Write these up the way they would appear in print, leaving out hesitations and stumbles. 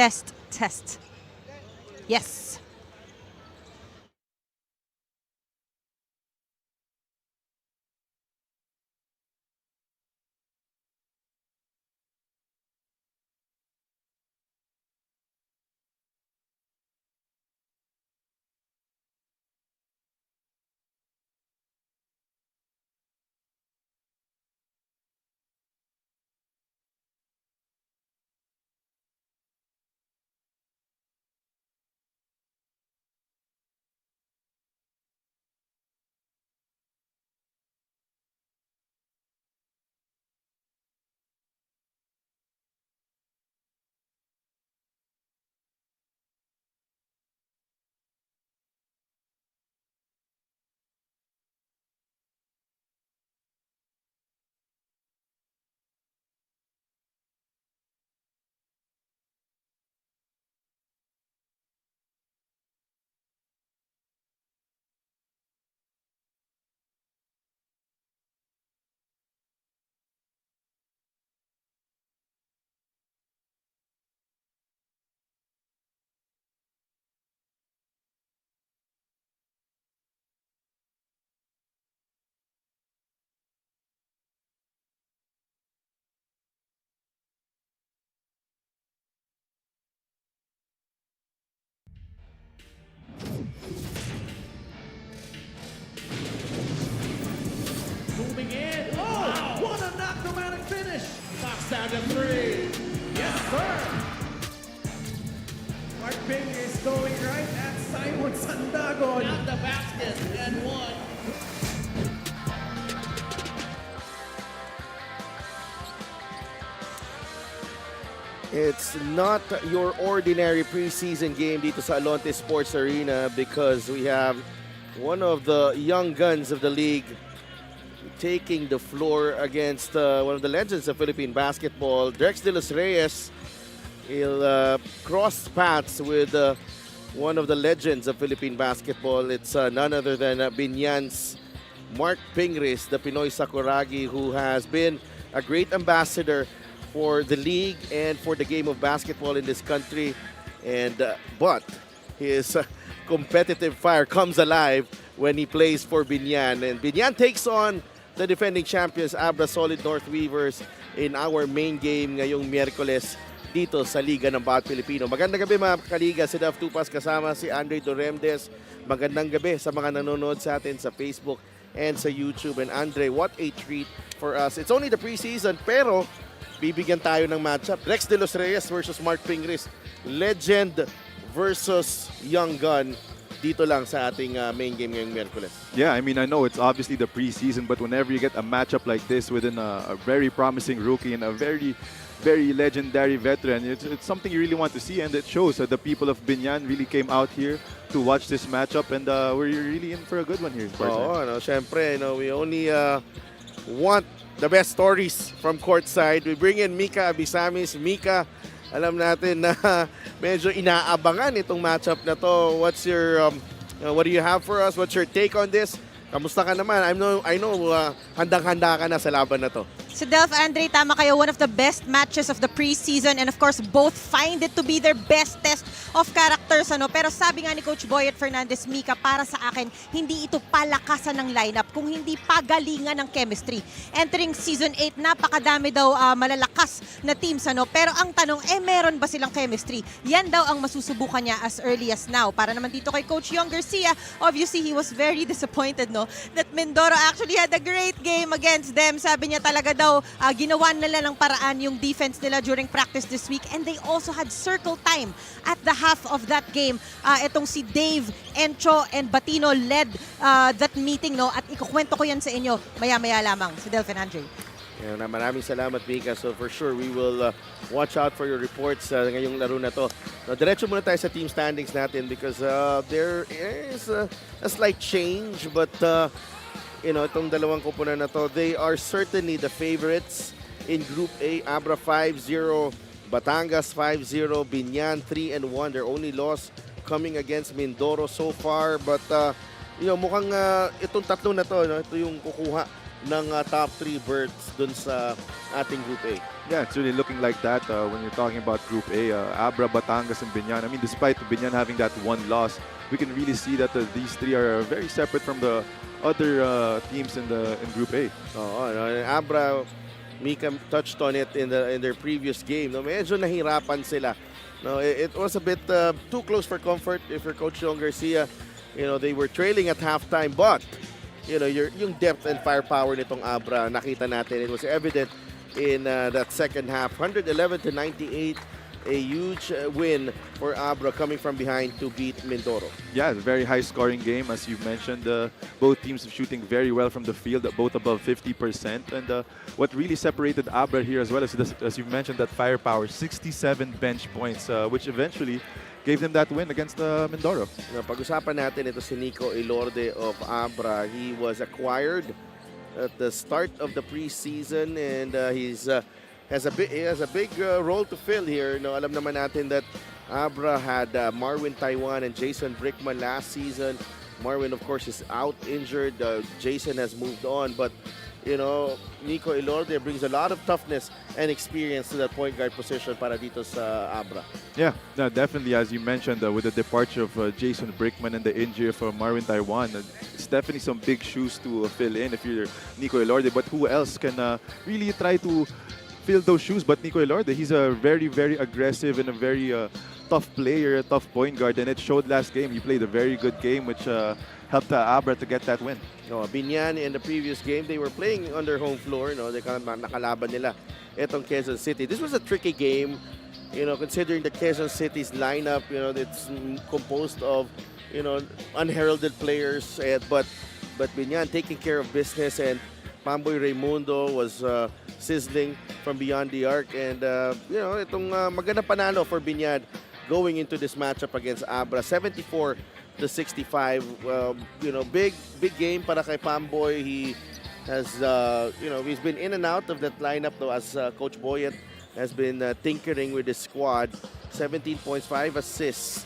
test. Yes. Moving in. Oh, wow. What a knock-o-matic finish. Knocks down to 3. Yes, sir. Mark Bing is going right at Simon Sandagon. Down the basket and 1. It's not your ordinary preseason game dito sa Alonte Sports Arena because we have one of the young guns of the league taking the floor against one of the legends of Philippine basketball, Drex de los Reyes. He'll cross paths with one of the legends of Philippine basketball. It's none other than Biñan's Mark Pingris, the Pinoy Sakuragi, who has been a great ambassador for the league and for the game of basketball in this country. And but his competitive fire comes alive when he plays for Biñan. And Biñan takes on the defending champions, Abra Solid North Weavers, in our main game ngayong Miyerkules dito sa Liga ng Bawat Pilipino. Magandang gabi mga kaliga, si Daf Tupas kasama si Andre Doremdes. Magandang gabi sa mga nanonood sa atin sa Facebook and sa YouTube. And Andre, what a treat for us. It's only the preseason pero bibigyan tayo ng matchup. Drex de los Reyes versus Mark Pingris. Legend versus young gun dito lang sa ating main game ngayong Miyerkules. Yeah, I mean, I know it's obviously the preseason, but whenever you get a matchup like this within a very promising rookie and a very, very legendary veteran, it's something you really want to see, and it shows that the people of Biñan really came out here to watch this matchup, and we're really in for a good one here. Oo, no, syempre, we only want the best stories from courtside. We bring in Mika Abisamis. Mika, alam natin na medyo inaabangan itong matchup na to. What's your what do you have for us? What's your take on this? Kamusta ka naman? I know handang-handa ka na sa laban na to. So Delph, Andre, tama kayo. One of the best matches of the preseason, and of course, both find it to be their best test of characters. Pero sabi nga ni Coach Boyet Fernandez, Mika, para sa akin, hindi ito palakasan ng lineup kung hindi pagalingan ng chemistry. Entering Season 8, napakadami daw malalakas na teams. Pero ang tanong, meron ba silang chemistry? Yan daw ang masusubukan niya as early as now. Para naman dito kay Coach Young Garcia, obviously, he was very disappointed that Mindoro actually had a great game against them. Sabi niya talaga daw, ginawa nila ng paraan yung defense nila during practice this week, and they also had circle time at the half of that game. Itong si Dave, Encho, and Batino led that meeting, at ikukwento ko yan sa inyo maya-maya lamang. Si Delphin Andre. Yeah, maraming salamat, Mika. So for sure, we will watch out for your reports ngayong laro na to. Diretso muna tayo sa team standings natin because there is a slight change, but itong dalawang koponan na to, they are certainly the favorites in Group A. Abra 5-0, Batangas 5-0, Biñan 3-1. Their only loss coming against Mindoro so far. But mukhang itong tatlo na to, ito yung kukuha ng top 3 berths dun sa ating Group A. Yeah, it's really looking like that when you're talking about Group A. Abra, Batangas, and Biñan. I mean, despite Biñan having that one loss, we can really see that these three are very separate from the other teams in Group A. Oo, Abra, Mika touched on it in their previous game. No, medyo nahirapan sila. No, it was a bit too close for comfort if you're Coach John Garcia. They were trailing at halftime, but yung depth and firepower nitong Abra, nakita natin. It was evident in that second half. 111-98, a huge win for Abra coming from behind to beat Mindoro. Yeah, it's a very high-scoring game, as you mentioned. Both teams are shooting very well from the field, both above 50%. And what really separated Abra here as well is, as you mentioned, that firepower, 67 bench points, which eventually gave them that win against Mindoro. Pag-usapan natin ito si Nico Ilorde of Abra. He was acquired at the start of the preseason, and he has a big role to fill here. Alam naman natin that Abra had Marwin Taiwan and Jason Brickman last season. Marwin, of course, is out injured. Jason has moved on, but Nico Ilorde brings a lot of toughness and experience to that point guard position para dito sa Abra. Yeah, no, definitely, as you mentioned, with the departure of Jason Brickman and the injury of Marwin Taiwan, it's definitely some big shoes to fill in if you're Nico Ilorde. But who else can really try to fill those shoes but Nico Ilorde? He's a very, very aggressive and a very tough player, a tough point guard, and it showed last game. He played a very good game, which helped Abra to get that win. Biñan in the previous game, they were playing on their home floor. They nakalaban nila itong Quezon City. This was a tricky game, considering the Quezon City's lineup. It's composed of unheralded players, but Biñan taking care of business, and Pamboy Raimundo was sizzling from beyond the arc, and itong magandang panalo for Biñan going into this matchup against Abra. 74-65. Big game para kay Pamboy. He has he's been in and out of that lineup though, as Coach Boyet has been tinkering with his squad. 17 points, 5 assists,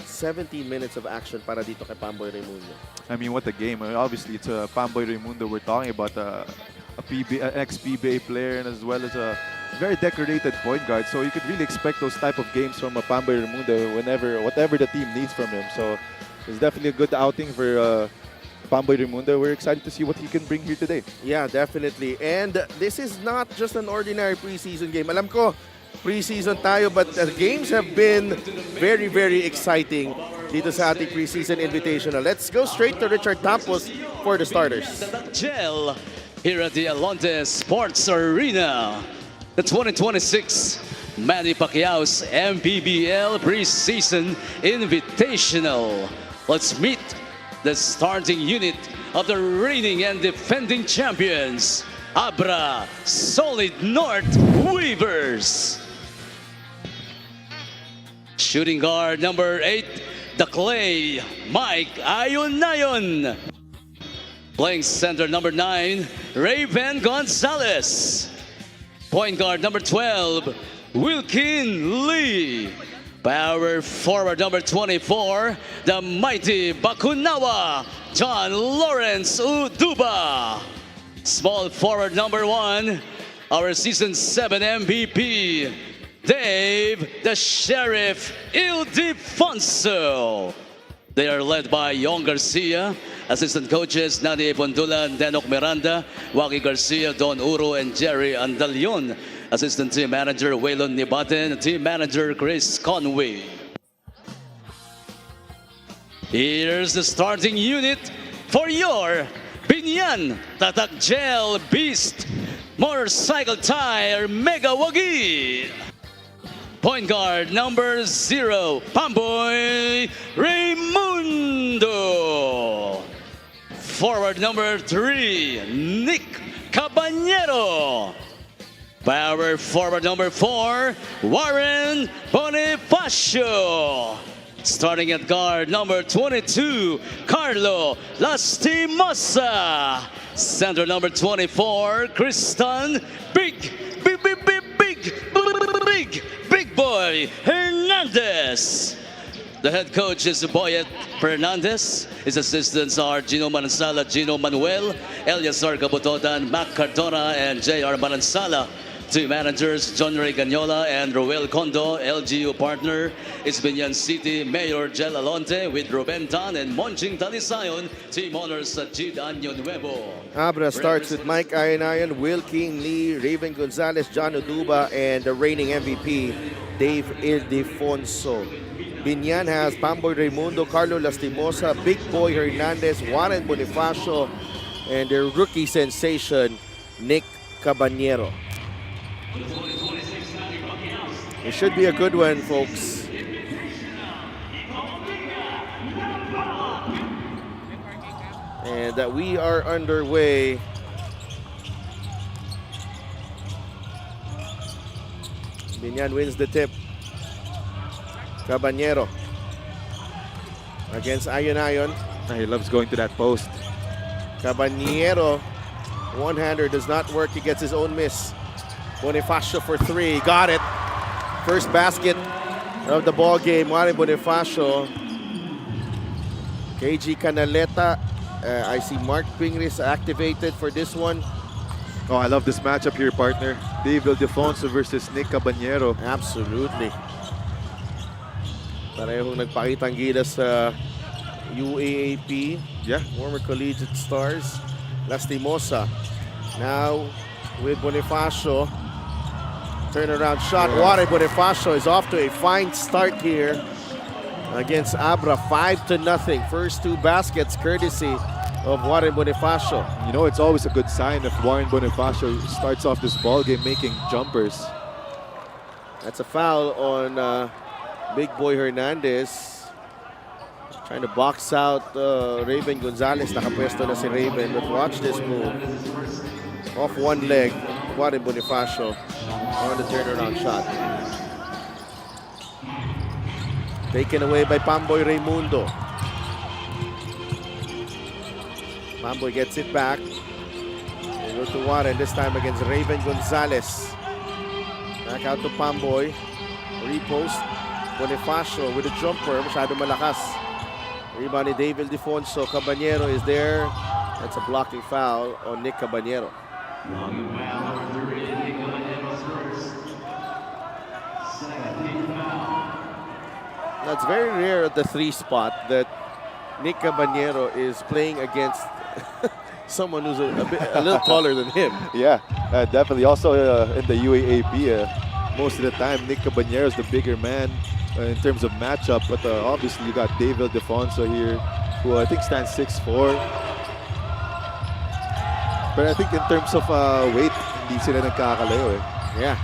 17 minutes of action para dito kay Pamboy Raimundo. I mean, what a game. Obviously, it's Pamboy Raimundo we're talking about, an ex-PBA player, and as well as a very decorated point guard. So you could really expect those type of games from Pamboy Raimundo whatever the team needs from him. So it's definitely a good outing for Pamboy Raimundo. We're excited to see what he can bring here today. Yeah, definitely. And this is not just an ordinary preseason game. Alam ko, preseason tayo, but the games have been very, very exciting dito sa ating preseason invitational. Let's go straight to Richard Tampos for the starters. Gel here at the Alonte Sports Arena. The 2026 Manny Pacquiao's MPBL Preseason Invitational. Let's meet the starting unit of the reigning and defending champions, Abra Solid North Weavers. Shooting guard number 8, the Clay, Mike Ayonayon. Playing center number 9, Raven Gonzalez. Point guard number 12, Wilkin Lee. Power forward number 24, the mighty Bakunawa, John Lawrence Uduba. Small forward number 1, our season 7 MVP, Dave the Sheriff Ildefonso. They are led by Yong Garcia, assistant coaches Nani Bondula and Denok Miranda, Waki Garcia, Don Uro, and Jerry Andalion. Assistant team manager Waylon Nibaten, team manager Chris Conway. Here's the starting unit for your Biñan Tatak Gel Beast Motorcycle Tire Mega Wagi. Point guard number 0, Pamboy Raimundo. Forward number 3, Nick Caballero. Power forward number 4, Warren Bonifacio. Starting at guard number 22, Carlo Lastimosa. Center number 24, Kristan Big Boy Hernandez. The head coach is Boyet Fernandez. His assistants are Gino Manansala, Gino Manuel, Eliasar Cabutotan, Mac Cardona, and J.R. Manansala. Team managers, John Ray Gagnola and Roel Condo. LGU partner is Biñan City Mayor Jel Alonte with Ruben Tan and Monching Talisayon. Team honors Sajid Año Nuevo. Abra starts with Mike Ayanayan, Will King Lee, Raven Gonzalez, John Uduba, and the reigning MVP, Dave Ildefonso. Biñan has Pamboy Raimundo, Carlo Lastimosa, Big Boy Hernandez, Warren Bonifacio, and their rookie sensation, Nick Cabanero. It should be a good one, folks. And that we are underway. Biñan wins the tip. Cabanero against Ayanayon. He loves going to that post. Cabanero, one-hander does not work. He gets his own miss. Bonifacio for three, got it. First basket of the ball game. Warren Bonifacio. KG Canaleta. I see Mark Pingris activated for this one. Oh, I love this matchup here, partner. Dave Ildefonso versus Nick Cabanero. Absolutely. Parehong nagpakitang gila sa UAAP. Yeah. Former collegiate stars. Lastimosa. Now with Bonifacio. Turnaround shot. Warren Bonifacio is off to a fine start here against Abra. 5-0. First two baskets courtesy of Warren Bonifacio. You know, it's always a good sign if Warren Bonifacio starts off this ball game making jumpers. That's a foul on Big Boy Hernandez. Trying to box out Raven Gonzalez. Nakapwesto na si Raven. But watch this move. Off one leg. Warren Bonifacio on the turnaround shot. Taken away by Pamboy Raimundo. Pamboy gets it back. They go to Warren, this time against Raven Gonzalez. Back out to Pamboy. Repost. Bonifacio with a jumper. Masyado malakas. Rebound ni Dave Ildefonso. Cabanero is there. That's a blocking foul on Nick Cabanero. That's very rare at the three spot that Nick Cabanero is playing against someone who's a little taller than him. Yeah, definitely. Also in the UAAP, most of the time Nick Cabanero is the bigger man in terms of matchup. But obviously you got Dave Ildefonso here, who I think stands 6'4". But I think in terms of weight, hindi sila nagkakalayo eh. Yeah.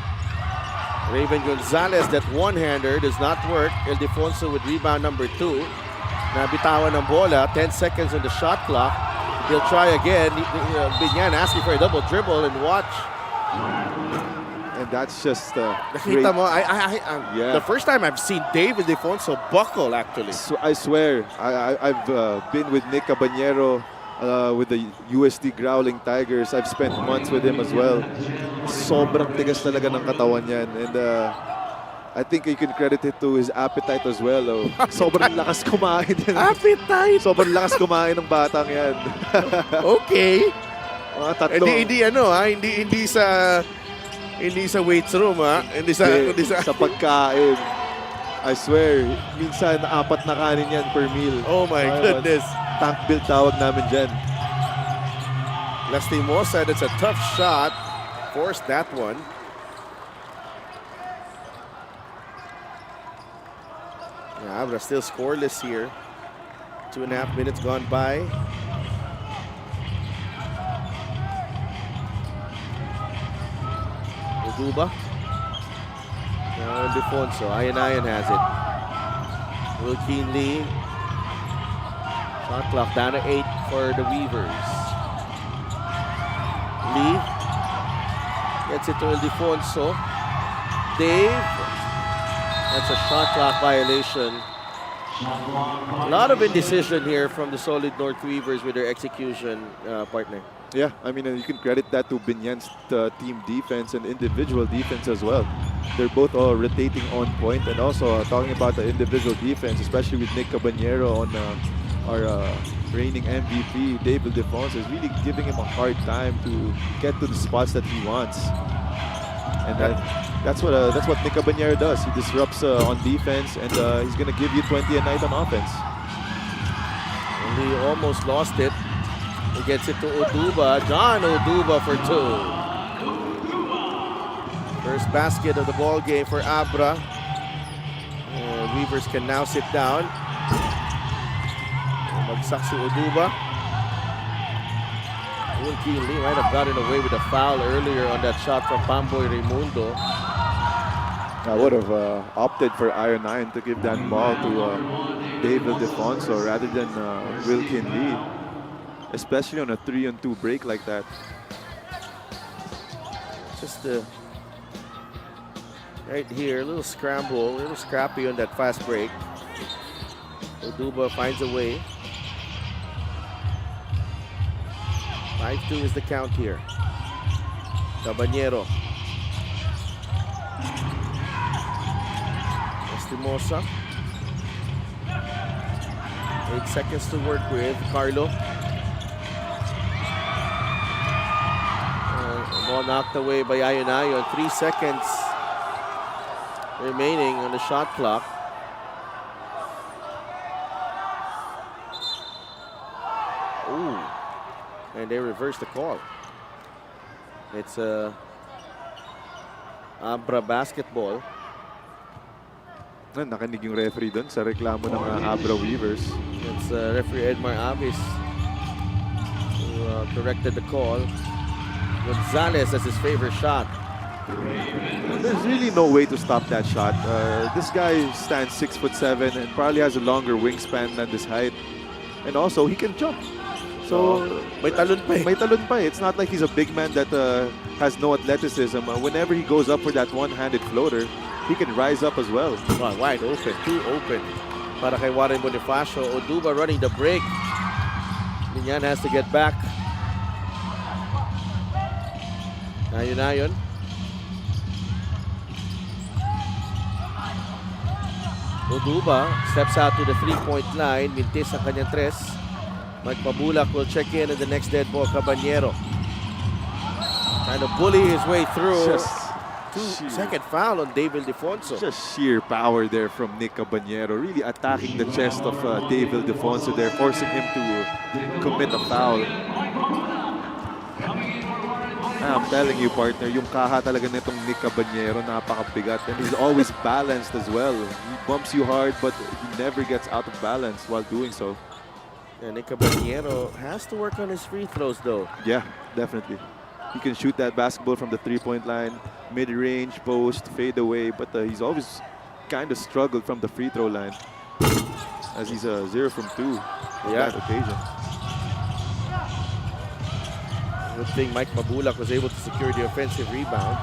Raven Gonzalez, that one-hander does not work. Ildefonso with rebound number 2. Nabitawan ng bola, 10 seconds on the shot clock. He'll try again. Biñan asking for a double dribble and watch. And that's just Nakita mo, Yeah. the first time I've seen David Ildefonso buckle actually. I swear, I've been with Nick Cabanero with the USD Growling Tigers. I've spent months with him as well. Sobrang tigas talaga ng katawan yan. And I think you can credit it to his appetite as well. Oh. Sobrang lakas kumain. Appetite! Sobrang lakas kumain ng batang yan. Okay. Mga tatlo. Hindi sa weights room, ha? Hindi sa pagkain. I swear, minsan 4 na kanin yan per meal. Oh my goodness. Tank build tawag namin dyan. Lastimosa, that's a tough shot. Forced that one. Yeah, Abra still scoreless here. 2.5 minutes gone by. Uduba. Now Ildefonso. Ayanayan has it. Will Lee. Shot clock down to 8 for the Weavers. Lee gets it to Ildefonso. Dave. That's a shot clock violation. A lot of indecision here from the Solid North Weavers with their execution partner. Yeah, I mean, you can credit that to Biñan's team defense and individual defense as well. They're both all rotating on point, and also talking about the individual defense, especially with Nick Caballero on our reigning MVP, David Defonso, is really giving him a hard time to get to the spots that he wants. And that's what Nick Caballero does. He disrupts on defense, and he's gonna give you 20 a night on offense. And he almost lost it. He gets it to Oduba. John Oduba for 2. First basket of the ball game for Abra. Weavers can now sit down. Magsak si Oduba. Will Lee might have gotten away with a foul earlier on that shot from Pamboy Raimundo. I would have opted for Iron 9 to give that ball to David Defonso rather than Wilkin Lee, especially on a 3-on-2 break like that. Just right here, a little scramble, a little scrappy on that fast break. Oduba finds a way. 5-2 is the count here. Caballero. Estimosa. 8 seconds to work with. Carlo. Ball knocked away by Ayonayon. 3 seconds remaining on the shot clock. Ooh. And they reverse the call. It's Abra basketball. Nakinig yung referee dun sa reklamo ng Abra Weavers. It's referee Edmar Avis who corrected the call. Gonzalez as his favorite shot. There's really no way to stop that shot. This guy stands 6'7" and probably has a longer wingspan than this height. And also, he can jump. So, may talon pa eh. May talon pa eh. It's not like he's a big man that has no athleticism. Whenever he goes up for that one-handed floater, he can rise up as well. Wide open, too open. Para kay Warren Bonifacio. Oduba running the break. Biñan has to get back. Ayon. Oduba steps out to the three-point line. Mintis ang kanyang tres. Mike Mabulak will check in the next dead ball. Caballero trying to bully his way through. Second foul on David Defonso. Just sheer power there from Nick Caballero, really attacking the chest of David Defonso there, forcing him to commit a foul. I'm telling you, partner, yung kaha talaga nitong Nick Caballero, napakabigat. And he's always balanced as well. He bumps you hard, but he never gets out of balance while doing so. And Nick Caballero has to work on his free throws, though. Yeah, definitely. He can shoot that basketball from the three-point line, mid-range, post, fade away, but he's always kind of struggled from the free throw line, as he's 0 from 2 on that occasion. Good thing Mike Mabulak was able to secure the offensive rebound.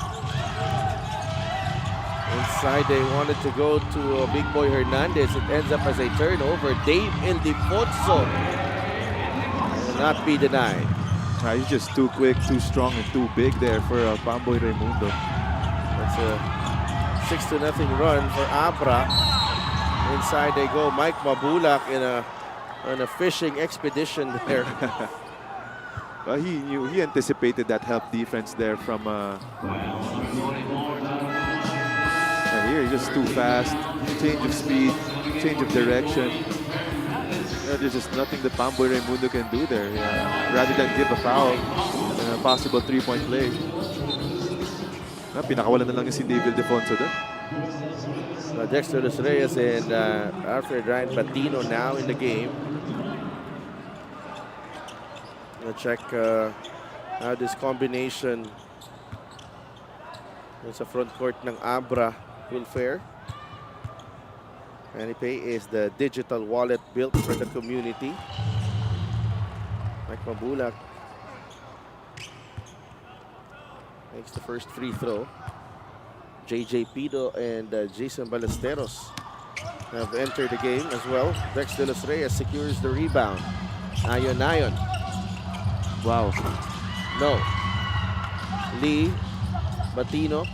Inside, they wanted to go to Big Boy Hernandez. It ends up as a turnover. Dave Ildefonso will not be denied. He's just too quick, too strong, and too big there for Pamboy Raimundo. That's a 6-0 run for Abra. Inside they go. Mike Mabulak on a fishing expedition there. Well, he anticipated that help defense there from. And here he's just too fast. Change of speed, change of direction. There's just nothing that Pamboy Raimundo can do there. Rather than give a foul and a possible three-point play. Pinakawalan na lang yung si David Defonso doon. Dexter Los Reyes and Alfred Ryan Patino now in the game. We'll check how this combination sa front court ng Abra will fare. ManyPay is the digital wallet built for the community. Mike Mabulak makes the first free throw. JJ Pido and Jason Ballesteros have entered the game as well. Dexter Los Reyes secures the rebound. Ayon. Wow. No. Lee, Batino.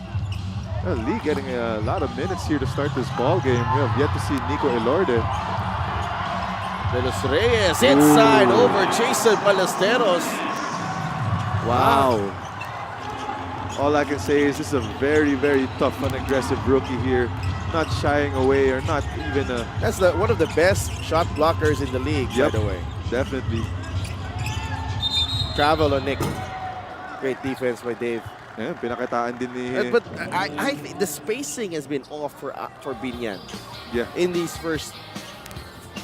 Well, Lee getting a lot of minutes here to start this ball game. We have yet to see Nico Elorde. De Los Reyes inside over Jason Ballesteros. Wow. All I can say is this is a very, very tough and aggressive rookie here. Not shying away or not even a... That's one of the best shot blockers in the league, by the way. Definitely. Travel on Nick. Great defense by Dave. Yeah, pinakataan din ni... But I think the spacing has been off for Biñan. Yeah. In these first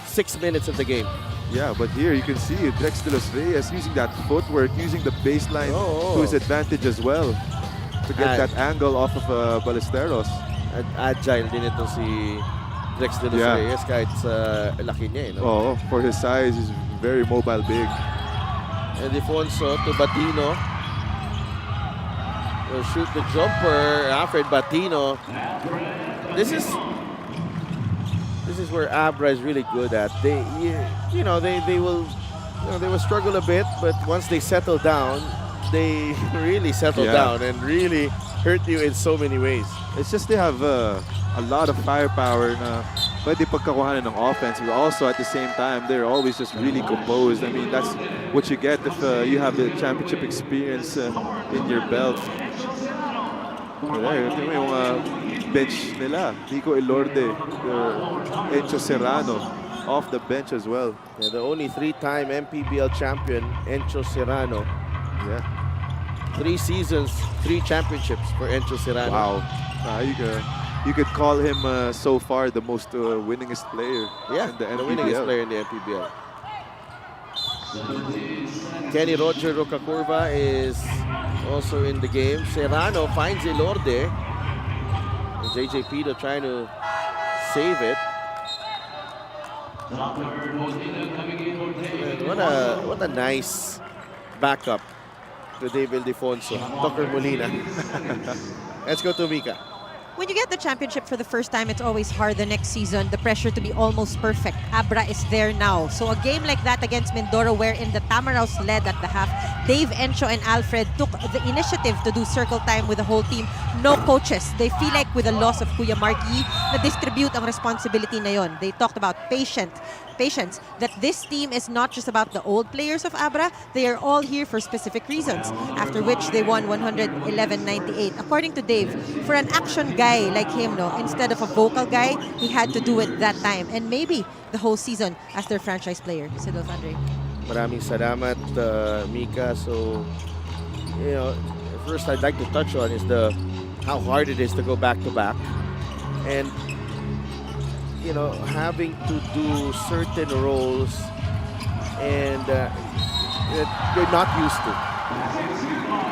6 minutes of the game. Yeah, but here you can see it. Drex de Los Reyes using that footwork, using the baseline to his advantage as well to get that angle off of Ballesteros. Agile din ito si Drex de Los Reyes kahit sa laki niya. Oh, for his size, he's very mobile, big. And Defonso to Batino. Will shoot the jumper. Alfred Batino. This is where Abra is really good at. They will struggle a bit, but once they settle down, they really settle down and really hurt you in so many ways. It's just they have a lot of firepower na pwede pagkakuhanan ng offense, but also at the same time, they're always just really composed. I mean, that's what you get if you have the championship experience in your belt. There, yung bench nila, Nico Elorde, Encho Serrano, off the bench as well. Yeah, the only 3-time MPBL champion, Encho Serrano. Yeah. 3 seasons, 3 championships for Encho Serrano. Wow. You could call him so far the most winningest player in the MPBL. The winningest player in the MPBL. Kenny Roger Rocacurva is also in the game. Serrano finds Elorde. And JJ Pito trying to save it. And what a nice backup to David Defonso. Tucker Molina. Let's go to Mika. When you get the championship for the first time, it's always hard the next season. The pressure to be almost perfect. Abra is there now. So a game like that against Mindoro, wherein the Tamaraws led at the half, Dave, Encho, and Alfred took the initiative to do circle time with the whole team. No coaches. They feel like with the loss of Kuya Marky, na distribute ang responsibility na yon. They talked about patience, that this team is not just about the old players of Abra. They are all here for specific reasons. After which they won 111-98. According to Dave, for an action guy like him, instead of a vocal guy, he had to do it that time. And maybe the whole season as their franchise player. Sidolf Andre. Maraming salamat, Mika. So, first I'd like to touch on is how hard it is to go back-to-back. And, having to do certain roles and that you're not used to.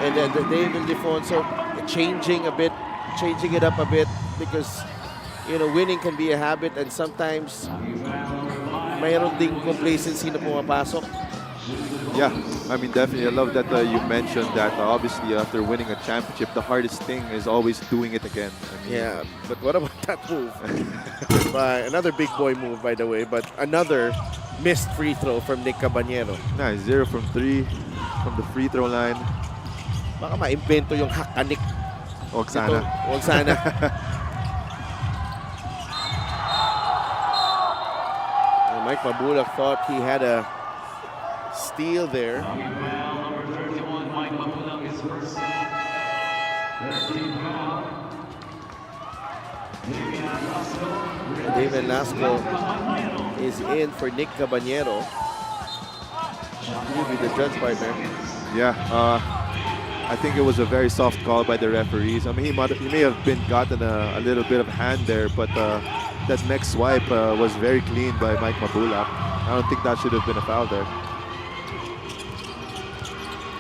And then David Defonso changing it up a bit because, winning can be a habit and sometimes mayroon ding complacency na pumapasok. Yeah, I mean, definitely. I love that you mentioned that. Obviously, after winning a championship, the hardest thing is always doing it again. I mean, but what about that move? Another big boy move, by the way, but another missed free throw from Nick Caballero. Nice, 0 from 3 from the free throw line. Baka maimbento yung hakanik. Huwag sana. Huwag sana. Mike Mabulak thought he had a steal there. David Lasco is in for Nick Caballero. He'll be the judge partner. Yeah, I think it was a very soft call by the referees. I mean, he may have gotten a little bit of hand there, but that next swipe was very clean by Mike Mabulak. I don't think that should have been a foul there.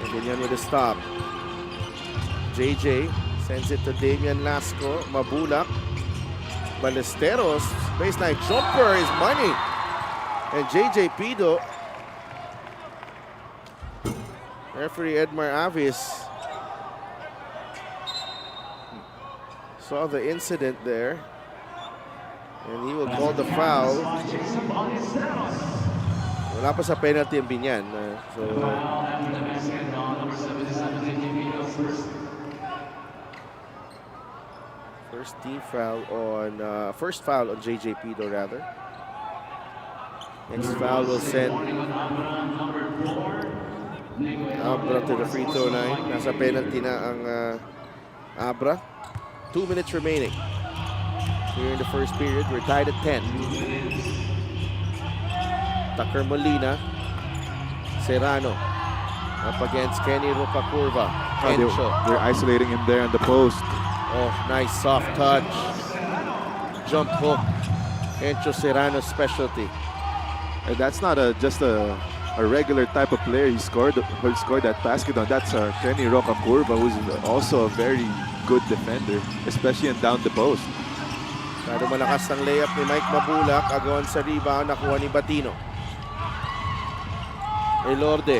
And Biñan with a stop. JJ sends it to Damian Lasco. Mabulak. Ballesteros. Baseline jumper is money. And JJ Pido. Referee Edmar Avis saw the incident there. And he will call the foul. Wala pa sa penalty ang Biñan. first foul on JJP though rather. Next foul will send Abra to the free throw line. Nasa penalty na ang Abra. 2 minutes remaining here in the first period. We're tied at 10. Tucker Molina, Serrano up against Kenny Rocacurva. They're isolating him there on the post. Oh, nice soft touch. Jump hook. Encho Serrano's specialty. And that's not just a regular type of player who scored that basket on. That's Kenny Rocacurva, who's also a very good defender, especially in down the post. Pero malakas ang layup ni Mike Mabulak. Agawan sa rebound, nakuha ni Batino. Elorde.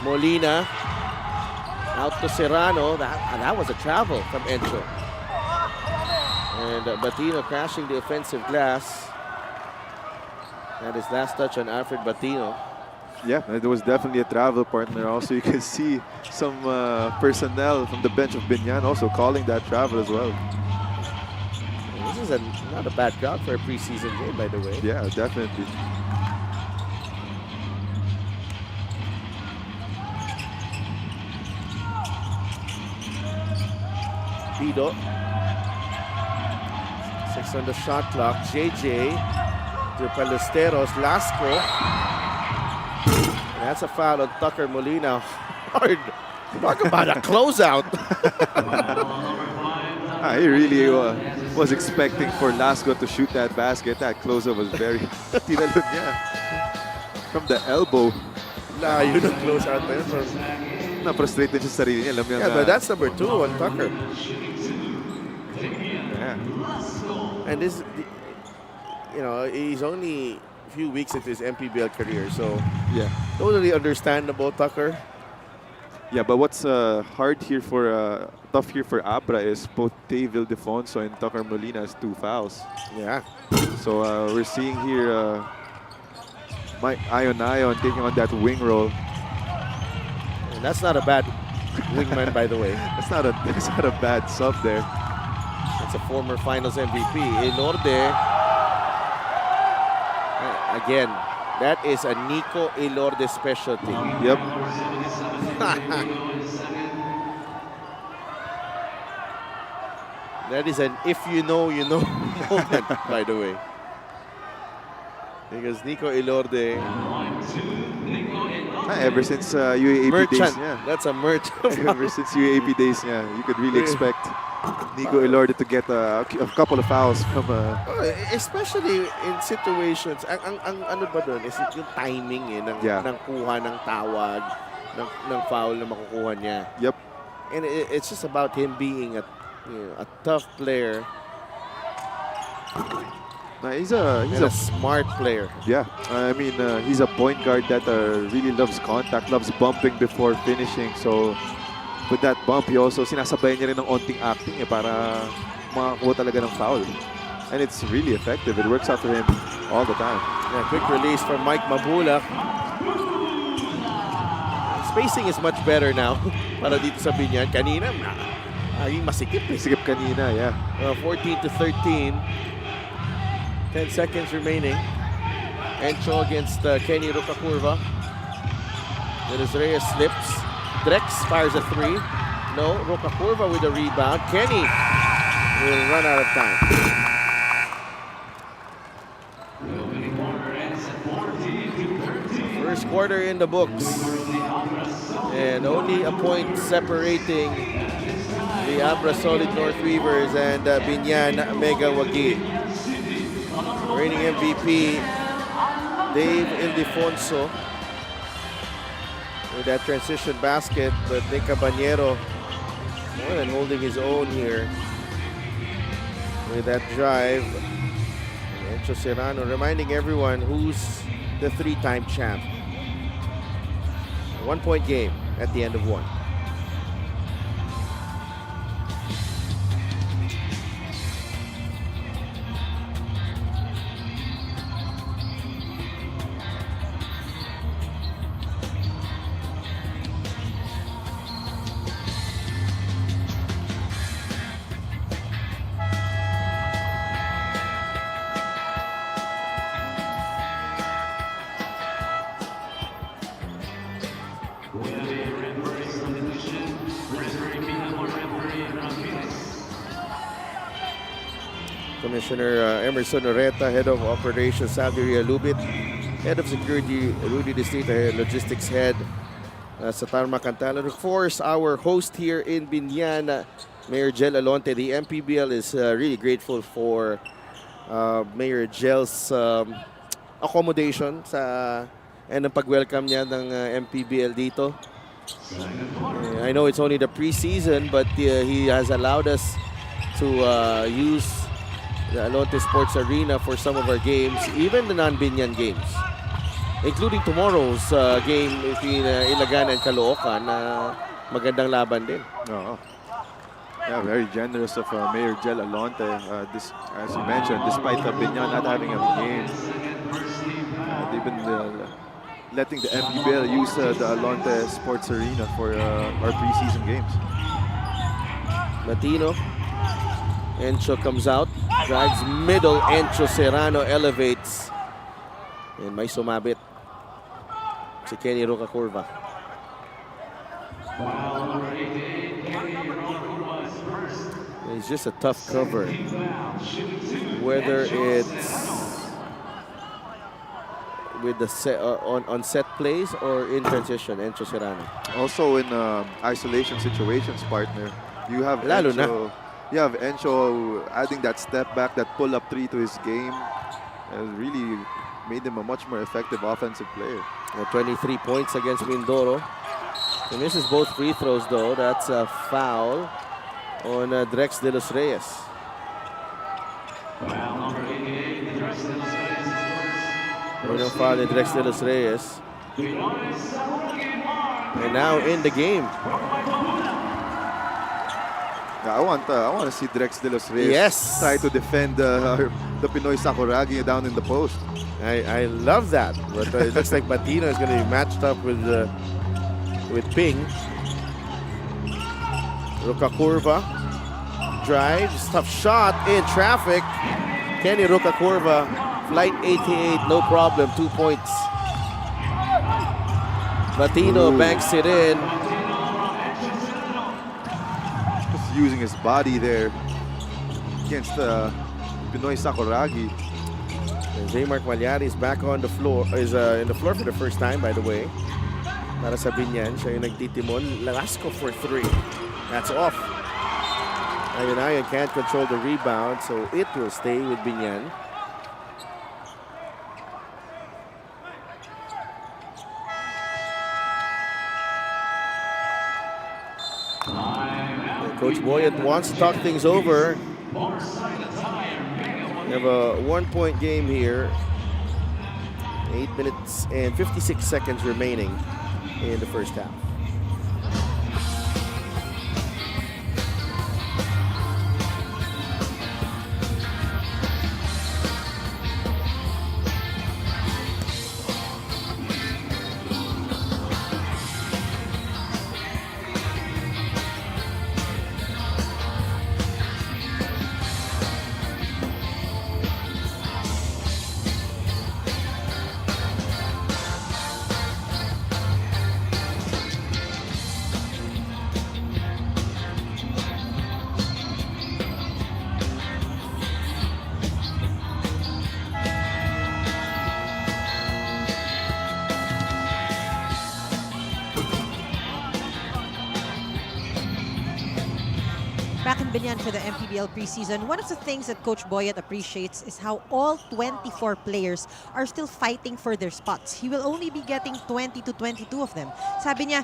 Molina. Out to Serrano. That was a travel from Encho. And Batino crashing the offensive glass. That is last touch on Alfred Batino. Yeah, it was definitely a travel partner. Also, you can see some personnel from the bench of Biñan also calling that travel as well. This is not a bad crowd for a preseason game, by the way. Yeah, definitely. Pido. 6 on the shot clock. JJ to Palesteros. Lasco. That's a foul on Tucker Molina. Hard. Talk about a closeout. He really was expecting for Lasco to shoot that basket. That closeout was very tinalon niya. From the elbow. Nah, you don't close out there. Na-frustrated siya sa sarili niya. Alam niya Yeah, but that's number 2 on Tucker. Yeah. And this, you know, he's only a few weeks into his MPBL career, so Yeah. totally understandable, Tucker. Yeah, but what's hard here for tough here for Abra is both Dave Ildefonso and Tucker Molina has 2 fouls. Yeah. So we're seeing here Mike Ion taking on that wing role. And that's not a bad wingman, by the way. That's not a bad sub there. That's a former finals MVP. Elorde. Again, that is a Nico Elorde specialty. Yep. That is an if you know, you know moment, by the way. Because Nico Elorde, Ever since UAAP merchant. days, yeah. That's a merchant. Ever since UAAP days, yeah, you could really expect Nico Elorde to get a couple of fouls from. Especially in situations, ang ano ba doon is yung timing ng kuha ng tawag, ng foul na makukuha niya. Yep. And it's just about him being a tough player. He's a smart player. Yeah, I mean, he's a point guard that really loves contact, loves bumping before finishing. So, with that bump, he also sinasabay niya rin ng onting acting para makakuha talaga ng foul. And it's really effective. It works out for him all the time. Yeah, quick release from Mike Mabulak. Spacing is much better now para dito sa Biñan. Kanina, yung masikip. Sikip kanina, yeah. 14-13. 10 seconds remaining. Encho against Kenny Rocacurva. Dennis Reyes slips. Drex fires a 3. No, Rocacurva with a rebound. Kenny will run out of time. First quarter in the books. And only a point separating the Abra Solid North Weavers and Biñan Mega Wagi. Reigning MVP, Dave Ildefonso with that transition basket, but Nick Caballero more than holding his own here with that drive. Encho Serrano reminding everyone who's the 3-time champ. 1-point game at the end of 1. Commissioner Emerson Oreta, Head of Operations Salveria Lubit, Head of Security Rudy Distrito, Logistics Head sa Tarmac Cantalan. Of course, our host here in Biñan, Mayor Jel Alonte. The MPBL is really grateful for Mayor Jel's accommodation and ang pag-welcome niya ng MPBL dito. I know it's only the preseason, but he has allowed us to use the Alonte Sports Arena for some of our games, even the non-Biñan games, including tomorrow's game between Ilagana and Caloocan. Magandang laban din. Oo. Yeah, very generous of Mayor Jel Alonte. As you mentioned, despite Biñan not having a game, they've been letting the MPBL use the Alonte Sports Arena for our preseason games. Latino. Encho comes out, drives middle. Encho Serrano elevates. And may sumabit si Kenny Rocacurva. It's just a tough cover. Whether it's with the on set plays or in transition, Encho Serrano. Also in isolation situations, partner, you have Lalo na. Encho. You have Encho adding that step back, that pull-up three to his game, and really made him a much more effective offensive player. 23 points against Mindoro. He misses both free throws though. That's a foul on Drex de los Reyes. Unang foul ni Drex de los Reyes. And now in the game. Yeah, I want to see Drex de los Reyes try to defend the Pinoy Sakuragi down in the post. I love that, but it looks like Batino is going to be matched up with Ping. Rocacurva drives, tough shot in traffic. Kenny Rocacurva, flight 88, no problem, 2 points. Batino banks it in. Just using his body there against Pinoy Sakuragi. And J. Mark Malyari is back on the floor, is in the floor for the first time, by the way. Para sa Biñan, siya yung nagtitimon. Lalasco for 3. That's off. Ayon can't control the rebound, so it will stay with Biñan. Coach Boyet wants to talk things over. We have a 1-point game here. 8 minutes and 56 seconds remaining in the first half. Back in Biñan for the MPBL preseason, one of the things that Coach Boyet appreciates is how all 24 players are still fighting for their spots. He will only be getting 20 to 22 of them. Sabi niya,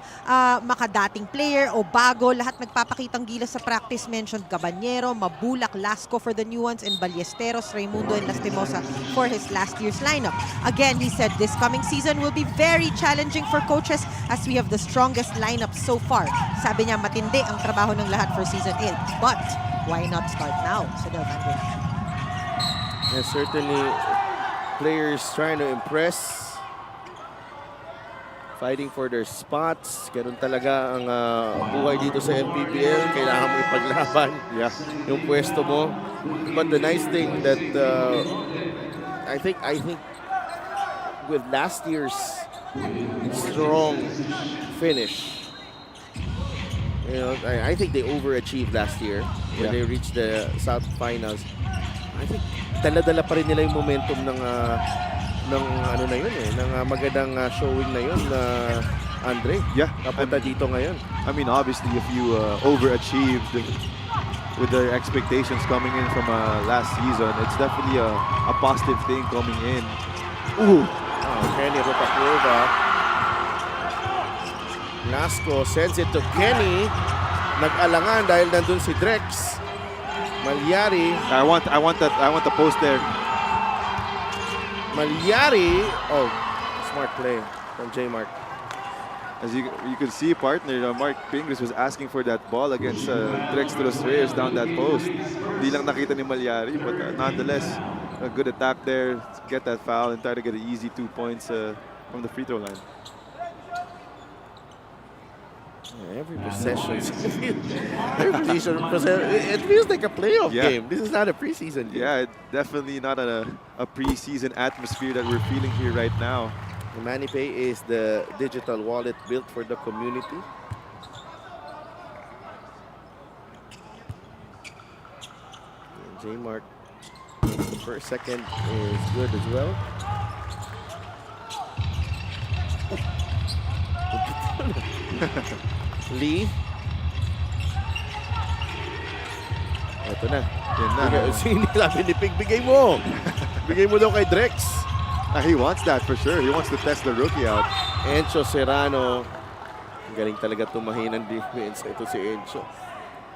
makadating player o bago, lahat nagpapakitang gilas sa practice. Mentioned Cabañero, Mabulak, Lasco for the new ones, and Ballesteros, Raimundo, and Lastimosa for his last year's lineup. Again, he said this coming season will be very challenging for coaches as we have the strongest lineup so far. Sabi niya, matindi ang trabaho ng lahat for season 8. But why not start now? Said Alvandro. And certainly players trying to impress, fighting for their spots. Ganun talaga ang buhay dito sa MPBL. Kailangan mo ipaglaban yung pwesto mo. But the nice thing that I think with last year's strong finish, you know, I think they overachieved last year when they reached the South Finals. I think dala-dala pa rin nila yung momentum ng ano na yun ng magandang showing na yun na Andre. Yeah, Kapunta dito ngayon. I mean, obviously, if you overachieved with the expectations coming in from last season, it's definitely a positive thing coming in. Ooh. Kenny Rupakurva. Lasco sends it to Kenny. Nag-alangan dahil nandun si Drex. Malyari. I want the post there. Malyari. Oh, smart play from J. Mark. As you can see, partner, Mark Pingris was asking for that ball against Drex de los Reyes down that post. Di lang nakita ni Malyari, but nonetheless, a good attack there. Get that foul and try to get an easy 2 points from the free throw line. Every possession. It feels like a playoff game. This is not a preseason game. Yeah, definitely not a preseason atmosphere that we're feeling here right now. The MoneyPay is the digital wallet built for the community. J-Mark, the first second is good as well. Lee. Ito na. Yan na. Sinabi ni Pig, bigay mo. Bigay mo daw kay Drex. He wants that for sure. He wants to test the rookie out. Encho Serrano. Galing talaga tumahin ng defense. Ito si Encho.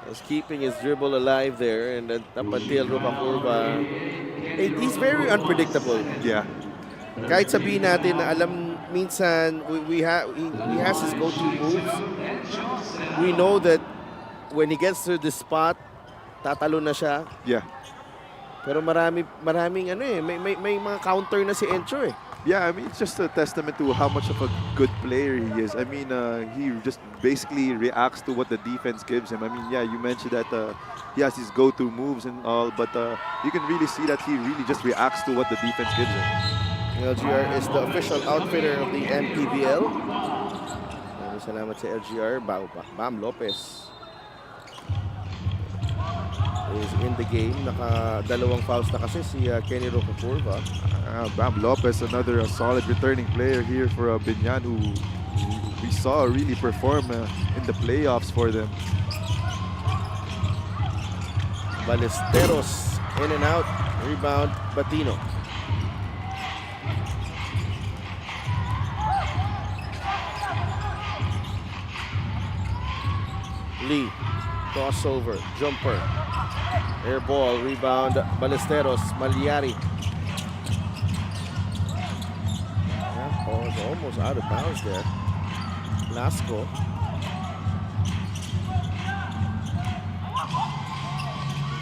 Was keeping his dribble alive there, and then up until Rupakurva. He's very unpredictable. Yeah. Kahit sabihin natin na alam minsan he has his go-to moves. We know that when he gets to the spot, tatalo na siya. Yeah. Pero maraming may mga counter na si Encho eh. Yeah, I mean, it's just a testament to how much of a good player he is. I mean, he just basically reacts to what the defense gives him. I mean, yeah, you mentioned that he has his go-to moves and all, but you can really see that he really just reacts to what the defense gives him. LGR is the official outfitter of the MPBL. Salamat sa LGR. Bam Lopez is in the game. Naka-dalawang fouls na kasi si Kenny Rupakurva. Bam Lopez, another solid returning player here for Biñan, who we saw really perform in the playoffs for them. Ballesteros in and out. Rebound, Batino. Lee, crossover, jumper. Air ball, rebound, Ballesteros, Malyari. Oh, it's almost out of bounds there. Lasco.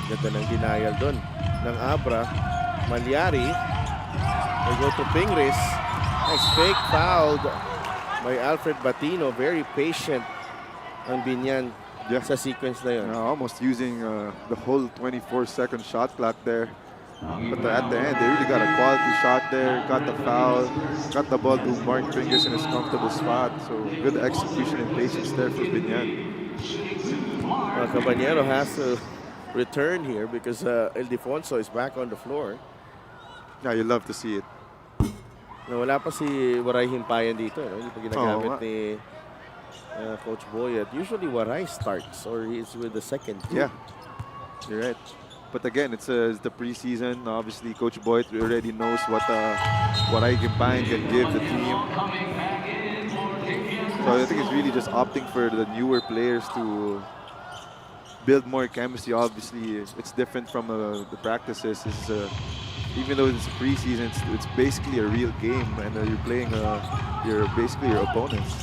Ganda ng denial dun ng Abra. Malyari. They go to Pingris. Nice fake fouled by Alfred Batino. Very patient ang Biñan sa sequence na yun. Almost using the whole 24-second shot clock there. But at the end, they really got a quality shot there, got the foul, got the ball to Mark Pingris in his comfortable spot. So good execution and patience there for Biñan. Caballero has to return here because Ildefonso is back on the floor. Yeah, you love to see it. Wala pa si Waray Himpayan dito. Hindi pa ginagamit ni Coach Boyet. Usually Waray starts or he's with the second team. Yeah, you're right. But again, it's the preseason. Obviously, Coach Boyd already knows what I can give the team. So I think it's really just opting for the newer players to build more chemistry. Obviously, it's different from the practices. Even though it's a preseason, it's basically a real game, and you're playing basically your opponents.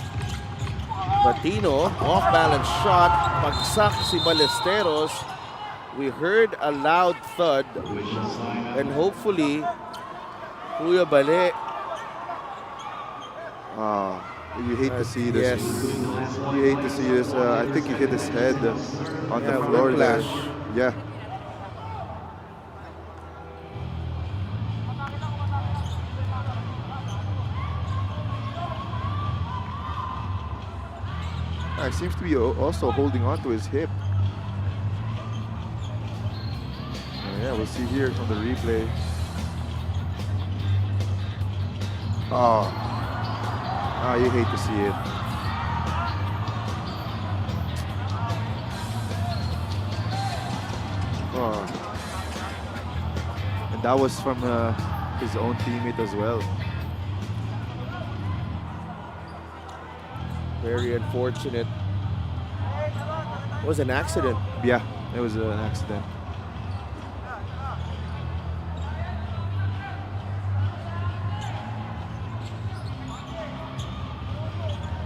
Batino, off-balance shot, pagsak si Ballesteros. We heard a loud thud, and hopefully, Kuya Bale. You hate to see this. Yes. You hate to see this. I think he hit his head on the floor there. Yeah. He seems to be also holding on to his hip. Yeah, We'll see here from the replay. Oh, you hate to see it. Oh. And that was from his own teammate as well. Very unfortunate. It was an accident. Yeah, it was an accident.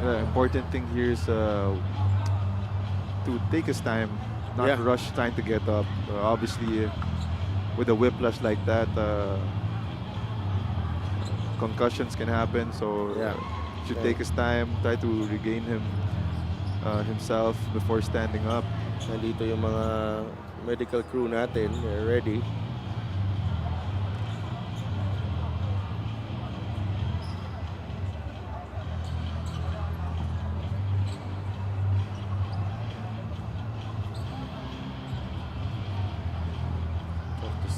The important thing here is to take his time, not rush trying to get up. Obviously, with a whiplash like that, concussions can happen. So should take his time, try to regain himself before standing up. Nandito yung mga medical crew natin. They're ready.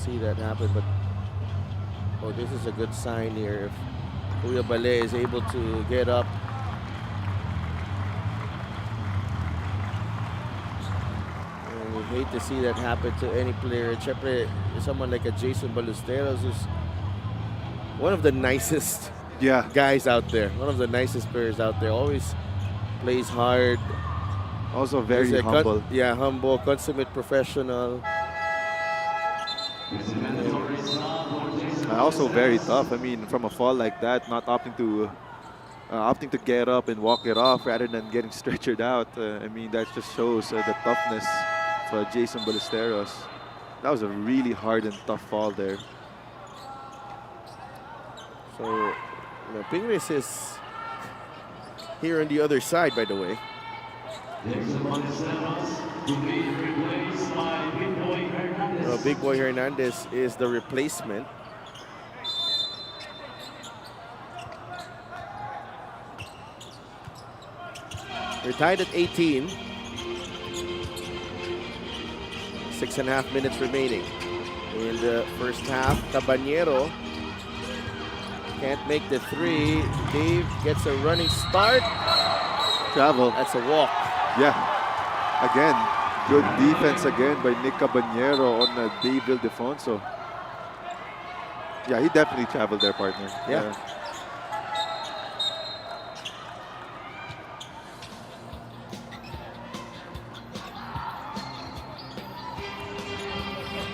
See that happen, but this is a good sign here. If Kuya Bale is able to get up, and we hate to see that happen to any player. Siyempre, someone like a Jason Ballesteros who's one of the nicest guys out there, one of the nicest players out there. Always plays hard. Also very humble. Humble, consummate professional. Also very tough. I mean, from a fall like that, not opting to get up and walk it off rather than getting stretchered out. I mean, that just shows the toughness of Jason Ballesteros. That was a really hard and tough fall there. So, Pingris is here on the other side, by the way. Big Boy Hernandez is the replacement. We're tied at 18. 6.5 minutes remaining in the first half. Cabañero can't make the three. Dave gets a running start. Travel. That's a walk. Yeah. Again, good defense again by Nick Cabañero on Dave Ildefonso. Yeah, he definitely traveled there, partner. Yeah.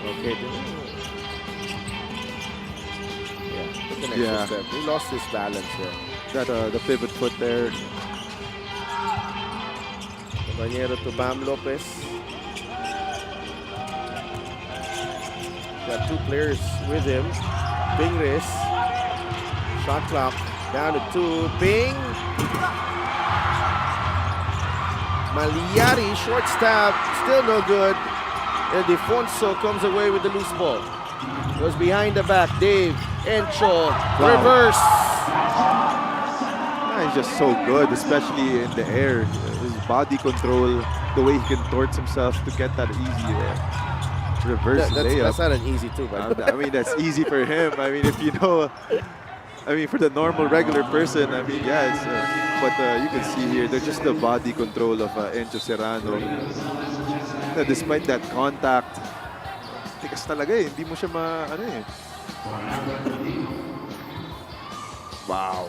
Okay. Yeah. Step. He lost his balance there. That the pivot foot there. Cabañero to Bam Lopez. Got two players with him. Pingris. Shot clock down to 2. Ping. Maliari, short stab, still no good. Ildefonso comes away with the loose ball. Goes behind the back. Dave, Encho, reverse. He's just so good, especially in the air. His body control, the way he contorts himself to get that easy reverse layup. That's not an easy too, but I mean, that's easy for him. I mean, if you know, I mean, for the normal, regular person, I mean, yeah, it's, but you can see here, there's just the body control of Encho Serrano. Despite that contact, tikas talaga eh. Hindi mo siya wow.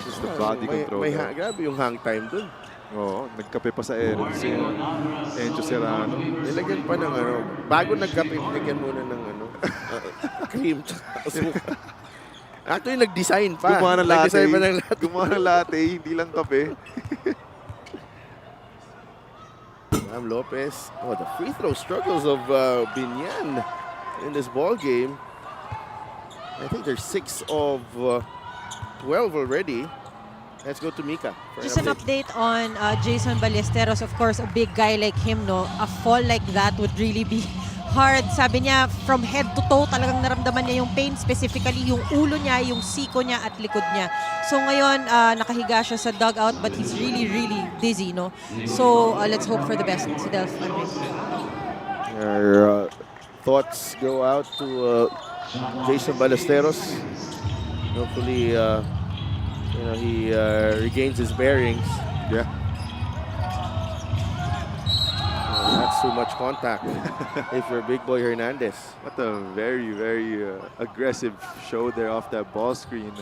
Just the body control. Grabe yung hang time dun. Oo, nagkape pa sa air. Encho Serrano. Nilagyan pa ng bago nagkape, nilagyan muna ng cream. Actually, nag-design pa. Gumawa ng latte. Pa ng latte. Gumawa ng latte, hindi lang kape. Bam Lopez. Oh, the free throw struggles of Biñan in this ball game. I think they're 6 of 12 already. Let's go to Mika. Just an update on Jason Ballesteros. Of course, a big guy like him, no, a fall like that would really be hard. Sabi niya, from head to toe, talagang naramdaman niya yung pain, specifically yung ulo niya, yung siko niya at likod niya. So ngayon, nakahiga siya sa dugout, but he's really, really dizzy, no? So let's hope for the best si Delph. thoughts go out to Jason Ballesteros. Hopefully, he regains his bearings. Yeah. That's too much contact if you're Big Boy Hernandez. What a very, very aggressive show there off that ball screen.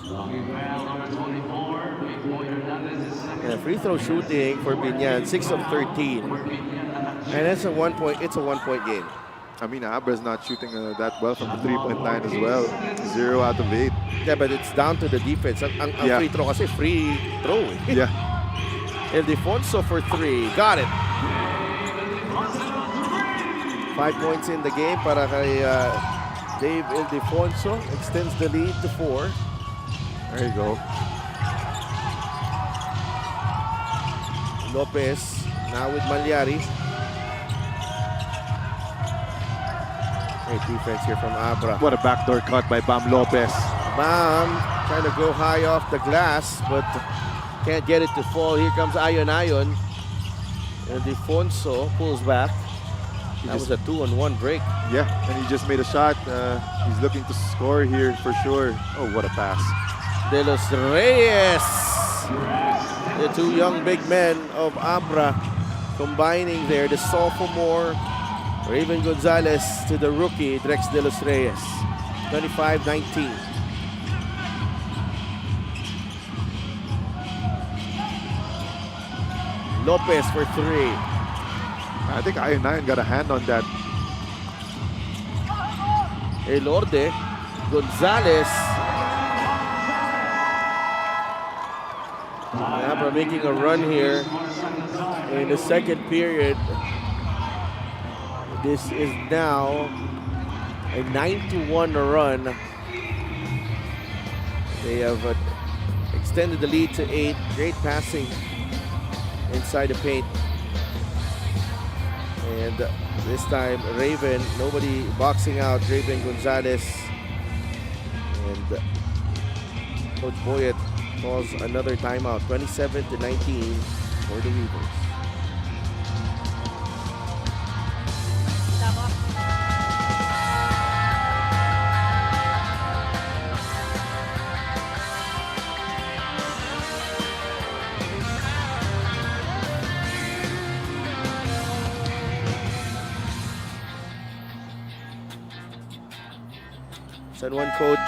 Yeah, free throw shooting for Biñan, 6 of 13. And it's a 1 point game. I mean, Abra's not shooting that well from the three-point line as well. 0 out of 8. Yeah, but it's down to the defense. Ang Yeah. free throw kasi free throw. Yeah. Ildefonso for 3. Got it. 5 points in the game para kay Dave Ildefonso. Extends the lead to 4. There you go. Lopez now with Malyari. Great defense here from Abra. What a backdoor cut by Bam Lopez. Bam trying to go high off the glass, but can't get it to fall. Here comes Ayon. Ildefonso pulls back. That was a 2-on-1 break. Yeah, and he just made a shot. He's looking to score here for sure. Oh, what a pass. De Los Reyes. The two young big men of Abra combining there. The sophomore Raven Gonzalez to the rookie Drex De Los Reyes. 25-19. Lopez for 3. I think Ayon got a hand on that. Elorde, Gonzalez. Abra making a run here in the second period. This is now a 9-1 run. They have extended the lead to 8. Great passing inside the paint. And this time, Raven, nobody boxing out Raven Gonzalez. And Coach Boyet calls another timeout, 27-19 for the Weavers. San Juan coach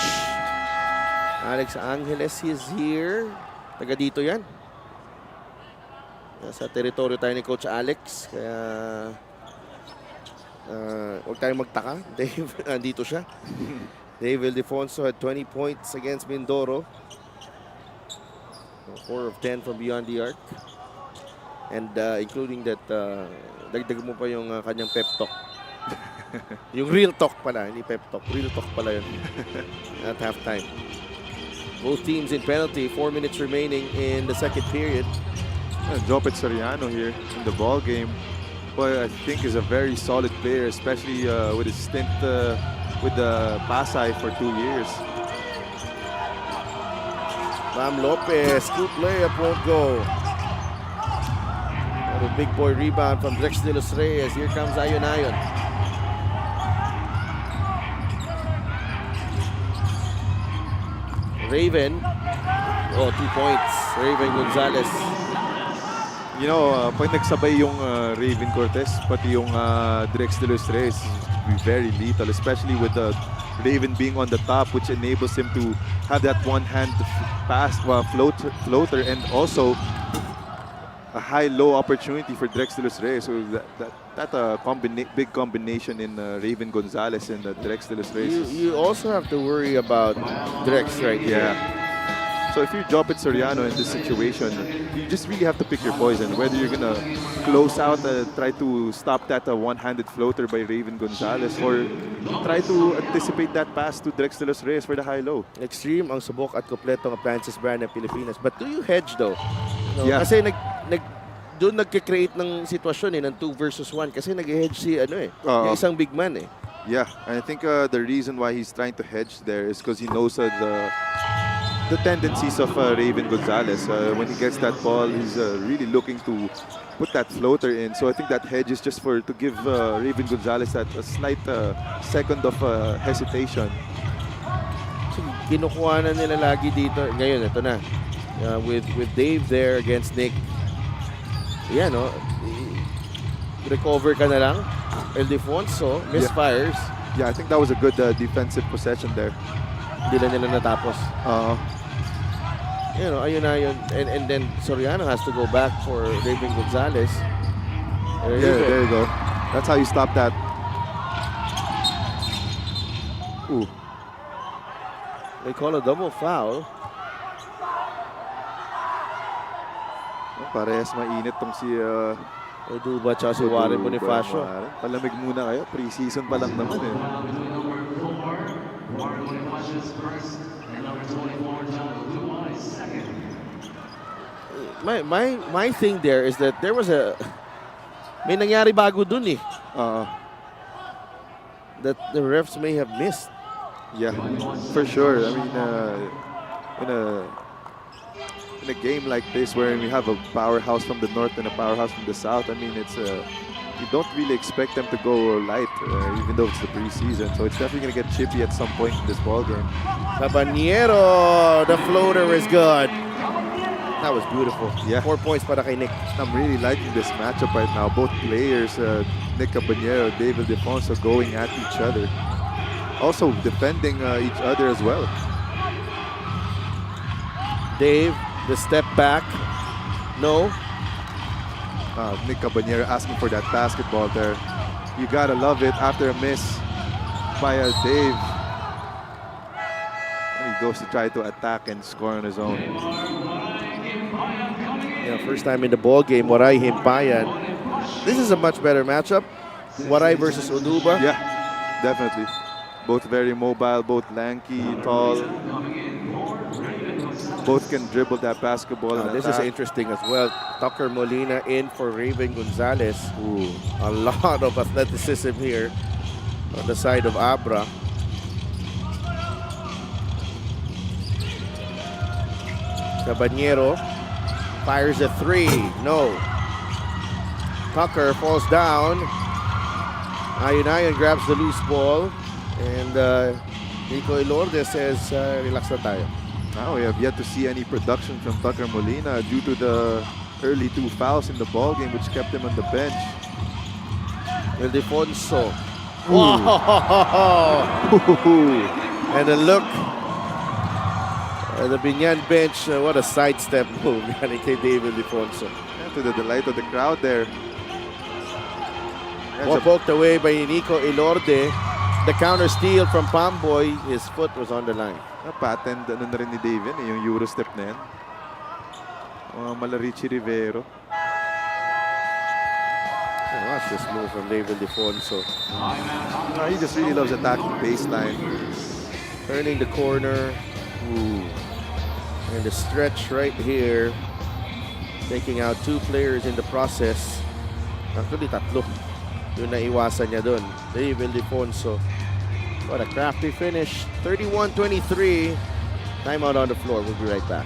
Alex Angeles is here. Taga dito yan. Nasa teritoryo tayo ni Coach Alex. Kaya huwag tayong magtaka. Dave, andito siya. Dave Ildefonso had 20 points against Mindoro. 4 of 10 from beyond the arc. And including that, dagdag mo pa yung kanyang pep talk. Yung real talk pala, hindi pep talk. Real talk pala yun at halftime. Both teams in penalty. 4 minutes remaining in the second period. Jopet Soriano here in the ball game. Boy, I think is a very solid player, especially with his stint with the Pasay for 2 years. Bam Lopez, scoop layup won't go. What a big boy rebound from Drex De Los Reyes. Here comes Ayon. Raven. Oh, 2 points. Raven Gonzalez. You know, pag nagsabay yung Raven Cortez, pati yung Drex De Los Reyes, be very lethal, especially with the Raven being on the top, which enables him to have that one-hand pass, floater, and also a high-low opportunity for Drex De Los Reyes. So that big combination in Raven Gonzalez and Drex De Los Reyes. You also have to worry about Drex right here. Yeah. So if you're Jopet Soriano in this situation, you just really have to pick your poison. Whether you're gonna close out, try to stop that one-handed floater by Raven Gonzalez, or try to anticipate that pass to Drex De Los Reyes for the high-low. Extreme ang subok at kompletong appliances brand ng Pilipinas. But do you hedge though? No, Yeah. Kasi doon nagke-create ng sitwasyon ng 2 versus 1 kasi nag-hedge si yung isang big man eh. Yeah, and I think the reason why he's trying to hedge there is because he knows the tendencies of Raven Gonzalez. When he gets that ball, he's really looking to put that floater in. So I think that hedge is just to give Raven Gonzalez that a slight second of hesitation. So, kinukuha na nila lagi dito. Ngayon, ito na. With Dave there against Nick. Yan, no? Recover ka na lang. Ildefonso misfires. Yeah, I think that was a good defensive possession there. Hindi na nila natapos. You know, ayun na yun. And then Soriano has to go back for Raven Gonzalez. There you go. That's how you stop that. Ooh. They call a double foul. Parehas mainit tong si Oduba at si Warren Bonifacio. Palamig muna kayo. Pre-season pa lang naman eh. My thing there is that there was may nangyari bago dun eh. That the refs may have missed. Yeah, for sure. I mean, in a game like this where we have a powerhouse from the north and a powerhouse from the south, I mean, it's you don't really expect them to go light, even though it's the preseason. So it's definitely going to get chippy at some point in this ball game. Caballero, the floater is good. That was beautiful. Yeah. 4 points para kay Nick. I'm really liking this matchup right now. Both players, Nick Caballero, David Defonso, going at each other. Also defending each other as well. Dave, the step back. No. Nick Caballero asking for that basketball there. You gotta love it after a miss by Dave. And he goes to try to attack and score on his own. Yeah, first time in the ball game, Waray Himpayan. This is a much better matchup. Waray versus Oduba. Yeah, definitely. Both very mobile, both lanky, tall. Both can dribble that basketball. And this is attack. interesting as well. Tucker Molina in for Raven Gonzalez. Ooh. A lot of athleticism here on the side of Abra. Caballero fires a three. No. Tucker falls down. Ayunayan grabs the loose ball. And Nico Elorde says, relax na tayo. Now we have yet to see any production from Tucker Molina due to the early 2 fouls in the ball game, which kept him on the bench. Ildefonso. Wow! And a look at the Biñan bench. What a sidestep move galing kay David Ildefonso. And to the delight of the crowd there. Well poked away by Nico Elorde. The counter steal from Pamboy. His foot was on the line. Patent ano na rin ni David, yung Euro step na yan. Malarichi Rivero. Watch this move from David Ildefonso. He just really loves attacking baseline. Turning the corner. Ooh. And the stretch right here. Taking out 2 players in the process. Actually, 3. Yung naiwasan niya dun. David Ildefonso. What a crafty finish. 31-23. Timeout on the floor. We'll be right back.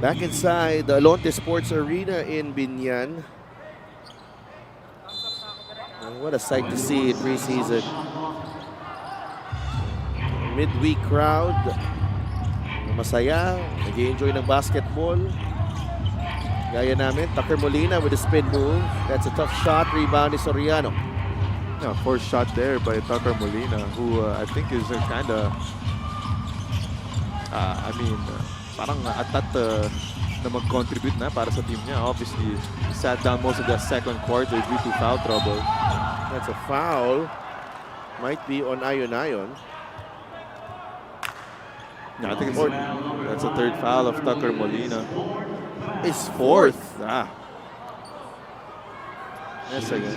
Back inside the Alonte Sports Arena in Biñan. And what a sight to see in preseason. midweek crowd. Masaya, nag-enjoy ng basketball. Gaya namin, Tucker Molina with a spin move. That's a tough shot. Rebound ni Soriano. Yeah, forced shot there by Tucker Molina, who I think is kind of, parang atat na mag-contribute na para sa team niya. Obviously, he sat down most of the second quarter due to foul trouble. That's a foul. Might be on Ayon. Yeah, I think that's a third foul of Tucker Molina. It's Fourth. fourth. Ah. Yes, again.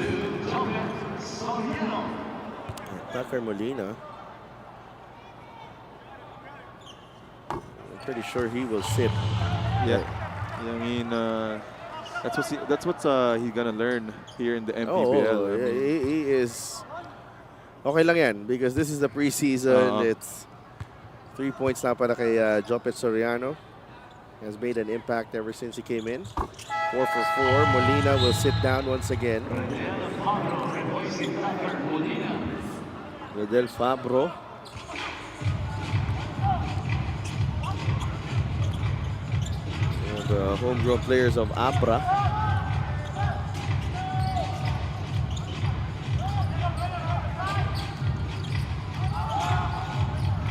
Tucker Molina. I'm pretty sure he will sit. Yeah. I mean, that's what's he's gonna learn here in the MPBL. Oh, I mean, he is. Okay lang yan because this is the preseason. It's 3 points na para kay Jopet Soriano. He has made an impact ever since he came in. 4 for 4. Molina will sit down once again. Del Fabro. The homegrown players of Abra.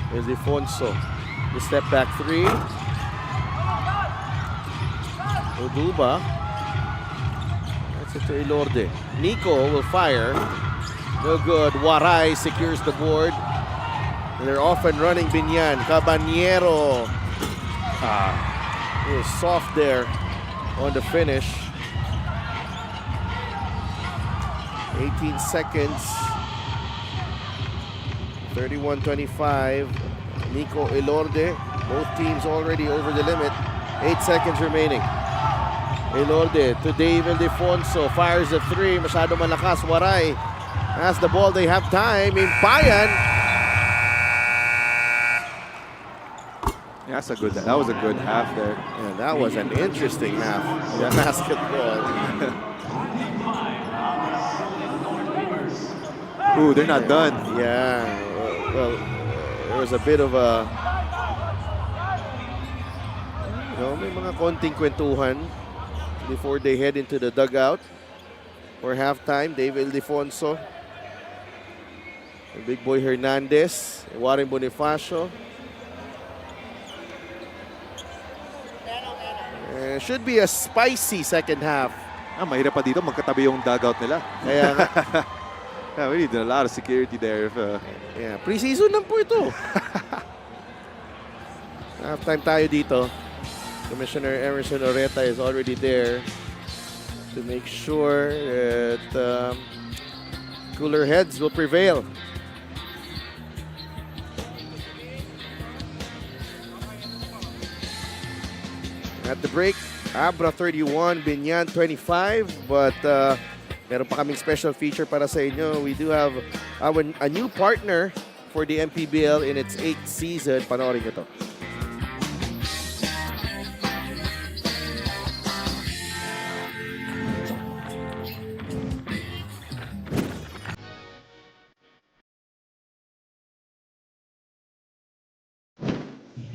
There's Defonso. The step back three. Oduba. That's it to Ilorde. Nico will fire. No good. Waray secures the board. And they're off and running Biñan. Caballero. He was soft there on the finish. 18 seconds. 31-25. Nico Ilorde. Both teams already over the limit. 8 seconds remaining. Ilorde to David Defonso. Fires a three. Masyado malakas. Waray has the ball. They have time. Impayan. yeah, that was a good half there. And that was an interesting half of basketball. Ooh, they're not done. Yeah. Well, there was a bit of a... may mga konting kwentuhan before they head into the dugout for halftime. David Defonso, Big Boy Hernandez, Warren Bonifacio. Should be a spicy second half. Mahirap pa dito, magkatabi yung dugout nila. Kaya nga, Yeah, we need a lot of security there. yeah, pre-season lang po ito. Halftime tayo dito. Commissioner Emerson Oreta is already there to make sure that cooler heads will prevail. At the break, Abra 31, Biñan 25, but meron pa kaming special feature para sa inyo. We do have a new partner for the MPBL in its 8th season. Panoorin nyo to.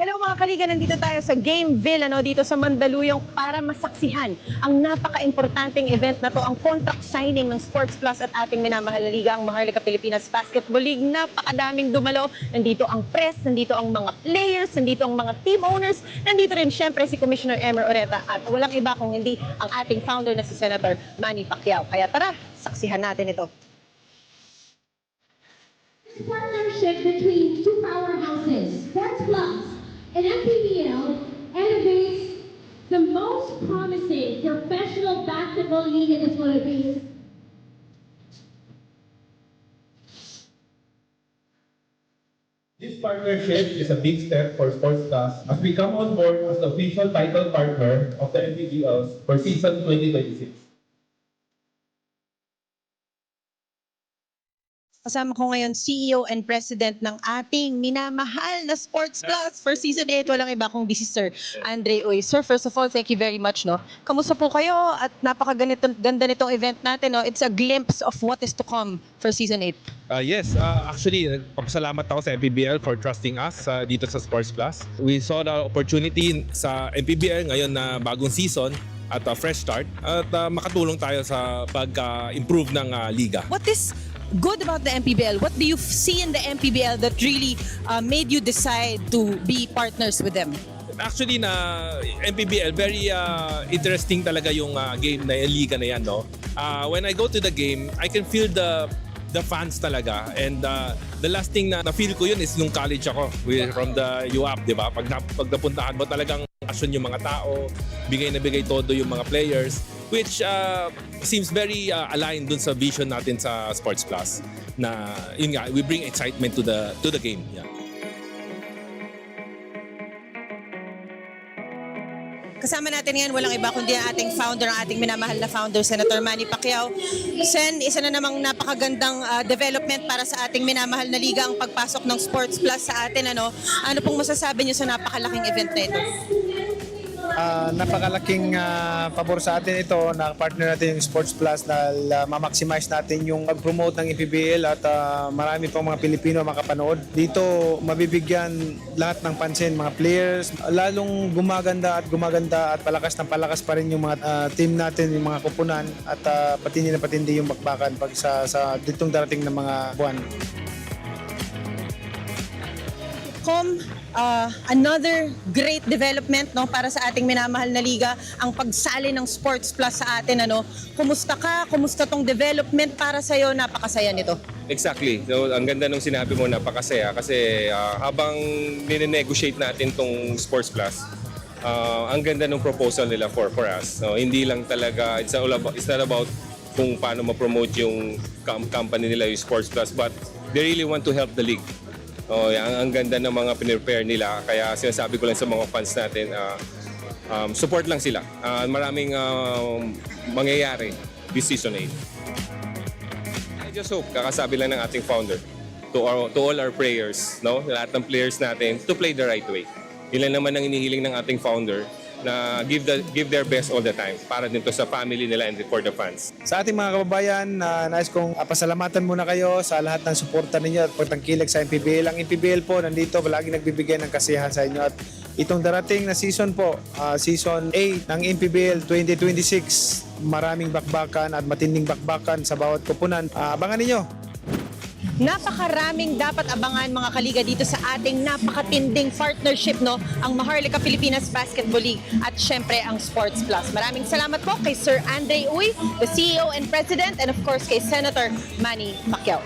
Hello mga kaliga, nandito tayo sa Gameville, dito sa Mandaluyong para masaksihan ang napaka-importanting event na to, ang contract signing ng Sports Plus at ating minamahal na liga, ang Maharlika Pilipinas Basketball League. Napakadaming dumalo. Nandito ang press, nandito ang mga players, nandito ang mga team owners, nandito rin syempre si Commissioner Emer Oreta at walang iba kung hindi ang ating founder na si Senator Manny Pacquiao. Kaya tara, saksihan natin ito. Partnership between two powerhouses, Sports Plus and MPBL, elevates the most promising professional basketball league in the Philippines. This partnership is a big step for Sports Plus as we come on board as the official title partner of the MPBL for season 2026. Kasama ko ngayon CEO and President ng ating minamahal na Sports Plus for Season 8. Walang iba kung this is Sir Andre Uy. Sir, first of all, thank you very much. No? Kamusta po kayo? At napakaganda nitong event natin. No? It's a glimpse of what is to come for Season 8. Yes, actually, nagpapasalamat ako sa MPBL for trusting us dito sa Sports Plus. We saw the opportunity sa MPBL ngayon na bagong season at fresh start at makatulong tayo sa pag-improve ng liga. What is good about the MPBL? What do you see in the MPBL that really made you decide to be partners with them? Actually na MPBL very interesting talaga yung game na yung liga na yan, no. When I go to the game, I can feel the fans talaga, and the last thing na feel ko yun is nung college ako from the UAP, di ba? Pag napuntahan mo talagang passion yung mga tao, bigay na bigay todo yung mga players, which seems very aligned dun sa vision natin sa Sports Plus na yun nga, we bring excitement to the game. Yeah. Kasama natin ngayon, walang iba kundi ang ating founder, ang ating minamahal na founder, Senator Manny Pacquiao. Sen, isa na namang napakagandang development para sa ating minamahal na liga ang pagpasok ng Sports Plus sa atin. Ano pong masasabi niyo sa napakalaking event na ito? Napakalaking pabor sa atin ito na partner natin yung Sports Plus dahil ma-maximize natin yung pag-promote ng MPBL at marami pang mga Pilipino makapanood. Dito mabibigyan lahat ng pansin, mga players, lalong gumaganda at palakas pa rin yung mga team natin, yung mga kupunan at patindi na patindi yung bakbakan pag sa ditong darating na mga buwan. Another great development, no, para sa ating minamahal na liga, ang pagsali ng Sports Plus sa atin. Kumusta ka? Kumusta tong development para sa iyo? Napakasaya nito. Exactly. So, ang ganda nung sinabi mo, napakasaya kasi habang nine-negotiate natin tong Sports Plus, ang ganda ng proposal nila for us. No, hindi lang talaga, it's not about kung paano ma-promote yung company nila, yung Sports Plus, but they really want to help the league. Ang ganda ng mga pinrepare nila, kaya sinasabi ko lang sa mga fans natin, support lang sila. Maraming mangyayari this season 8. I just hope, kakasabi lang ng ating founder, to all our players, no? Lahat ng players natin, to play the right way. Ilan naman ang inihiling ng ating founder na give their best all the time para dito sa family nila and for the fans. Sa ating mga kababayan, nais kong pasalamatan muna kayo sa lahat ng suporta ninyo at pagtangkilik sa MPBL. Ang MPBL po nandito palagi nagbibigay ng kasiyahan sa inyo at itong darating na season po, season 8 ng MPBL 2026, maraming bakbakan at matinding bakbakan sa bawat kupunan. Abangan ninyo. Napakaraming dapat abangan mga kaliga dito sa ating napakatinding partnership, no? Ang Maharlika Pilipinas Basketball League at syempre ang Sports Plus. Maraming salamat po kay Sir Andre Uy, the CEO and President, and of course kay Senator Manny Pacquiao.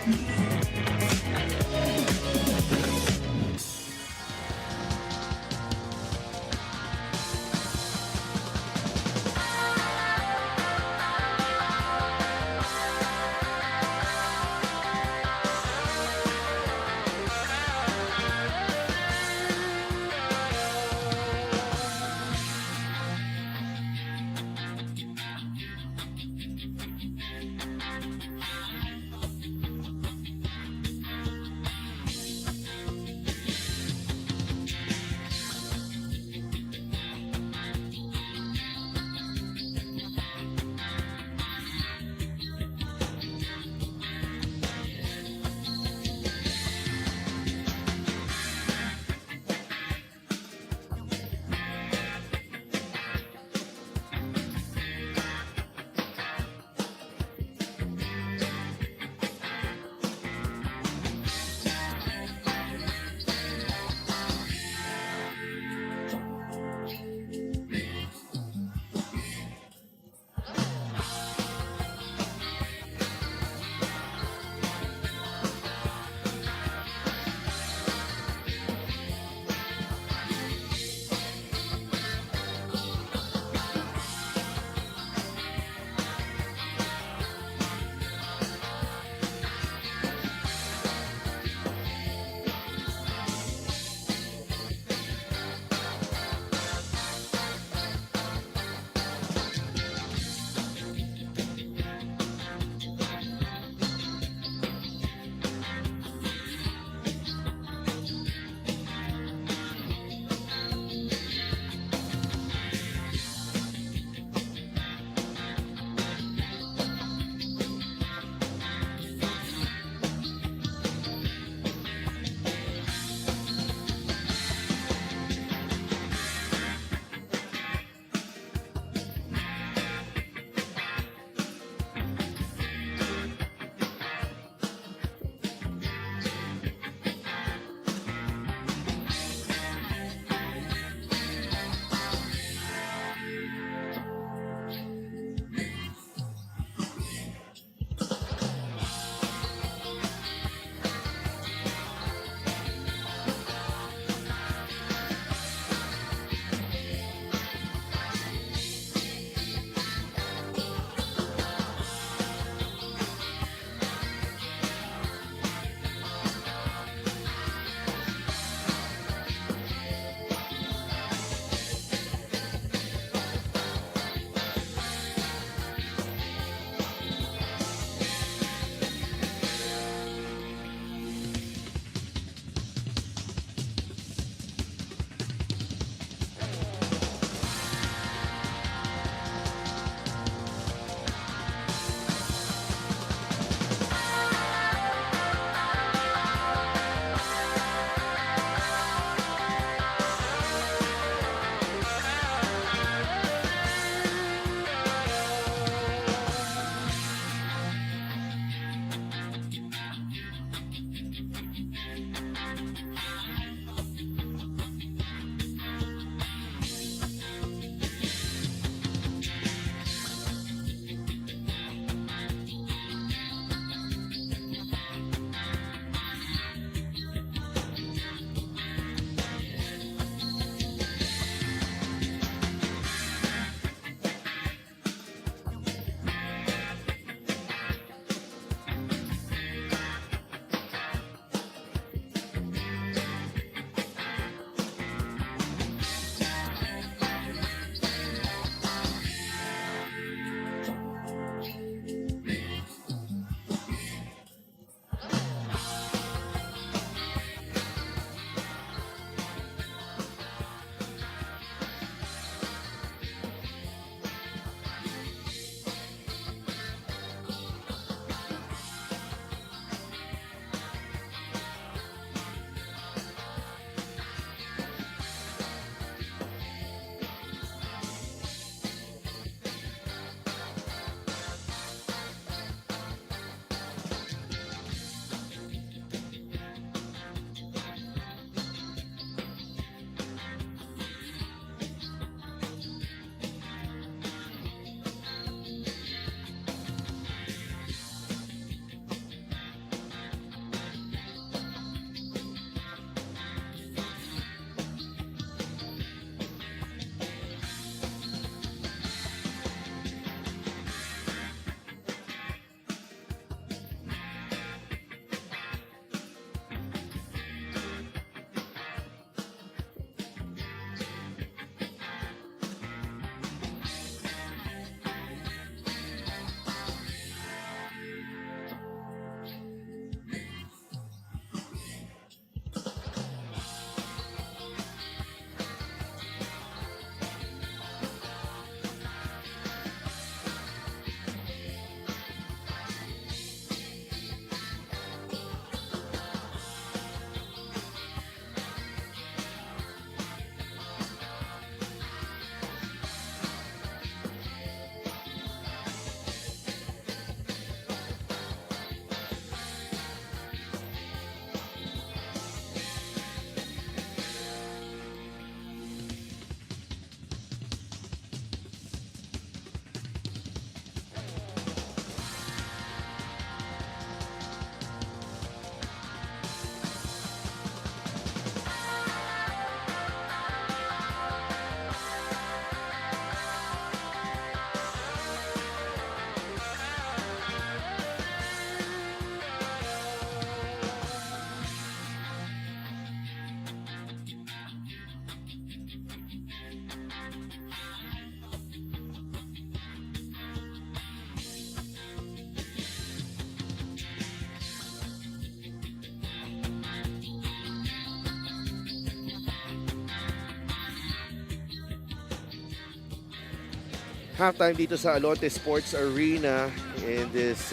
halftime dito sa Alonte Sports Arena in this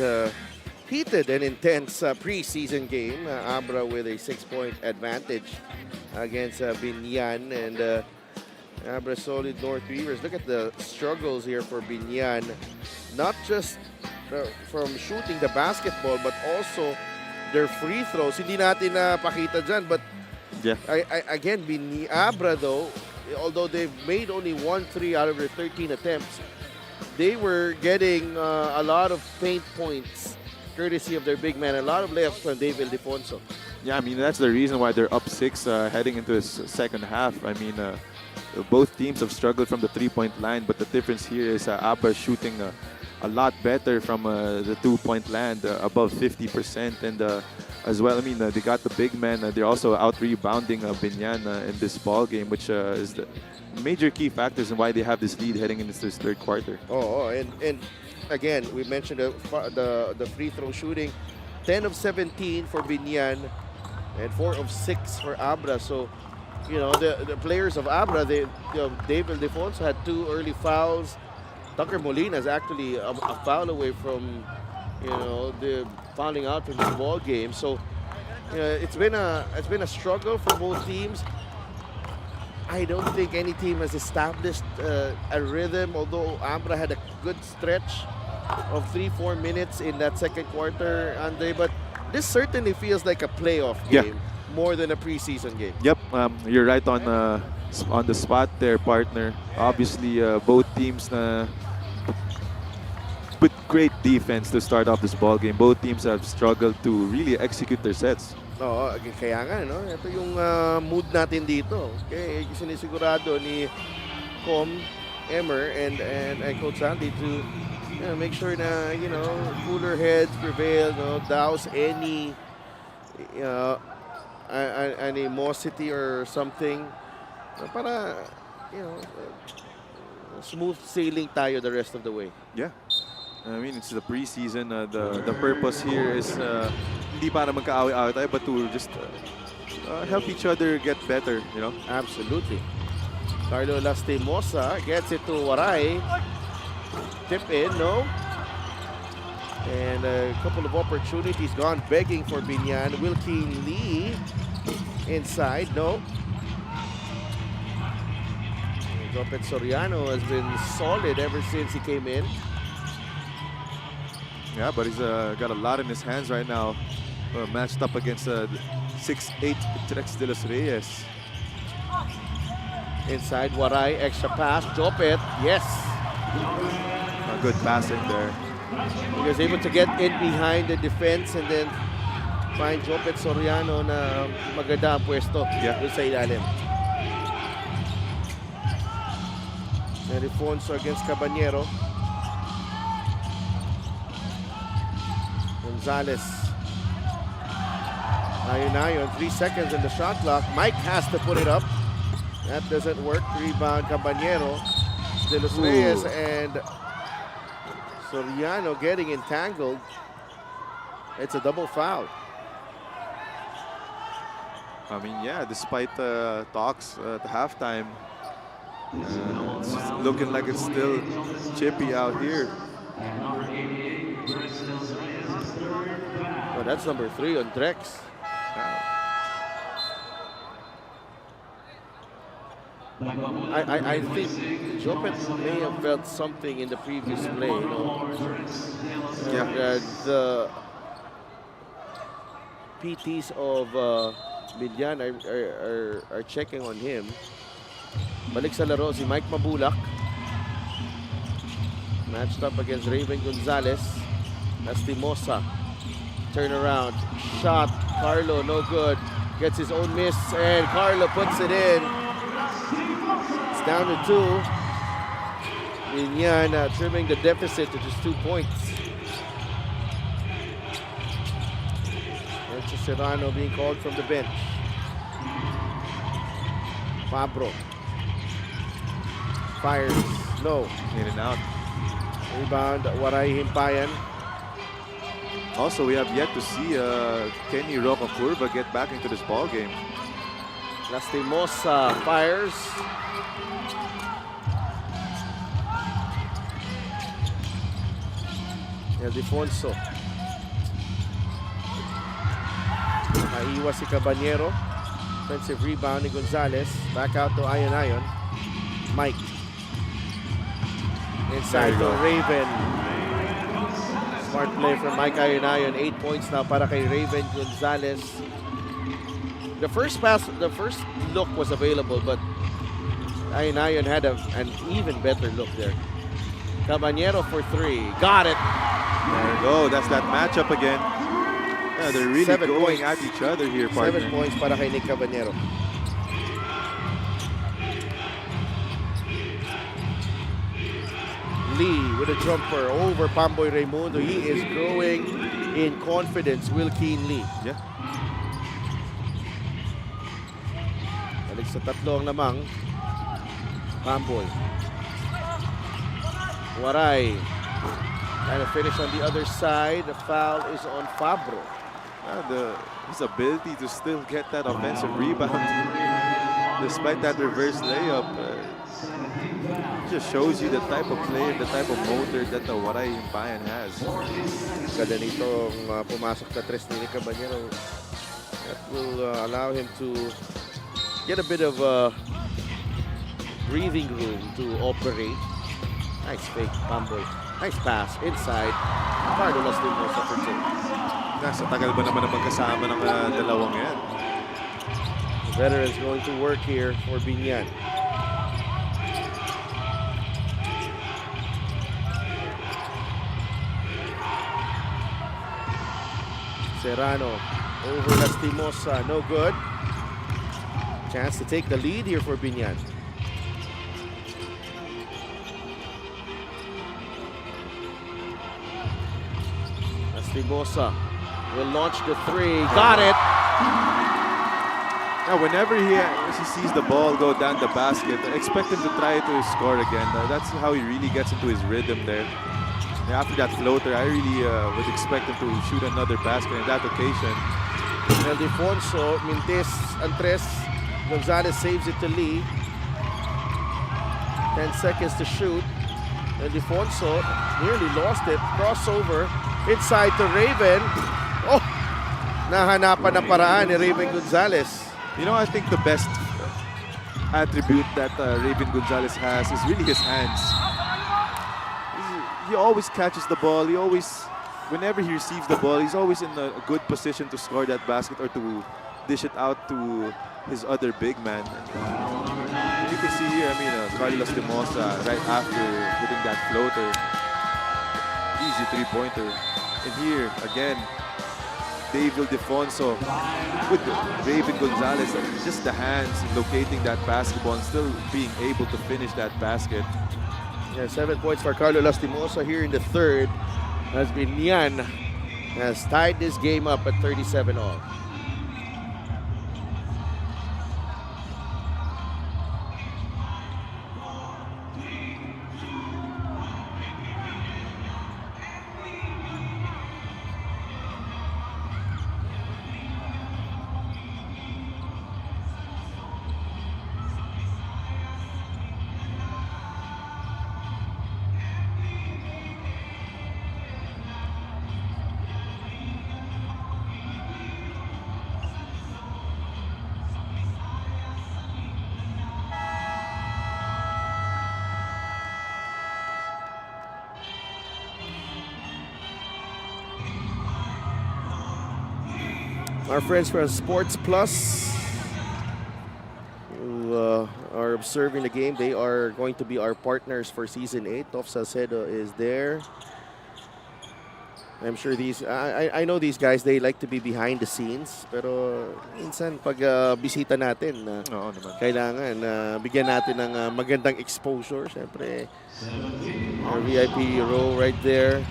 heated and intense preseason game. Abra with a 6-point advantage against Biñan, and Abra solid North Weavers. Look at the struggles here for Biñan, not just from shooting the basketball but also their free throws. Hindi natin pakita dyan, but Yeah. again, Abra though, although they've made only 1-3 out of their 13 attempts, they were getting a lot of paint points courtesy of their big man. A lot of layups from David Defonso. Yeah, I mean, that's the reason why they're up 6 heading into this second half. I mean, both teams have struggled from the three-point line, but the difference here is Abra shooting a lot better from the two-point land, above 50%. And as well, I mean, they got the big man. They're also out-rebounding Biñan in this ball game, which is the major key factors in why they have this lead heading into this third quarter. And again, we mentioned the free throw shooting. 10 of 17 for Biñan and 4 of 6 for Abra. So, you know, the players of Abra, David Defonso had 2 early fouls. Tucker Molina is actually a foul away from, you know, the fouling out from this ball game. So, you know, it's been a struggle for both teams. I don't think any team has established a rhythm, although Abra had a good stretch of 3-4 minutes in that second quarter, Andre. But this certainly feels like a playoff game more than a preseason game. Yep, you're right on the spot there, partner. Obviously, both teams put great defense to start off this ball game. Both teams have struggled to really execute their sets. Oo, kaya nga, no? Ito yung mood natin dito. Okay, sinisigurado ni Com, Emmer, and Coach Sandy to make sure na, you know, cooler heads prevail, no? Douse any animosity or something para, you know, smooth sailing tayo the rest of the way. Yeah. I mean, it's the preseason. The purpose here is hindi para magkaaway-away tayo, but to just help each other get better, you know? Absolutely. Carlo Lastimosa gets it to Waray. Tip in, no? And a couple of opportunities gone begging for Biñan. Wilkie Lee inside, no? Jopet Soriano has been solid ever since he came in. Yeah, but he's got a lot in his hands right now. Matched up against 6'8" Trex de los Reyes. Inside Waray, extra pass. Jopet, yes. A good passing there. He was able to get in behind the defense and then find Jopet Soriano na maganda ang pwesto doon sa ilalim. Defonso against Caballero. Gonzalez. Ayon, 3 seconds in the shot clock. Mike has to put it up. That doesn't work. Rebound Caballero. De Los Reyes and Soriano getting entangled. It's a double foul. I mean, yeah, despite talks at halftime, it's looking like it's still chippy out here. Oh, that's number 3 on Drex. I think Jopet may have felt something in the previous play. You know? The PTs of Biñan are checking on him. Balik sa laro si Mike Mabulak. Matched up against Raven Gonzalez. Lastimosa. Turnaround. Shot. Carlo, no good. Gets his own miss, and Carlo puts it in. It's down to 2. Biñan trimming the deficit to just 2 points. Enzo Serrano being called from the bench. Fabro. Fires. No. In and out. Rebound, Waray Himpayan. Also, we have yet to see Kenny Rocacurva get back into this ball game. Lastimosa fires. Ildefonso. Nakaiwas si Caballero. Offensive rebound ni Gonzalez. Back out to Ayon. Mike. Inside to Raven. Smart play from Mike Ayon. 8 points now para kay Raven Gonzalez. The first look was available, but Ayon had an even better look there. Caballero for 3. Got it. There you go. That's that matchup again. Yeah, they're really 7 going points. at each other here, partner. 7 points para kay Nick Caballero. Lee with a jumper over Pamboy Raimundo. He is growing in confidence. Wilkeen Lee. Yeah. Balik sa tatlong lamang. Pamboy. Waray. Trying to finish on the other side. The foul is on Fabro. His ability to still get that offensive rebound despite that reverse layup just shows you the type of player, the type of motor that the Waray Biñan has. Kada nitong pumasok na tres ni Caballero, that will allow him to get a bit of breathing room to operate. Nice fake, Pamboy. Nice pass inside. Carlos Limosa for 2. Nasa tagal ba naman ang magkasama ng dalawang yan? The veteran's going to work here for Biñan. Serrano over Lastimosa, no good. Chance to take the lead here for Biñan. Lastimosa will launch the 3. Got it. Now, whenever he sees the ball go down the basket, expect him to try to score again. That's how he really gets into his rhythm there. And after that floater, I really would expect him to shoot another basket in that occasion. Ildefonso, Mintes, Antres. Gonzalez saves it to Lee. 10 seconds to shoot. Ildefonso nearly lost it. Crossover inside to Raven. Oh! Nahanapan na paraan ni Raven Gonzalez. You know, I think the best attribute that Raven Gonzalez has is really his hands. He always catches the ball. He always, whenever he receives the ball, he's always in a good position to score that basket or to dish it out to his other big man. You can see here, I mean, Carlos Limosa right after hitting that floater. Easy three-pointer. And here, again, Dave Ildefonso with Raven Gonzalez, just the hands locating that basketball and still being able to finish that basket. Yeah, 7 points for Carlos Lastimosa here in the third, as Biñan has tied this game up at 37 all. Our friends from Sports Plus who are observing the game, they are going to be our partners for Season 8. Tof Salcedo is there. I'm sure I know these guys, they like to be behind the scenes. Pero minsan pag bisita natin, kailangan bigyan natin ng magandang exposure. Siyempre, our VIP row right there.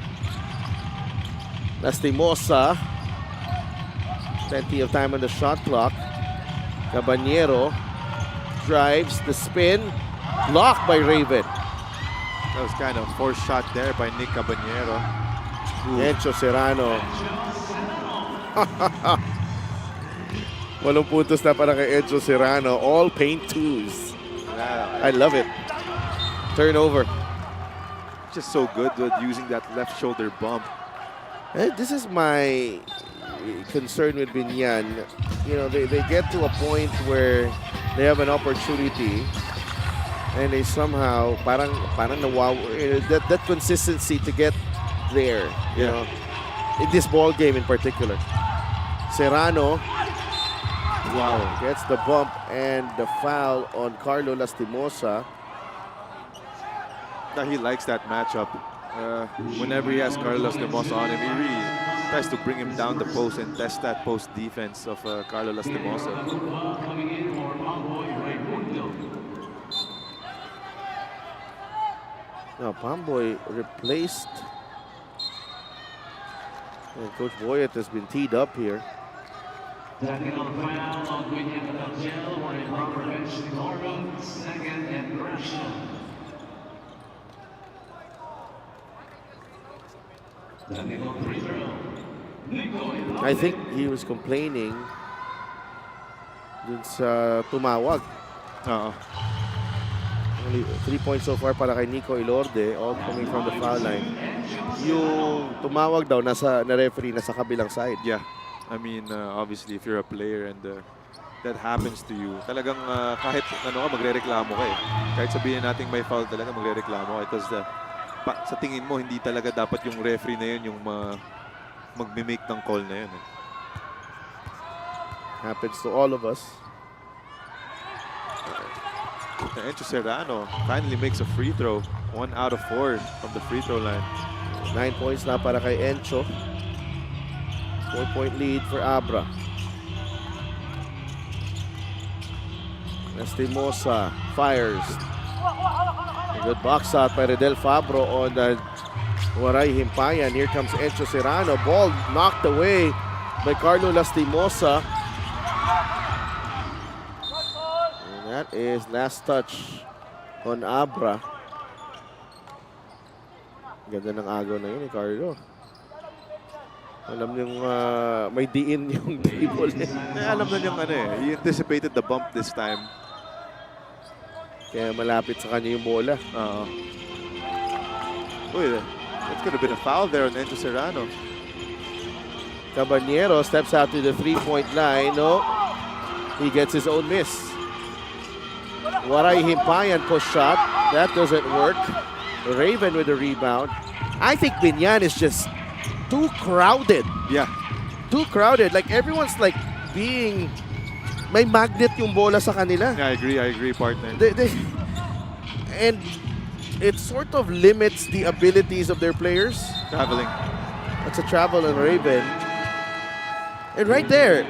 Lastimosa. Plenty of time on the shot clock. Caballero drives the spin. Blocked by Raven. That was kind of a forced shot there by Nick Caballero. Encho Serrano. 8 puntos na para kay Encho Serrano. All paint twos. I love it. Turnover. Just so good with using that left shoulder bump. This is my concern with Biñan. You know, they get to a point where they have an opportunity and they somehow parang that consistency to get there, you know, in this ball game in particular. Serrano, wow, gets the bump and the foul on Carlo Lastimosa. He likes that matchup. Whenever he has Carlos Lastimosa on him, he really tries to bring him down the post and test that post defense of Carlo Lastimosa. Now, Pamboy replaced. And Coach Boyet has been teed up here. Technical foul on Biñan for improper bench scoring, second infraction. Technical free throw. I think he was complaining dun sa tumawag. Only 3 points so far para kay Nico Ilorde, all coming from the foul line. Yung tumawag daw na referee nasa kabilang side. Yeah. I mean, obviously, if you're a player and that happens to you, talagang kahit ano ka, magre-reklamo ka eh. Kahit sabihin natin may foul talaga, magre-reklamo ka. Because sa tingin mo, hindi talaga dapat yung referee na yun yung mag-make ng call na yun. Eh. Happens to all of us. Encho Serrano finally makes a free throw. 1 out of 4 from the free throw line. 9 points na para kay Encho. 4-point lead for Abra. Lastimosa fires. A good box out by Redel Fabro on the Waray Himpayan. Here comes Encho Serrano. Ball knocked away by Carlo Lastimosa. And that is last touch on Abra. Ganda ng agaw na yun, Carlo. Alam niyong may diin yung dribble. Alam na niyang ano eh. He anticipated the bump this time. Kaya malapit sa kanya yung bola. Uy, that could have been a foul there on Encho Serrano. Caballero steps out to the 3-point line. No, he gets his own miss. Waray Himpayan push shot. That doesn't work. Raven with the rebound. I think Biñan is just too crowded. Yeah. Too crowded. Like everyone's like being... May magnet yung bola sa kanila. Yeah, I agree, partner. And it sort of limits the abilities of their players. Traveling. That's a travel on Raven. And right there,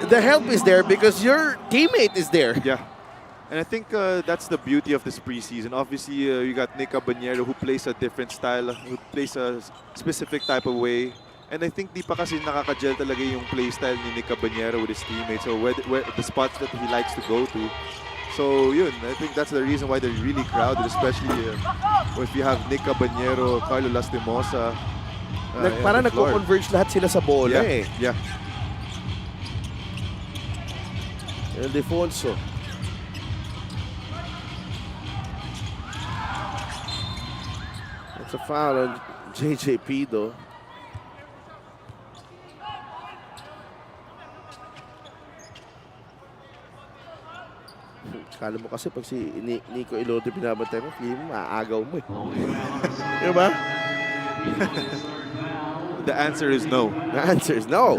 the help is there because your teammate is there. Yeah. And I think that's the beauty of this preseason. Obviously, you got Nick Caballero who plays a different style, who plays a specific type of way. And I think di pa kasi nakaka-gel talaga yung play style ni Nick Caballero with his teammates, or where the spots that he likes to go to. So yun, I think that's the reason why they're really crowded, especially if you have Nick Caballero, Carlo Lastimosa. Parang nagko-converge lahat sila sa bola eh. Yeah. Ildefonso. That's a foul on JJ Pido. Kala mo kasi pag si Nico Ilorde binabantay mo, feeling mo, maagaw mo eh. Diba? The answer is no. The answer is no.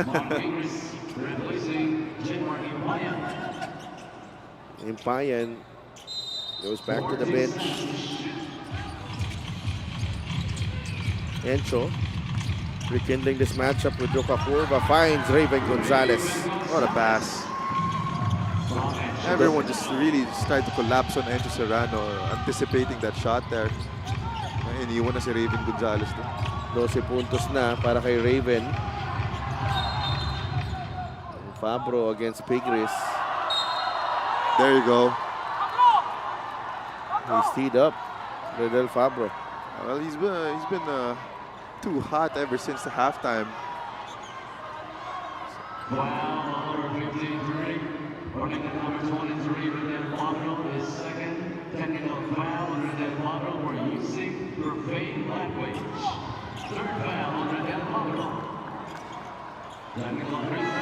Himpayan goes back to the bench. Encho rekindling this matchup with Joka Curva, finds Raven Gonzalez. What a pass. Everyone just really tried to collapse on Encho Serrano, anticipating that shot there. Iniwan na si Raven Gonzalez. 12 puntos na para kay Raven. Fabro against Pigris. There you go. He's teed up. Redel Fabro. Well, he's been too hot ever since the halftime. Number 53, running the number 23, Redel Fabro, is second. Technical foul on Redel Fabro for using profane language. Third foul on Daniel Pablo. Daniel Reyes.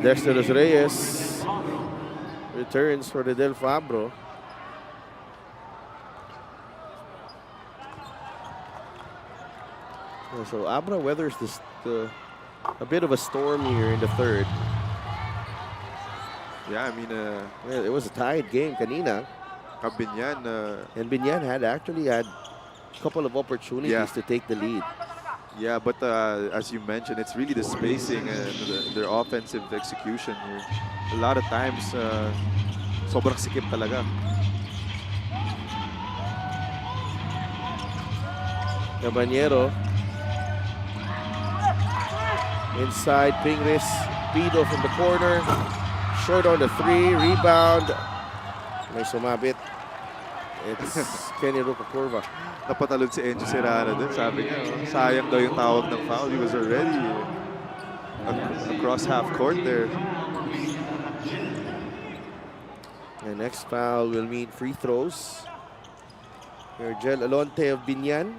Dexter Los Reyes returns for the Del Fabro. So Abra weathers a bit of a storm here in the third. Yeah, I mean, Yeah, it was a tied game kanina. Biñan, And Biñan actually had a couple of opportunities Yeah. to take the lead. yeah, but as you mentioned, it's really the spacing and their offensive execution here. A lot of times, sobrang sikip talaga. Caballero. Inside, Pingris. Pido from the corner. Short on the three. Rebound. May sumabit. It's Kenny Rucacurva. Napatalon si Enzo Serrano dun. Sabi niya, sayang daw yung tawag ng foul. He was already across half court there. The next foul will mean free throws. Virgil Alonte of Biñan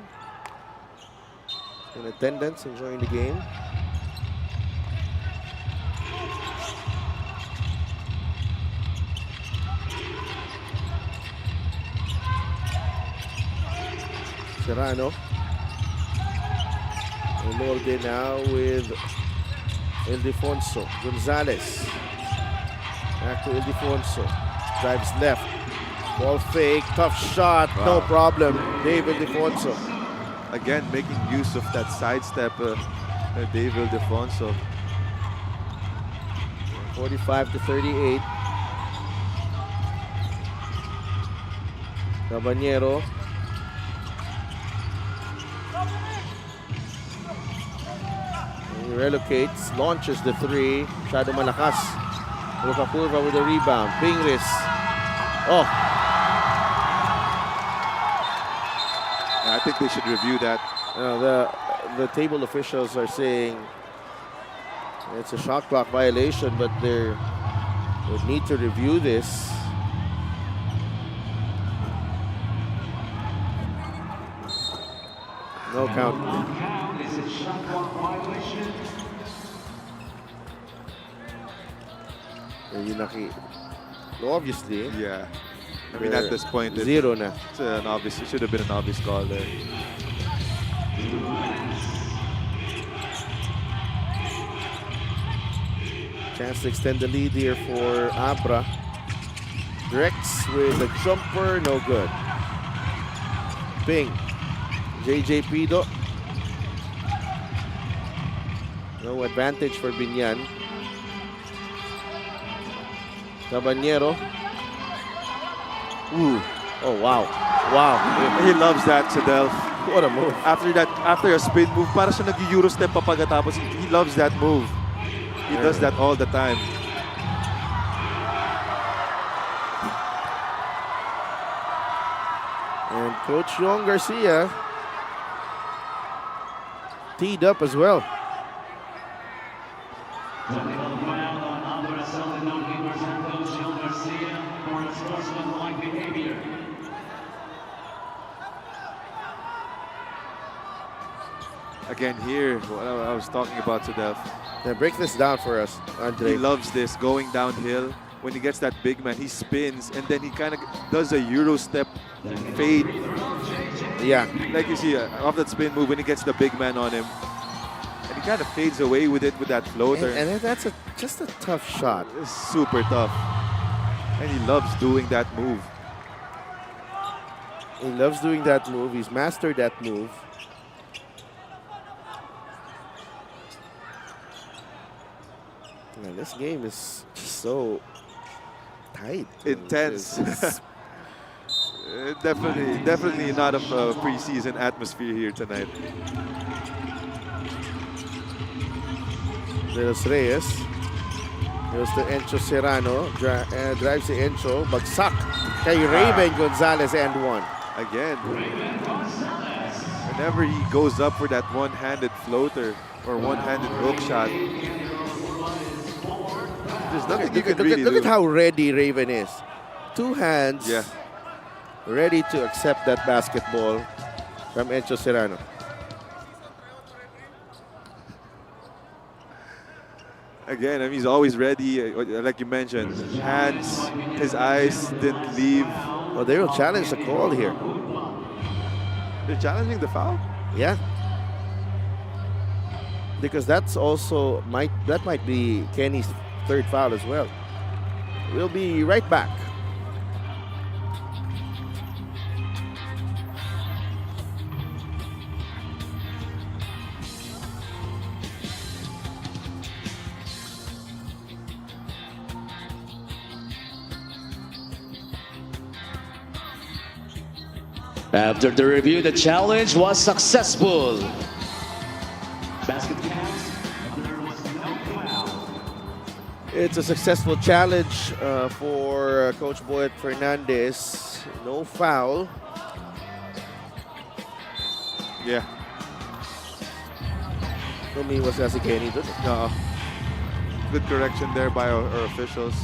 in attendance, enjoying the game. Serrano. Elorde now with Ildefonso. Gonzalez. Back to Ildefonso. Drives left. Ball fake. Tough shot. No problem. Dave Ildefonso. Again, making use of that sidestep, Dave Ildefonso. 45 to 38. Caballero. He relocates, launches the three. Shadow malakas. Rucacurva with a rebound. Pingris. Oh, I think they should review that. the table officials are saying it's a shot clock violation, but they would need to review this. No count. Count is a shot clock violation. No, obviously. Yeah. I mean, at this point, Zero na. it's an obvious. It should have been an obvious call there. Chance to extend the lead here for Abra. Drex with a jumper, no good. Ping. JJ Pido. No advantage for Biñan. Caballero. Ooh. Oh, wow. Wow. He loves that, Sadel. What a move. After a spin move, para siya nag-Euro step pa pagkatapos. He loves that move. He does that all the time. And Coach Yong Garcia teed up as well. Technical foul on Abra Southern Keepers and Coach John Garcia for unsportsmanlike behavior. Again, here, what I was talking about, Sadel. Now break this down for us, Andre. He loves this, going downhill. When he gets that big man, he spins, and then he kind of does a Euro step fade. Yeah. Like you see, off that spin move, when he gets the big man on him. And he kind of fades away with it with that floater. And that's just a tough shot. It's super tough. And he loves doing that move. He loves doing that move. He's mastered that move. Man, this game is just so tight. Intense. Definitely not a preseason atmosphere here tonight. There's Reyes. There's the Encho Serrano. Drives the Encho. Bagsak kay Raven Gonzalez and one. Again, whenever he goes up for that one-handed floater or one-handed hook shot, there's nothing you can really do. Look at how ready Raven is. Two hands. Yeah. ready to accept that basketball from Encho Serrano. Again, I mean, he's always ready. Like you mentioned, hands, his eyes didn't leave. Well, they will challenge the call here. They're challenging the foul? Yeah. Because that's also might be Kenny's third foul as well. We'll be right back. After the review, the challenge was successful. Basket counts. There was no foul. It's a successful challenge for Coach Boyet Fernandez. No foul. Yeah. Umiwas si Kenny dun. No. Good correction there by our officials.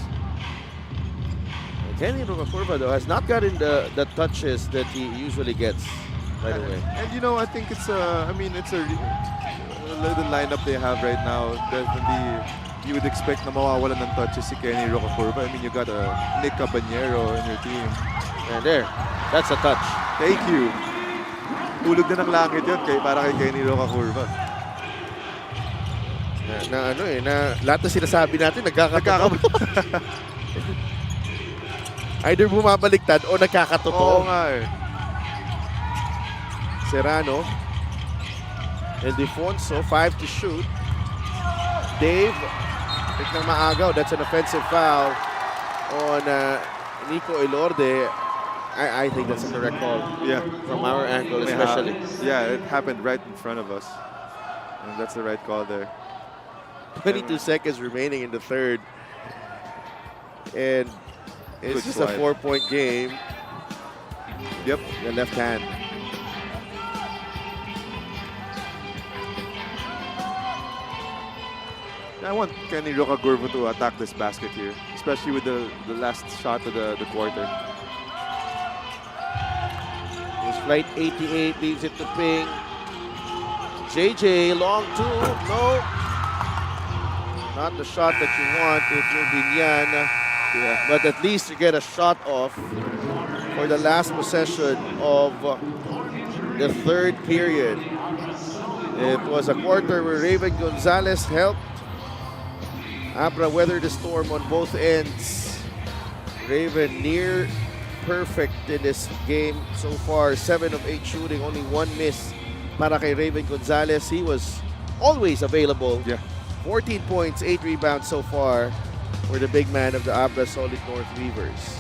Kenny Rocaforba, though, has not gotten the touches that he usually gets, by the way. And you know, I think it's it's a the lineup they have right now. Definitely, you would expect na mawawalan ng touches si Kenny Rocaforba. I mean, you got a Nick Cabanero in your team. And there, that's a touch. Thank you. Tulog na ng langit yun para kay Kenny Rocaforba. Na lahat na sinasabi natin, nagkakatotoo. Either bumabaliktad o nagkakatotoo. Oo nga eh. Serrano. Ildefonso, 5 to shoot. Dave, pick ng maagaw. That's an offensive foul on Nico Elorde. I think that's a correct call. Yeah. From our angle, especially. Yeah, it happened right in front of us. And that's the right call there. 22 seconds remaining in the third. And it's Good just slide. a 4-point game. Yep. The left hand. I want Kenny Rocaforba to attack this basket here, especially with the last shot of the quarter. His flight 88 leaves it to Ping. JJ, long two. No. Not the shot that you want if you're Biñan. Yeah, but at least you get a shot off for the last possession of the third period. It was a quarter where Raven Gonzalez helped Abra weather the storm on both ends. Raven near perfect in this game so far. 7 of 8 shooting, only 1 miss para kay Raven Gonzalez. He was always available. Yeah. 14 points, 8 rebounds so far for the big man of the Abra Solid North Weavers.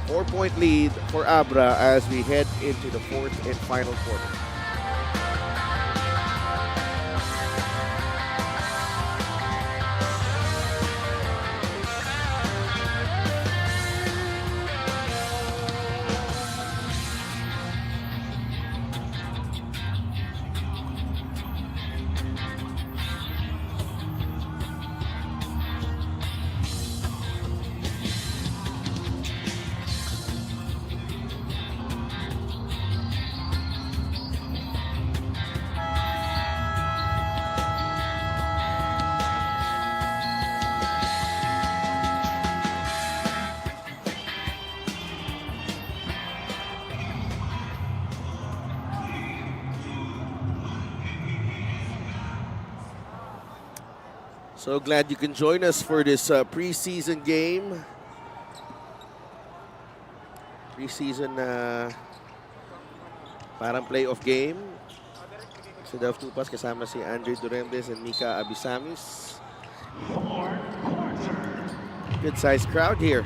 4-point lead for Abra as we head into the fourth and final quarter. So glad you can join us for this preseason game. Preseason parang playoff game. Sa Delft Tupas kasama si Andre Duremdes and Mika Abisamis. Good sized crowd here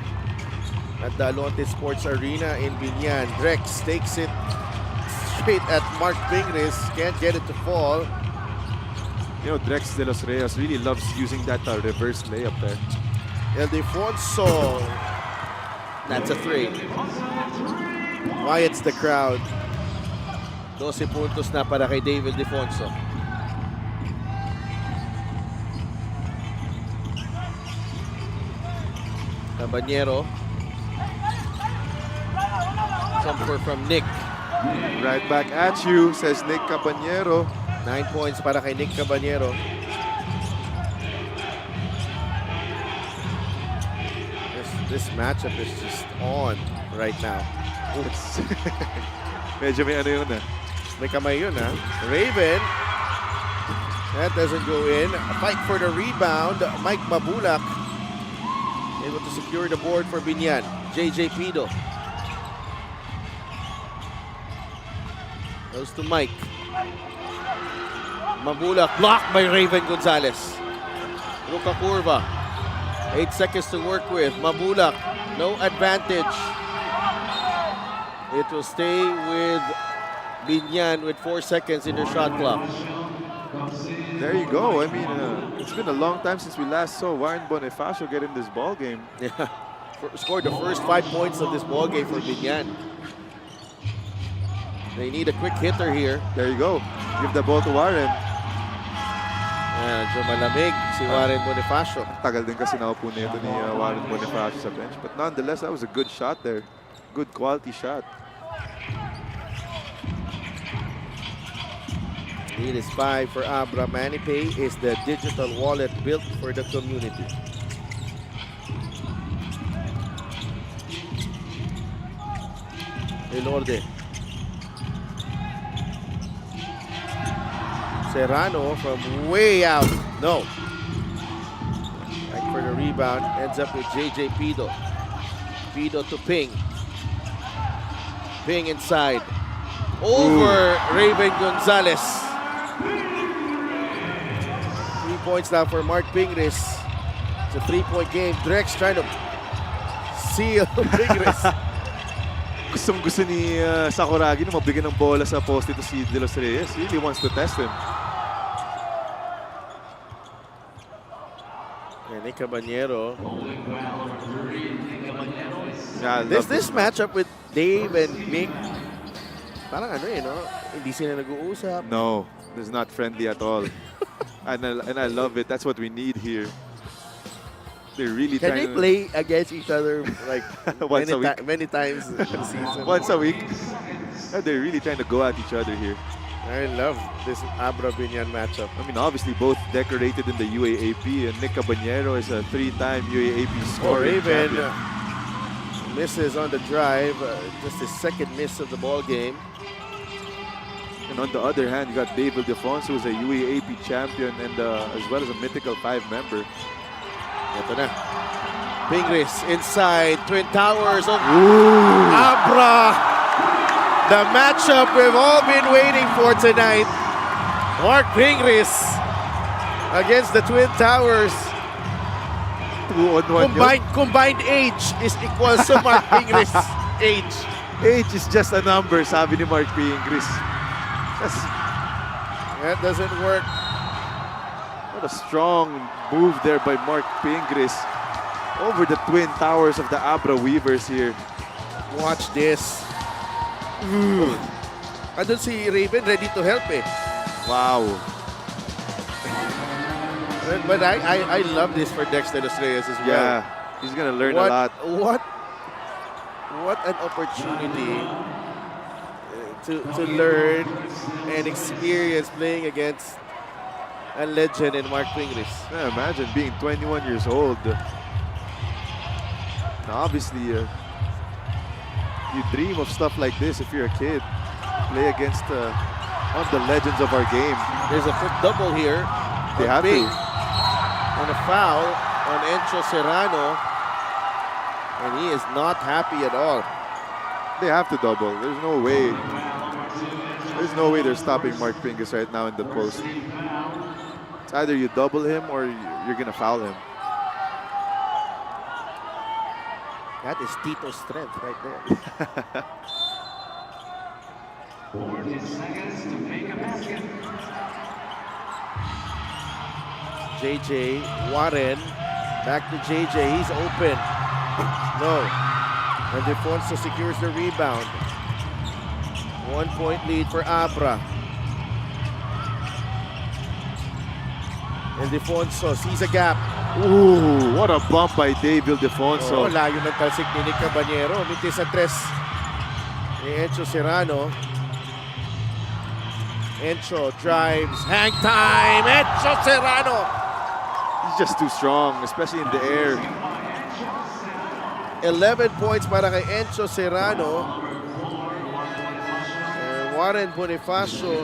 at the Alonte Sports Arena in Biñan. Drex takes it straight at Mark Pingres. Can't get it to fall. You know, Drex de los Reyes really loves using that reverse layup there. Ildefonso. That's a 3. Quiets the crowd. 12 puntos na para kay Dave Ildefonso. Cabanero. Jumper from Nick. Right back at you, says Nick Caballero. 9 points para kay Nick Caballero. This matchup is just on right now. It's medyo may ano yun May kamay yun, ha? Raven. That doesn't go in. A fight for the rebound. Mike Mabulak able to secure the board for Biñan. JJ Pido. Goes to Mike. Mabulak blocked by Raven Gonzalez. Luka Curva. 8 seconds to work with. Mabulak, no advantage. It will stay with Biñan with 4 seconds in the shot clock. There you go. I mean, it's been a long time since we last saw Warren Bonifacio get in this ball game. Yeah, scored the first 5 points of this ball game for Biñan. They need a quick hitter here. There you go. Give the ball to Warren. Medyo malamig si Warren Bonifacio. Tagal din kasi naupo nito ni Warren Bonifacio sa bench. But nonetheless, that was a good shot there. Good quality shot. Lead is 5 for Abra. ManiPay is the digital wallet built for the community. Elorde. Serrano from way out. No. Right for the rebound. Ends up with JJ Pido. Pido to Ping. Ping inside. Over Raven Gonzalez. 3 points now for Mark Pingris. It's a 3-point game. Drex trying to seal Pingris. Gustong-gusto ni Sakuragi na mabigyan ng bola sa poste to si De Los Reyes. He really wants to test him. And Nick Caballero. Yeah, This matchup with Dave and Nick, parang ano no? Hindi sila nag-uusap. No, this is not friendly at all. and I love it. That's what we need here. They're really Can trying they play against each other like Once a week. many times in the season? Once a week. They're really trying to go at each other here. I love this Abra Biñan matchup. I mean, obviously both decorated in the UAAP, and Nick Caballero is a 3-time UAAP scorer. Raven misses on the drive. Just his second miss of the ball game. And on the other hand, you got David Defonso, who's a UAAP champion and as well as a mythical 5 member. Ito na. Pingris inside. Twin Towers of Abra. The matchup we've all been waiting for tonight. Mark Pingris against the Twin Towers. 2-on-1 Combined age is equal to Mark Pingris' age. Age is just a number, sabi ni Mark Pingris. That doesn't work. What a strong move there by Mark Pingris over the Twin Towers of the Abra Weavers here. Watch this. Andun si Raven ready to help eh. Wow. But I love this for Dexter Los Reyes as well. Yeah, he's gonna learn a lot. What an opportunity to learn and experience playing against a legend in Mark Pingris. Yeah, imagine being 21 years old. Now, obviously, you dream of stuff like this if you're a kid. Play against one of the legends of our game. There's a quick double here. They have to. And a foul on Encho Serrano. And he is not happy at all. They have to double. There's no way. There's no way they're stopping Mark Pingris right now in the post. It's either you double him or you're going to foul him. That is Tito's strength right there. 40 seconds to make a basket. JJ Warren. Back to JJ. He's open. No. And Defonso secures the rebound. 1 point lead for Abra. And Defonso sees a gap. Ooh, what a bump by David Defonso. Layo ng talsik ni Nick Caballero. Mitis sa tres. ni Encho Serrano. Encho drives, hang time, Encho Serrano! He's just too strong, especially in the air. 11 points para kay Encho Serrano. And Warren Bonifacio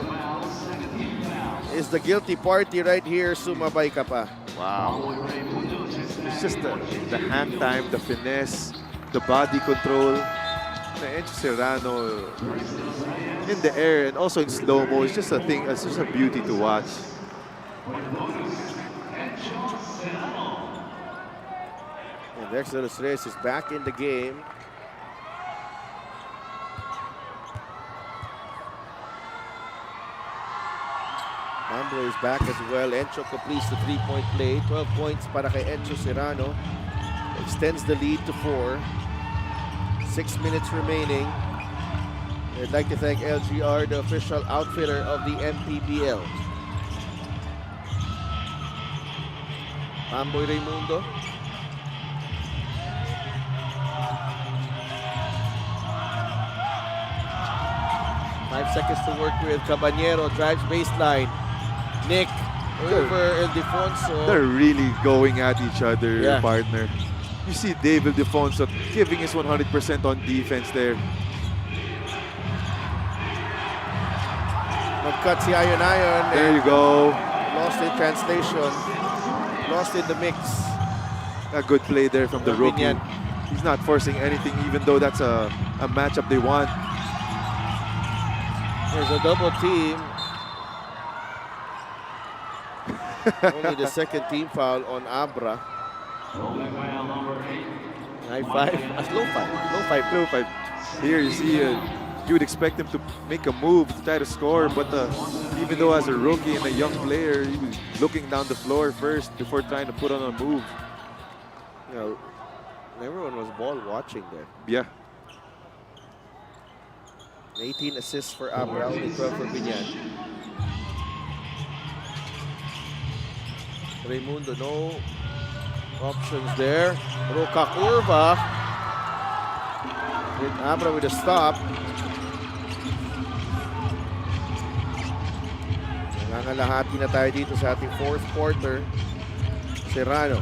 is the guilty party right here. Sumabay ka pa. Wow. It's just the hand time, the finesse, the body control. Encho Serrano in the air and also in slow-mo. It's just a thing, it's just a beauty to watch. And Dex de los Reyes is back in the game. Mambo is back as well. Encho completes the three-point play. 12 points para kay Encho Serrano. Extends the lead to 4. 6 minutes remaining. I'd like to thank LGR, the official outfitter of the MPBL. Mamboy Raimundo. Five seconds to work with. Caballero drives baseline. Nick over Ildefonso. They're really going at each other, Yeah. partner. You see David Ildefonso giving his 100% on defense there. Mag-cut si Ayon Ayon. There you go. Lost in translation. Lost in the mix. A good play there from the rookie. Biñan. He's not forcing anything, even though that's a matchup they want. There's a double team. Only the second team foul on Abra. High five. Low five. Low five. Low five. Here you see, you would expect him to make a move to try to score, but even though as a rookie and a young player, he was looking down the floor first before trying to put on a move. You know, everyone was ball watching there. Yeah. 18 assists for Abra, only 12 for Biñan. Raimundo, no options there. Roca Curva. With Abra with a stop. Nangangalahati na tayo dito sa ating fourth quarter. Serrano.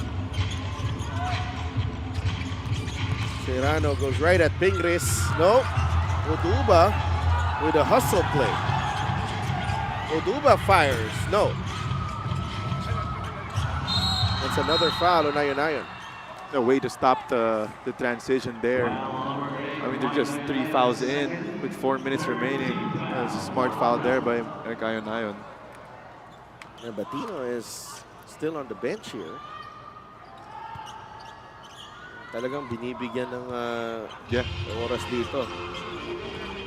Serrano goes right at Pingris. No. Oduba with a hustle play. Oduba fires. No. That's another foul on Ayon Ayon. A way to stop the transition there. I mean, they're just 3 fouls in with 4 minutes remaining. That's a smart foul there by Ayon Ayon. And Batino is still on the bench here. Talagang binibigyan ng oras dito.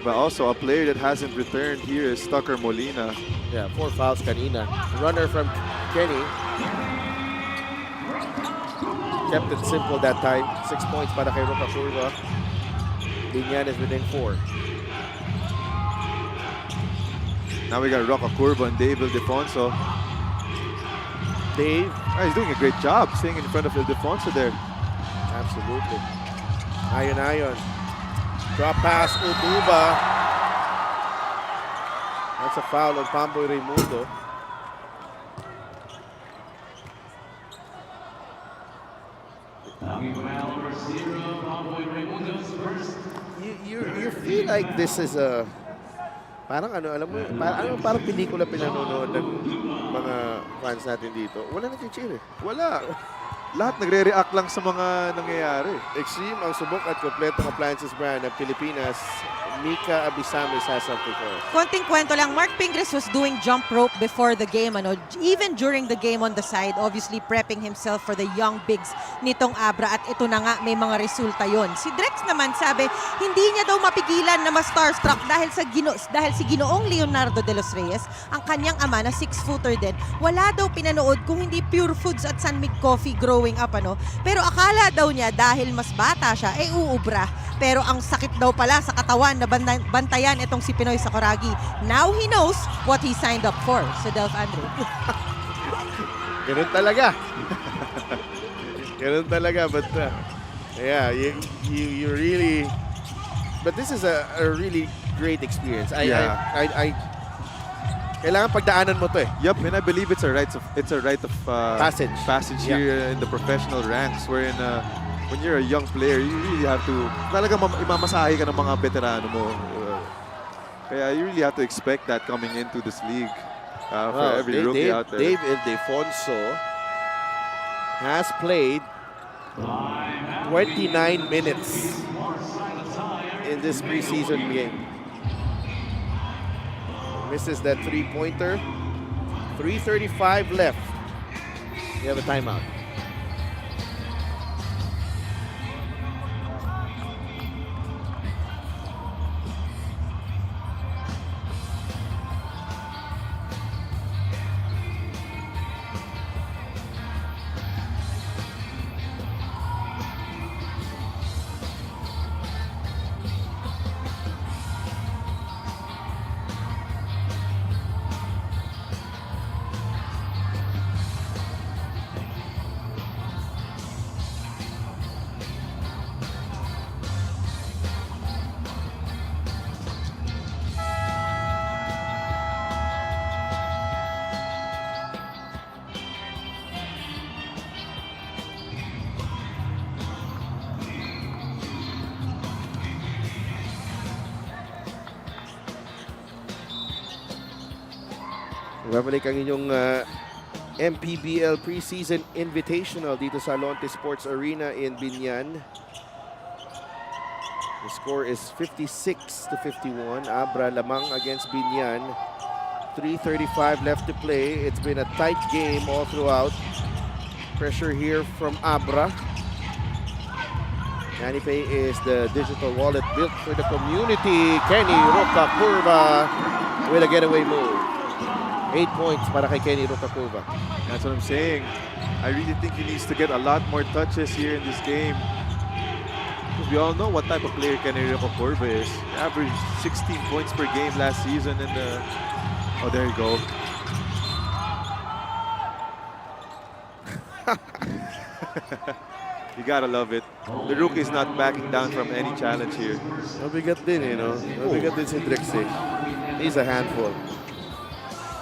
But also a player that hasn't returned here is Tucker Molina. Yeah, 4 fouls kanina. Runner from Kenny. Kept it simple that time. 6 points para kay Roca Curva. Biñan is within 4. Now we got Roca Curva and Dave Ildefonso. Dave. He's doing a great job staying in front of Ildefonso there. Absolutely. Ayon Ayon. Drop pass, Utuba. That's a foul on Pamboy Raimundo. You feel like this is a parang ano, alam mo, parang pelikula pinanonood ng mga fans natin dito. Wala nag-cheer eh. Wala. Lahat nagre-react lang sa mga nangyayari. Extreme ang subok at kompletong appliances brand ng Pilipinas. Mika Abisamis has something for us. Konting kwento lang, Mark Pingris was doing jump rope before the game. Even during the game on the side, obviously prepping himself for the young bigs nitong Abra. At ito na nga, may mga resulta yon. Si Drex naman sabi, hindi niya daw mapigilan na ma-starstruck dahil si Ginoong Leonardo de los Reyes, ang kanyang ama na 6-footer din, wala daw pinanood kung hindi Pure Foods at San Mig Coffee growing up. Pero akala daw niya dahil mas bata siya, uubra. Pero ang sakit daw pala sa katawan na bantayan itong si Pinoy Sakuragi. Now he knows what he signed up for. So Delph Andre. Ganun talaga. Ganun talaga. But yeah, you really... but this is a really great experience. Yeah. Kailangan pagdaanan mo to eh. Yep, and I believe it's a rite of Passage. passage here in the professional ranks, wherein when you're a young player, you really have to talaga imamasahe ka ng mga veterano mo. Kaya you really have to expect that coming into this league for every rookie out there. Dave Ildefonso has played 29 minutes in this preseason game. Misses that three-pointer. 3:35 left. You have a timeout. Babalik ang inyong MPBL Preseason Invitational dito sa Alonte Sports Arena in Biñan. The score is 56-51. Abra lamang against Biñan. 3:35 left to play. It's been a tight game all throughout. Pressure here from Abra. Yanipay is the digital wallet built for the community. Kenny Rocacurva with a getaway move. 8 points para kay Kenny Rocacurva. That's what I'm saying. I really think he needs to get a lot more touches here in this game. Because we all know what type of player Kenny Rocacurva is. He averaged 16 points per game last season in the... Oh, there you go. You gotta love it. The rookie is not backing down from any challenge here. Mabigat din eh, no? Mabigat din si Drex eh. He's a handful.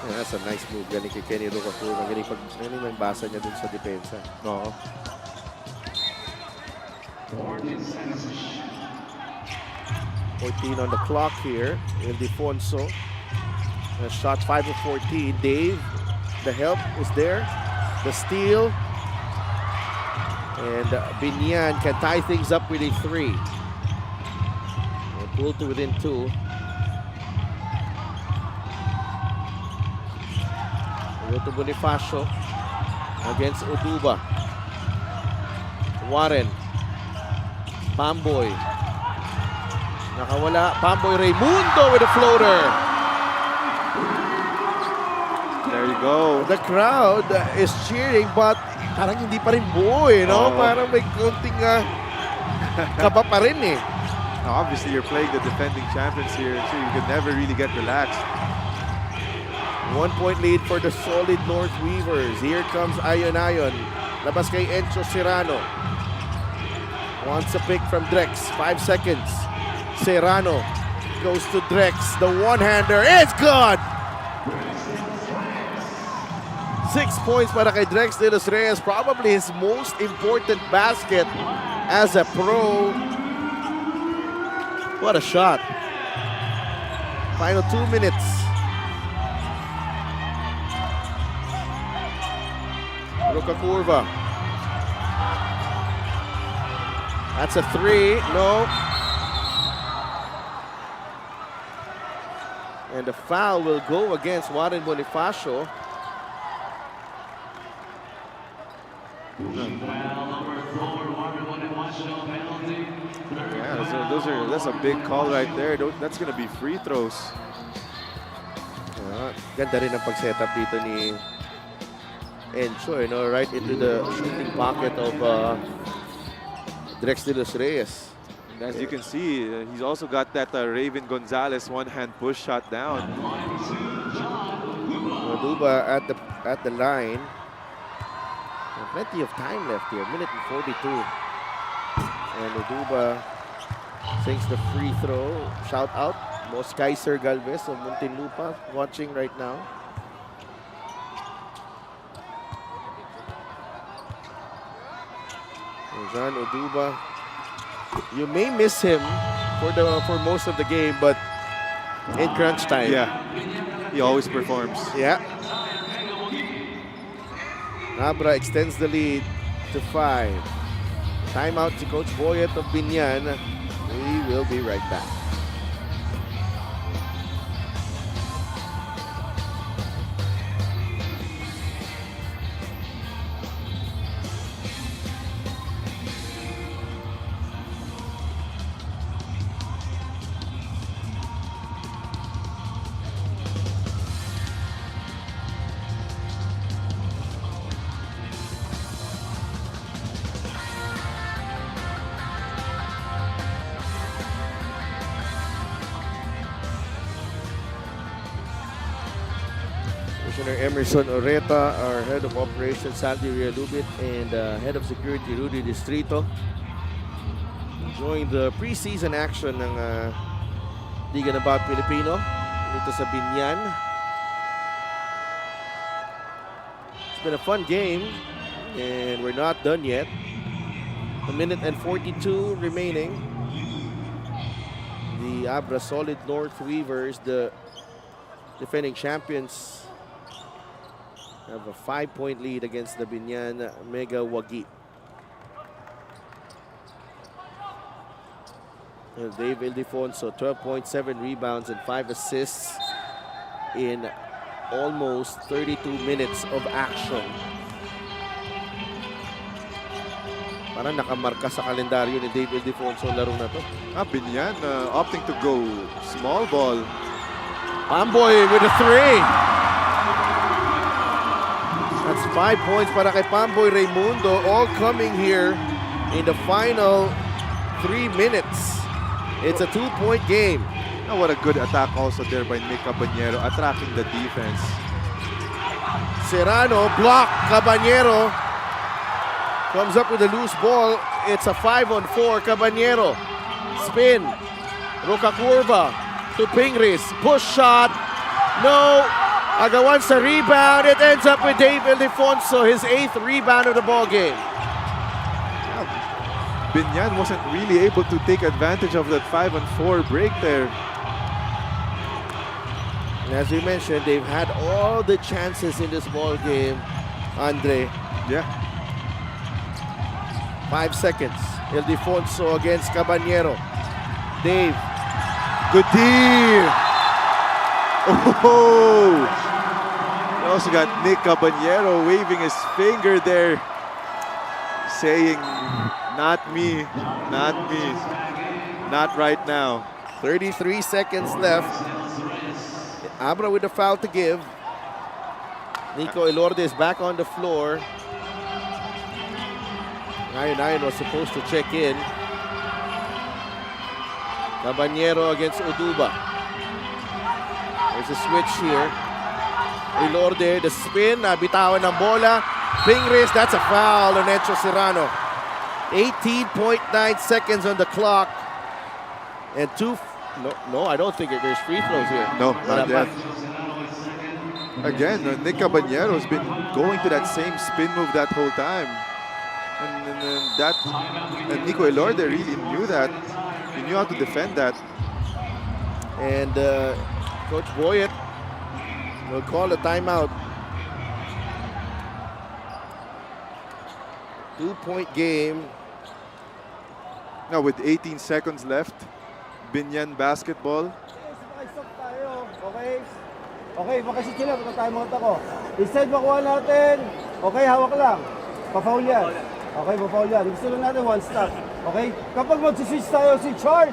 Yeah, that's a nice move. Galing kay Kenny Rocacurva. Galing ng basa niya dun sa depensa. Oo. 14 on the clock here. Ildefonso. Shot 5 of 14. Dave, the help is there. The steal. And Biñan can tie things up with a 3. And pull to within 2. Go to Bonifacio against Oduba. Warren. Pamboy. Nakawala. Pamboy Raimundo with a floater. There you go. The crowd is cheering but parang hindi pa rin buo eh, no? Parang may konting kaba pa rin eh. Now, obviously, you're playing the defending champions here, so you can never really get relaxed. 1 point lead for the solid North Weavers. Here comes Ayon. Labas kay Encho Serrano. Wants a pick from Drex. 5 seconds. Serrano goes to Drex. The one-hander is good! 6 points para kay Drex de los Reyes. Probably his most important basket as a pro. What a shot. Final 2 minutes. Rocacurva. That's a 3. No. And the foul will go against Warren Bonifacio. Yeah, that's a big call right there. That's gonna be free throws. Ganda rin ang pag-setup dito ni Encho, you know, right into the shooting pocket of Drex de los Reyes. And as you can see, he's also got that Raven Gonzalez one-hand push shot down. Oduba at the line. Plenty of time left here, minute and 42. And Oduba Sinks the free throw. Shout out, Boss Kaiser Galvez of Muntinlupa watching right now. Jean Oduba. You may miss him for most of the game, but in crunch time. Yeah, he always performs. Yeah. Abra extends the lead to 5. Timeout to Coach Boyet of Biñan. We will be right back. Commissioner Emerson Oreta, our Head of Operations Sandy Realubit, and Head of Security Rudy Distrito. Enjoying the preseason action ng Liga ng Bawat Pilipino dito sa Biñan. It's been a fun game and we're not done yet. A minute and 42 remaining. The Abra Solid North Weavers, the defending champions, have a 5-point lead against the Biñan Mega Wagi. Dave Ildefonso, 12.7 rebounds and 5 assists in almost 32 minutes of action. Parang nakamarka sa kalendaryo ni Dave Ildefonso ang laro na to. Biñan opting to go small ball. Pamboy with a 3. That's 5 points para kay Pamboy Raimundo, all coming here in the final 3 minutes. It's a 2-point game. Now, what a good attack also there by Nick Caballero, attracting the defense. Serrano block. Caballero comes up with a loose ball. It's a 5-on-4. Caballero spin. Roca Curva to Pingris. Push shot. No. Agawan sa rebound. It ends up with Dave Ildefonso, his 8th rebound of the ball game. Biñan wasn't really able to take advantage of that 5-on-4 break there. And as we mentioned, they've had all the chances in this ball game, Andre. Yeah. 5 seconds. Ildefonso against Caballero. Dave. Good deal. Oh! You also got Nick Caballero waving his finger there, saying, not me, not me, not right now. 33 seconds left. Abra with a foul to give. Nico Elorde is back on the floor. Nayon was supposed to check in. Caballero against Oduba. There's a switch here. Elorde, the spin, bitawan ng bola. Pingris, that's a foul on Encho Serrano. 18.9 seconds on the clock. And no, I don't think there's free throws here. No, not yet. Again, Nick Caballero has been going to that same spin move that whole time. And Nico Elorde really knew that. He knew how to defend that. And Coach Boyet will call a timeout. 2-point game. Now with 18 seconds left, Biñan basketball. Okay? Okay, makasit sila. Baka tayo mga tako. Instead, makuha natin. Okay, hawak lang. Pa-foul yan. Okay, pa-foul yan. Gusto lang natin one stop. Okay? Kapag mag-switch tayo, si Chard.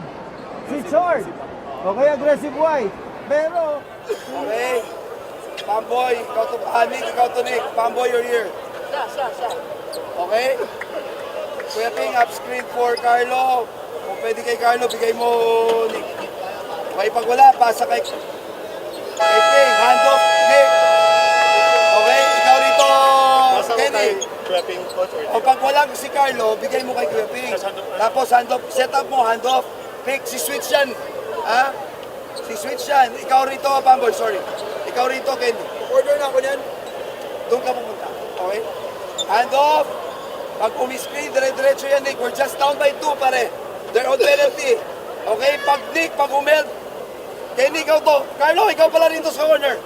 Okay, aggressive wide. Pero... Okay. Pamboy, ikaw to Nick, ikaw to Nick. Pamboy, you're here. Okay? Kuya Ping, up screen for Carlo. Kung pwede kay Carlo, bigay mo Nick. Okay, pag wala, pasa kay Ping. Hand off, Nick. Okay, ikaw rito, Kenny. O pag wala si Carlo, bigay mo kay Kuya Ping. Tapos hand off, set up mo, hand off. Nick, si Switch yan. Ha? Si Switch yan. Ikaw rito, Pamboy, sorry. Ikaw rito, Kenny. Order na ako niyan. Doon ka pumunta. Okay? Hand off. Pag umiscreen, dire-diretso yan, Nick. We're just down by 2, pare. They're on penalty. Okay? Pag Nick, pag umel, Kenny, ikaw to. Carlo, ikaw pala rin to sa corner.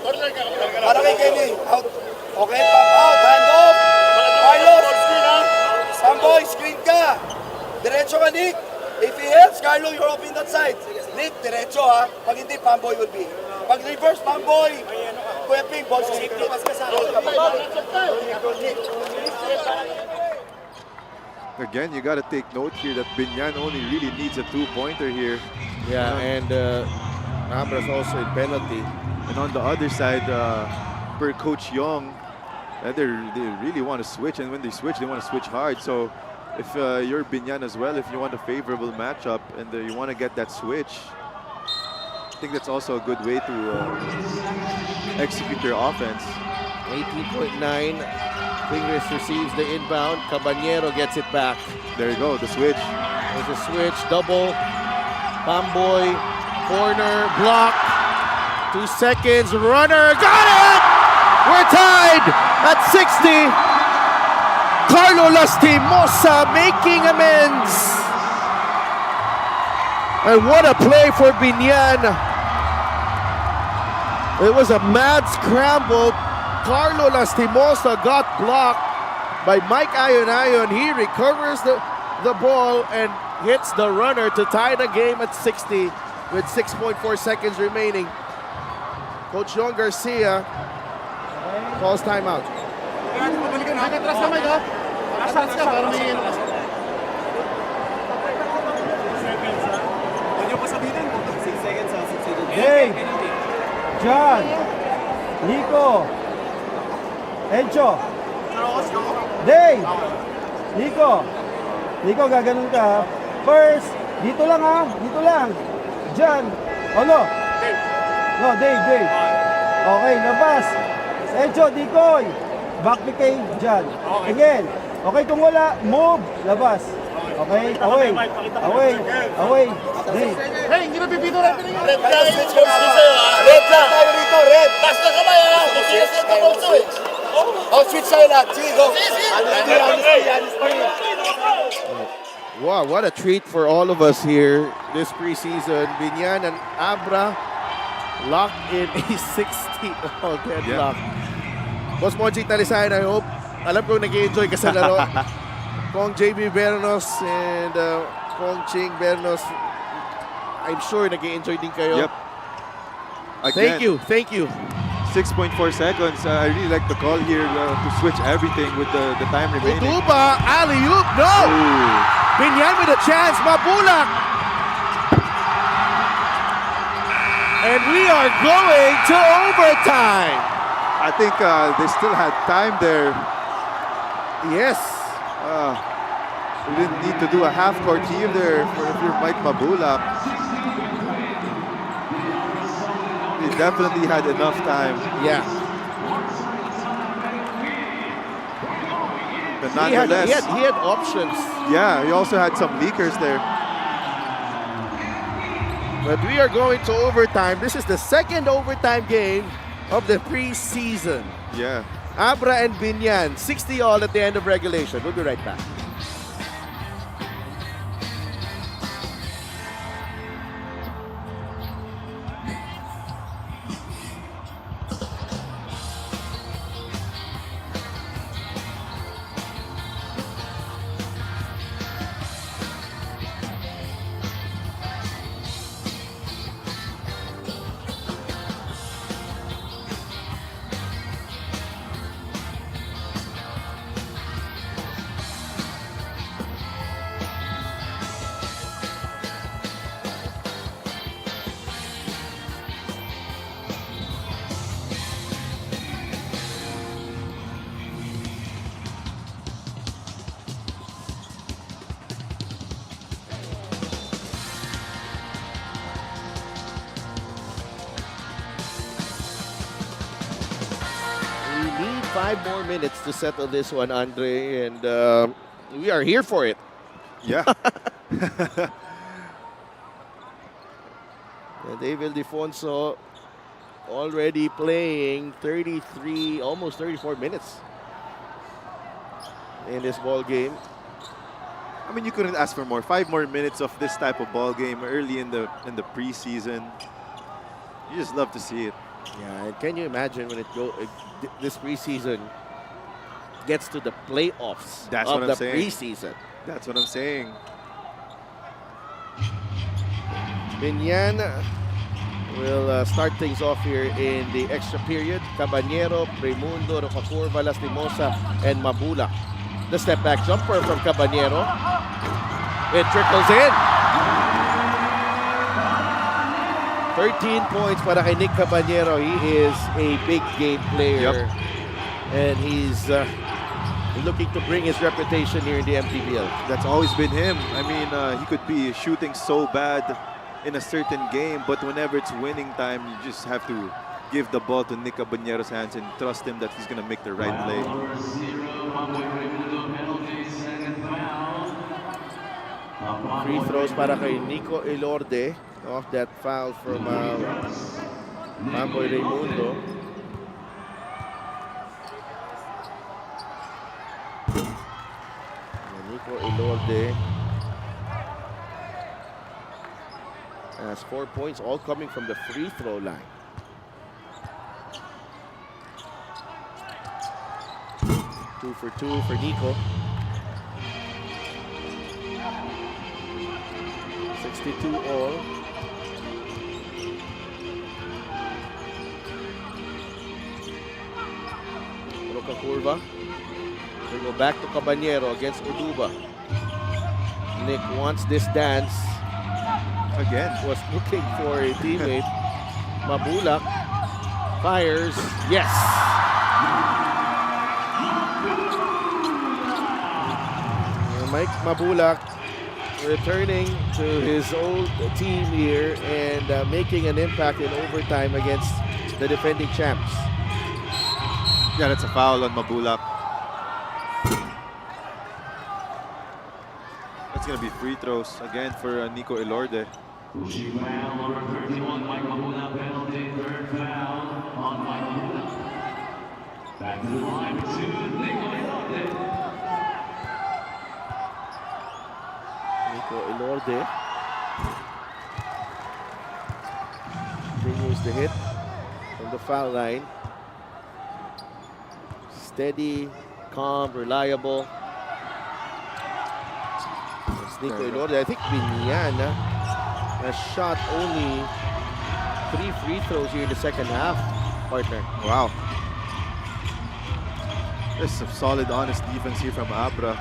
Para kay Kenny. Out. Okay, pop out. Hand off. Carlos. Pamboy, screen ka. Diretso ka, Nick. If he helps, Carlo, you're off in that side. Nick, diretso ha. Pag hindi, Pamboy will be. Pag reverse, Pamboy. Kuya Ping, ball screen. Again, you got to take note here that Biñan only really needs a 2-pointer here. Yeah, and Abra's also in penalty. And on the other side, per Coach Young, they really want to switch, and when they switch, they want to switch hard. So if you're Biñan as well, if you want a favorable matchup and you want to get that switch, I think that's also a good way to execute your offense. 18.9. Fingers receives the inbound. Caballero gets it back. There you go, the switch. There's a switch, double. Pamboy, corner, block. 2 seconds, runner, got it! We're tied at 60. Carlo Lastimosa making amends. And what a play for Biñan. It was a mad scramble. Carlo Lastimosa got blocked by Mike Ayon. He recovers the ball and hits the runner to tie the game at 60 with 6.4 seconds remaining. Coach John Garcia calls timeout. Dave, John, Nico, Encho, Dave, Nico, gaganon ka. First, dito lang ha, dito lang. John, oh no. No, Dave. Okay, labas. Encho, Dikoy. Back to kay John. Again. Okay, kung wala, move, labas. Okay, away. Dave. Hey, hindi na pipito rin. Red lang. Red lang. Tayo rito, red. Taas na kamay ha. Oh, switch sa'yo lahat. Sige, go. Wow, what a treat for all of us here this preseason. Biñan and Abra locked in a 60-all deadlock. Boss Monching Talisayan, I hope. Alam ko nag-enjoy ka sa laro. Kong JB Bernos and Kong Ching Bernos, I'm sure nag-enjoy din kayo. Yep. Again, Thank you. 6.4 seconds. I really like the call here to switch everything with the time remaining. Utuba, alley-oop, no! Ooh. Biñan with a chance, Mabulak! And we are going to overtime! I think they still had time there. Yes. We didn't need to do a half-court heave there if you're Mike Mabulak. He definitely had enough time. Yeah. But nonetheless, He had options. yeah, he also had some leakers there. But we are going to overtime. This is the second overtime game of the preseason. Yeah. Abra and Biñan, 60-all at the end of regulation. We'll be right back. We need 5 more minutes to settle this one, Andre, and we are here for it. Yeah. And David Defonso already playing 33, almost 34 minutes in this ball game. I mean, you couldn't ask for more. 5 more minutes of this type of ball game early in the preseason. You just love to see it. Yeah, and can you imagine when this preseason gets to the playoffs That's of what I'm the saying. preseason? That's what I'm saying. Biñan will start things off here in the extra period. Caballero, Raimundo, Rocacurva, Lastimosa, and Mabula. The step back jumper from Caballero. It trickles in. 13 points para kay Nick Caballero. He is a big game player. Yep. And he's looking to bring his reputation here in the MPBL. That's always been him. I mean, he could be shooting so bad in a certain game, but whenever it's winning time, you just have to give the ball to Nick Caballero's hands and trust him that he's going to make the right play. Free throws para kay Nico Elorde off that foul from Mamboy Raimundo. Nico Elorde has 4 points, all coming from the free throw line. Two for two for Nico. 62 all. Rocacurva. They go back to Caballero against Uduba. Nick wants this dance. Again. Was looking for a teammate. Mabulak fires. Yes! Mike Mabulak returning to his old team here and making an impact in overtime against the defending champs. Yeah, that's a foul on Mabulak. That's going to be free throws again for Nico Elorde. Pushing foul number 31, Mike Mabula, penalty, third foul on Mike Mabula. Back to the line with 2, Nico Elorde. Nico Elorde continues the hit from the foul line. Steady, calm, reliable. It's Nico Elorde. I think Biñan has shot only 3 free throws here in the second half, partner. Wow. There's some solid, honest defense here from Abra.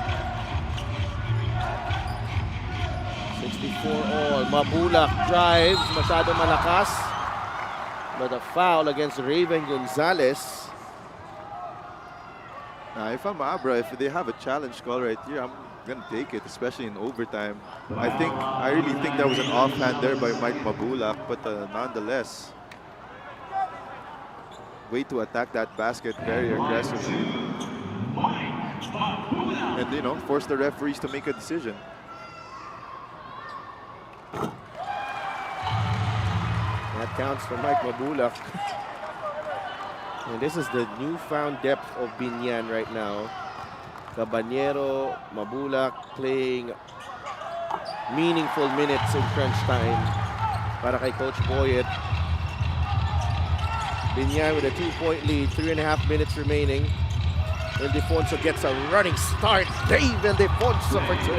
64 all. Mabulak drives. Masyado malakas. But a foul against Raven Gonzalez. Now, if I'm Abra, if they have a challenge call right here, I'm going to take it, especially in overtime. I really think that was an offhand there by Mike Mabulak, but nonetheless, way to attack that basket very aggressively. And, you know, force the referees to make a decision. That counts for Mike Mabulak. And this is the newfound depth of Biñan right now. Caballero, Mabulak playing meaningful minutes in crunch time para kay Coach Boyet. Biñan with a 2-point lead, 3.5 minutes remaining. Ildefonso gets a running start. David Ildefonso for 2.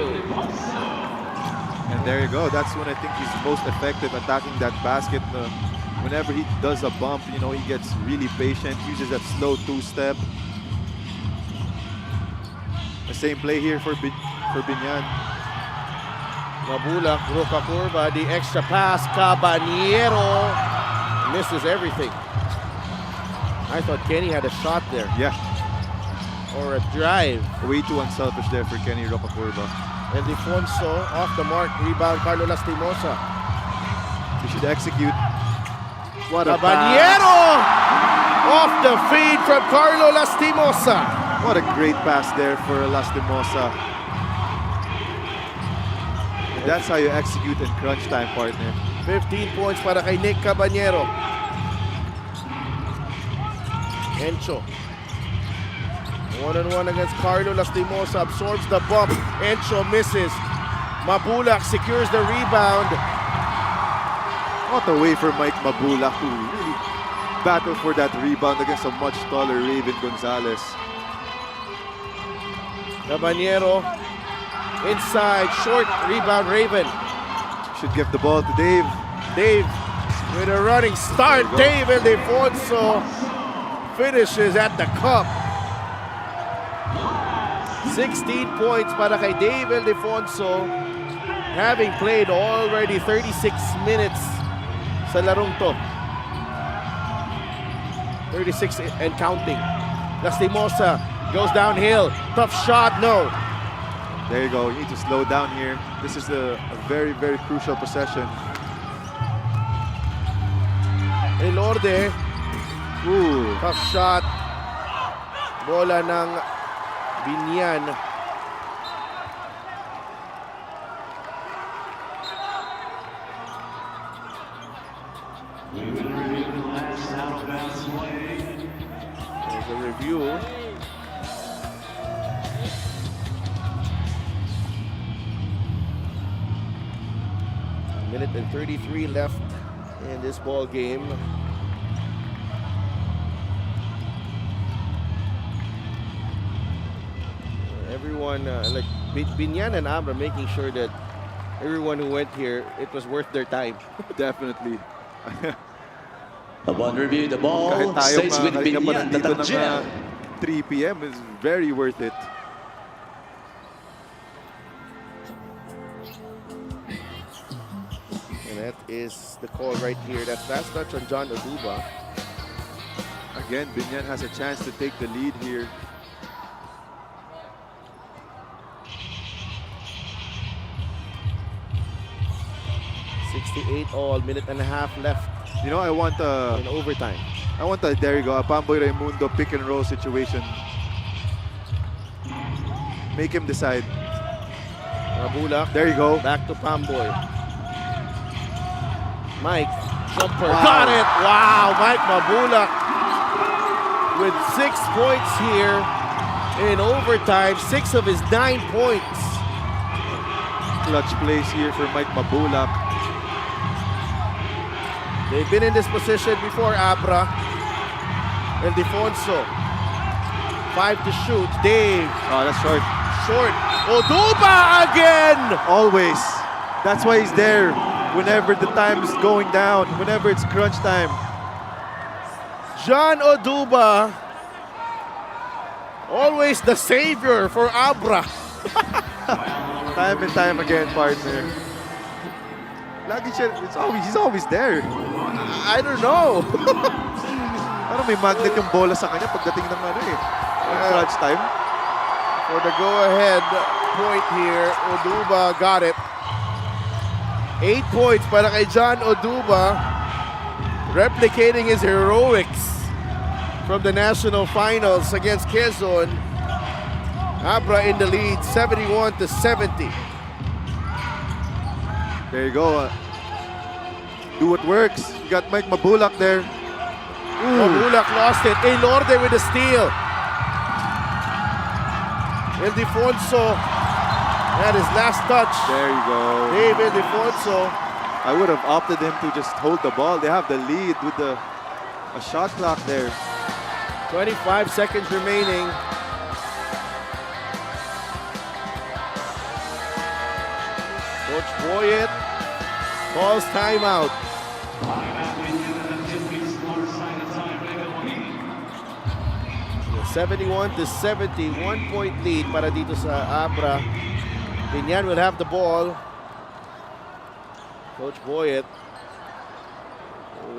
And there you go. That's when I think he's most effective attacking that basket. Whenever he does a bump, you know, he gets really patient, uses that slow 2-step. The same play here for Biñan. Mabulak, Rocacurva, the extra pass. Caballero misses everything. I thought Kenny had a shot there. Yeah. Or a drive. Way too unselfish there for Kenny Rocacurva. And Ildefonso off the mark. Rebound, Carlo Lastimosa. He should execute. What a Caballero off the feed from Carlo Lastimosa. What a great pass there for Lastimosa. And that's how you execute in crunch time, partner. 15 points para kay Nick Caballero. Encho. One-on-one against Carlo Lastimosa. Absorbs the bump. Encho misses. Mabulak secures the rebound. What a way for Mike Mabulak to really battle for that rebound against a much taller Raven Gonzalez. Caballero inside, short rebound Raven. Should give the ball to Dave. Dave with a running start. There you go. Dave Ildefonso finishes at the cup. 16 points para kay Dave Ildefonso, having played already 36 minutes sa larong to. 36 and counting. Lastimosa goes downhill. Tough shot, no. There you go. You need to slow down here. This is a very, very crucial possession. Elorde. Ooh. Tough shot. Bola ng Biñan. There's a review. A minute and 33 left in this ball game. Everyone, like Biñan and Abra, making sure that everyone who went here, it was worth their time. Definitely. Upon review, the ball Kahit tayo stays with kanina pa Biñan, nandito ng Tatangel. 3 p.m. is very worth it. And that is the call right here. That's last touch on John Oduba. Again, Biñan has a chance to take the lead here. All, minute and a half left You know, I want in overtime. there you go, a Pamboy Raimundo pick and roll situation. Make him decide. Mabulak. There you go. Back to Pamboy. Mike, jumper. Wow. Got it! Wow, Mike Mabulak with 6 points here in overtime. 6 of his 9 points. Clutch plays here for Mike Mabulak. They've been in this position before, Abra. Ildefonso. 5 to shoot. Dave. Oh, that's short. Short. Oduba again! Always. That's why he's there whenever the time is going down, whenever it's crunch time. John Oduba. Always the savior for Abra. Time and time again, partner. Lagi siya, he's always there. I don't know. Parang may magnet yung bola sa kanya pagdating ng crunch time. For the go-ahead point here, Oduba got it. 8 points para kay John Oduba, replicating his heroics from the national finals against Quezon. Abra in the lead, 71 to 70. There you go. Do what works. You got Mike Mabulak there. Mabulak lost it. Elorde with a steal. Ildefonso had his last touch. There you go. Dave Ildefonso. I would have opted him to just hold the ball. They have the lead with a shot clock there. 25 seconds remaining. Coach Boyet calls timeout. 71 to 70, 1 point lead para dito sa Abra. Biñan will have the ball. Coach Boyet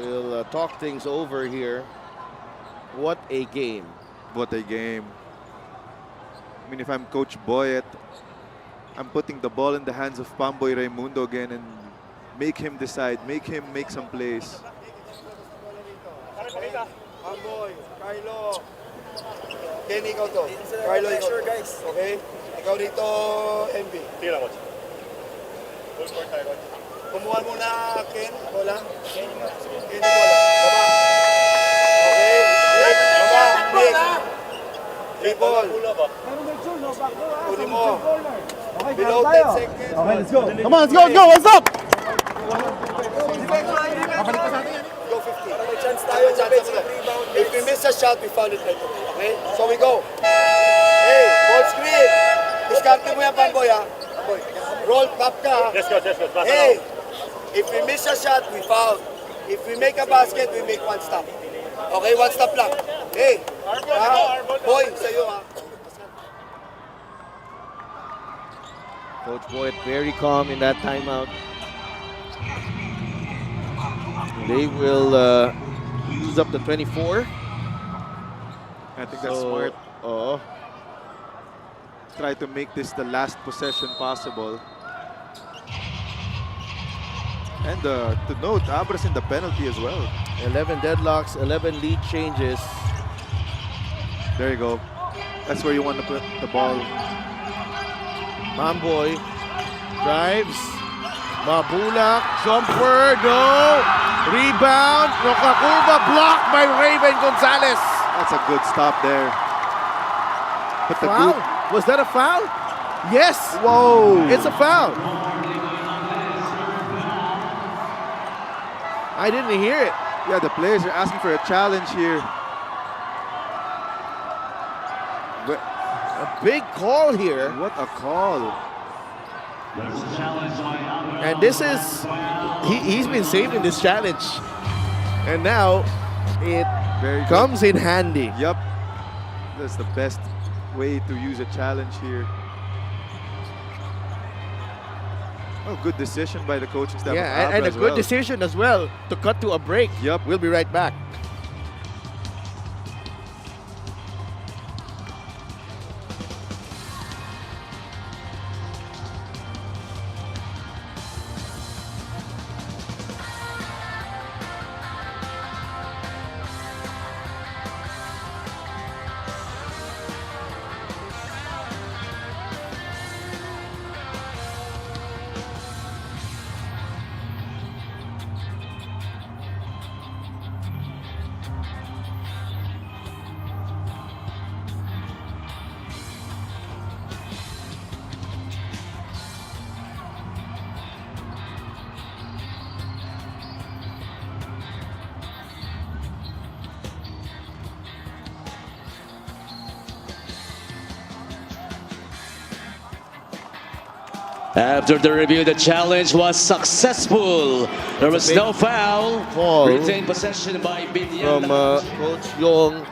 will talk things over here. What a game. What a game. I mean, if I'm Coach Boyet, I'm putting the ball in the hands of Pamboy Raimundo again and make him decide, make him make some plays. Pamboy, Carlo. Kenny, ikaw to. Carlo, ikaw to. Guys. Okay? Ikaw dito, MB. Sige lang, coach. Full score tayo, coach. Kumuha muna, Ken. Bola. Ken, bola. Baba. Okay. Baba. Next. Three ball. Kunin mo. Below 10 seconds. Okay, let's go. Come on, let's go, let's go. What's up? Go 50. May chance tayo. If we miss a shot, we foul it right away. Okay? So we go. Hey, ball screen. Diskarte mo yan, Pamboy, ha? Roll, pop ka, ha? Let's go, let's go. Hey, if we miss a shot, we foul. If we make a basket, we make one stop. Okay, one stop lang. Hey, boy, sa'yo, ha? Coach Boyd very calm in that timeout. They will use up the 24. I think that's smart. Oh, Try to make this the last possession possible. And to note, Abra's in the penalty as well. 11 deadlocks, 11 lead changes. There you go. That's where you want to put the ball. Mamboy drives. Mabulak, jumper, no. Rebound, Nokakurba, blocked by Raven Gonzalez. That's a good stop there. But the Foul? group, Was that a foul? Yes. whoa! It's a foul. I didn't hear it. Yeah, the players are asking for a challenge here. But A big call here. what a call! There's a challenge by Abra. And this is, he's been saving this challenge. And now it Very good. comes in handy. Yup, that's the best way to use a challenge here. Oh, good decision by the coaching staff. Yeah, of Abra and a as good well. decision as well to cut to a break. Yup. We'll be right back. After the review, the challenge was successful. There was no foul. Call Retained possession by Biñan. from Coach Yong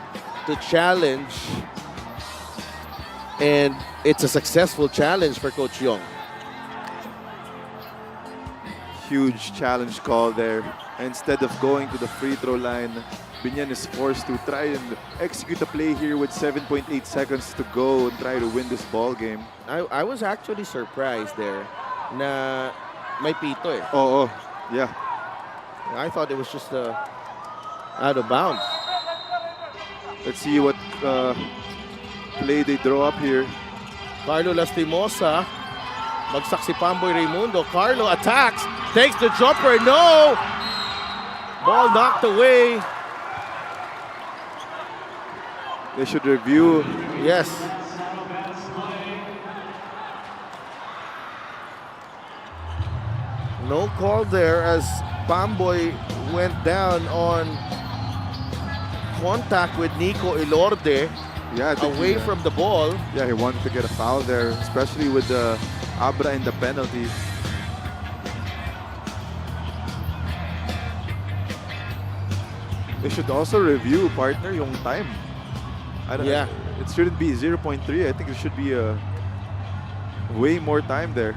to challenge. And it's a successful challenge for Coach Yong. Huge challenge call there. Instead of going to the free throw line, Biñan is forced to try and execute a play here with 7.8 seconds to go and try to win this ball game. I was actually surprised there na may pito eh. Oh, yeah. I thought it was just out of bounds. Let's see what play they draw up here. Carlo Lastimosa. Bagsak si Pamboy Raimundo. Carlo attacks. Takes the jumper. No! Ball knocked away. They should review. Yes. No call there as Pamboy went down on contact with Nico Elorde Yeah, I think away from the ball. Yeah, he wanted to get a foul there, especially with the Abra in the penalty. They should also review, partner, yung time. I don't Yeah. know. It shouldn't be 0.3. I think it should be way more time there.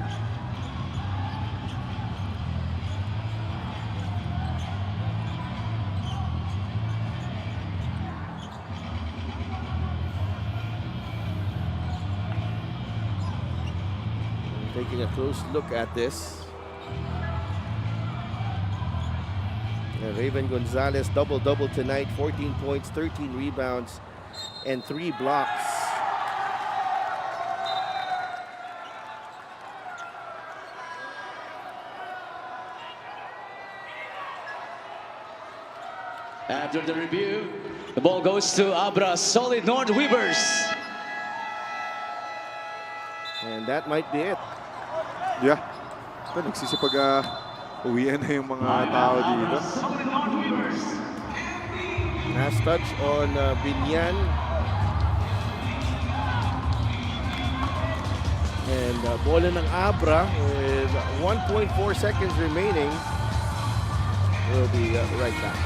Taking a close look at this. And Raven Gonzalez double-double tonight. 14 points, 13 rebounds, and 3 blocks. After the review, the ball goes to Abra Solid North Weavers. And that might be it. Yeah. Ito, nagsisipag uwian na yung mga tao dito. Last touch on Biñan. And bola ng Abra with 1.4 seconds remaining. We'll be right back.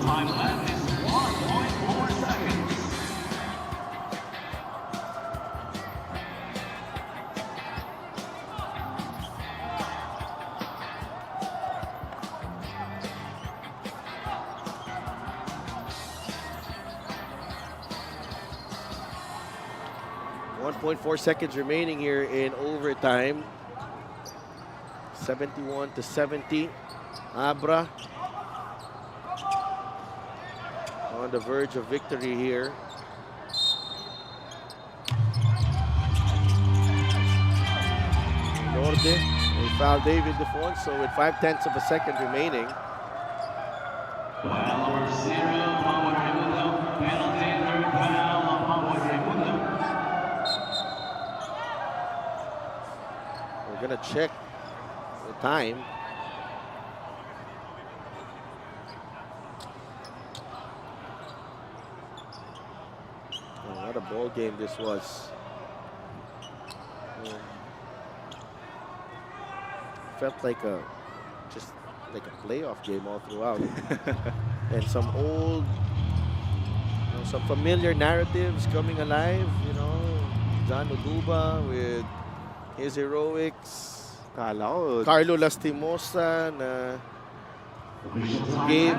Time left is 1.4 seconds. Seconds remaining here in overtime. 71-70. Abra on the verge of victory here. Norte, they foul David Defonso with 0.5 of a second remaining. Foul number 0, Pablo Raimundo. Penalty, third foul on Pablo Raimundo. We're gonna check the time. Oh, what a ball game this was. Felt like just like a playoff game all throughout. And some old, some familiar narratives coming alive, John Oduba with his heroics. Carlo Lastimosa na gave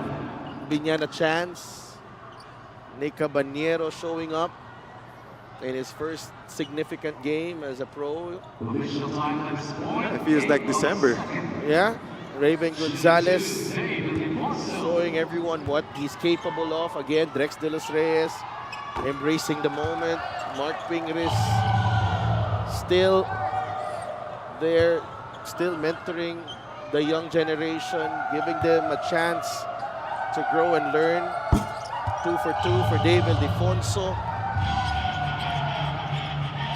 Biñan a chance. Nick Caballero showing up in his first significant game as a pro. It feels like December. Yeah, Raven Gonzalez showing everyone what he's capable of. Again, Drex de los Reyes embracing the moment. Mark Pingris still there, still mentoring the young generation, giving them a chance to grow and learn. 2 for 2 for David Defonso.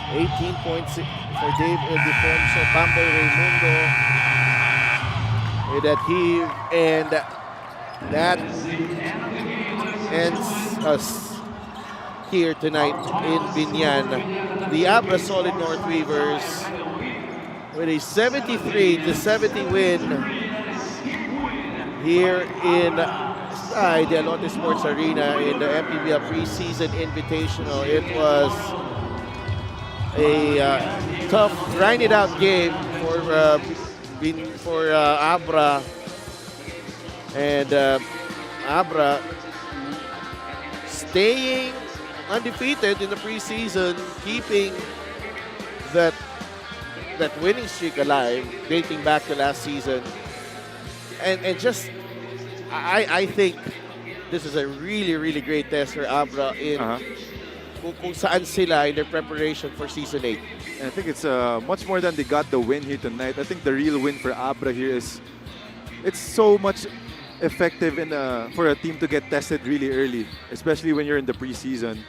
18 points for David Defonso. Pamboy Raimundo with that heave, and that ends us here tonight in Biñan. The Abra Solid North Weavers with a 73-70 win here inside the Alonte Sports Arena in the MPBL preseason invitational. It was a tough, grinded out game for Abra, and Abra staying undefeated in the preseason, keeping that winning streak alive, dating back to last season, and just I think this is a really great test for Abra in kung saan sila in their preparation for season 8. And I think it's much more than they got the win here tonight. I think the real win for Abra here is it's so much effective for a team to get tested really early, especially when you're in the preseason.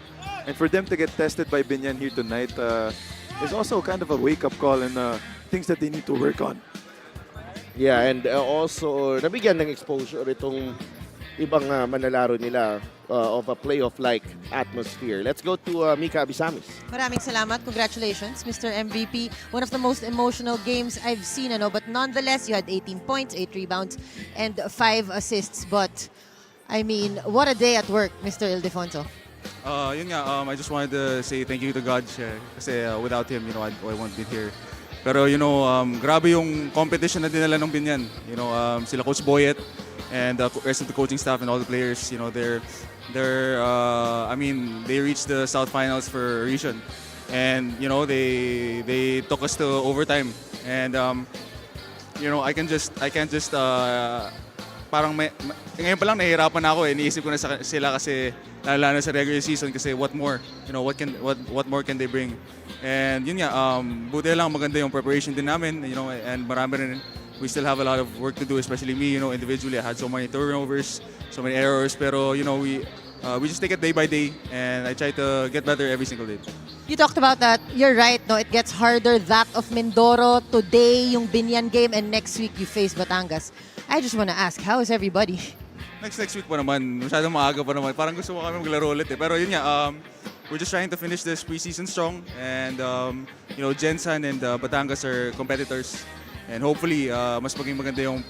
And for them to get tested by Biñan here tonight is also kind of a wake-up call and things that they need to work on. Yeah, and also nabigyan ng exposure itong ibang manlalaro nila of a playoff-like atmosphere. Let's go to Mika Abisamis. Maraming salamat. Congratulations, Mr. MVP. One of the most emotional games I've seen, but nonetheless, you had 18 points, 8 rebounds, and 5 assists. But, I mean, what a day at work, Mr. Ildefonso. Yun nga, I just wanted to say thank you to God kasi without him, I won't be here. Pero grabe yung competition na dinala ng Biñan. Sila Coach Boyet and the rest of the coaching staff and all the players, they reached the South Finals for a reason. And they took us to overtime. And I can't just parang ngayon pa lang nahihirapan na ako. Iniisip ko na sila kasi lalo na sa regular season kasi what more more can they bring. And yun nga, buti lang maganda yung preparation din namin, and marami rin, we still have a lot of work to do, especially me, individually. I had so many turnovers, so many errors, pero we just take it day by day, and I try to get better every single day. You talked about that. You're right, no? It gets harder. That of Mindoro. Today, yung Biñan game, and next week, you face Batangas. I just want to ask, how is everybody? Next week pa naman, masyadong maaga pa naman. Parang gusto mo kami maglaro ulit eh. Pero yun nga, we're just trying to finish this preseason strong. And, Jensen and Batangas are competitors. And hopefully, mas maging maganda yung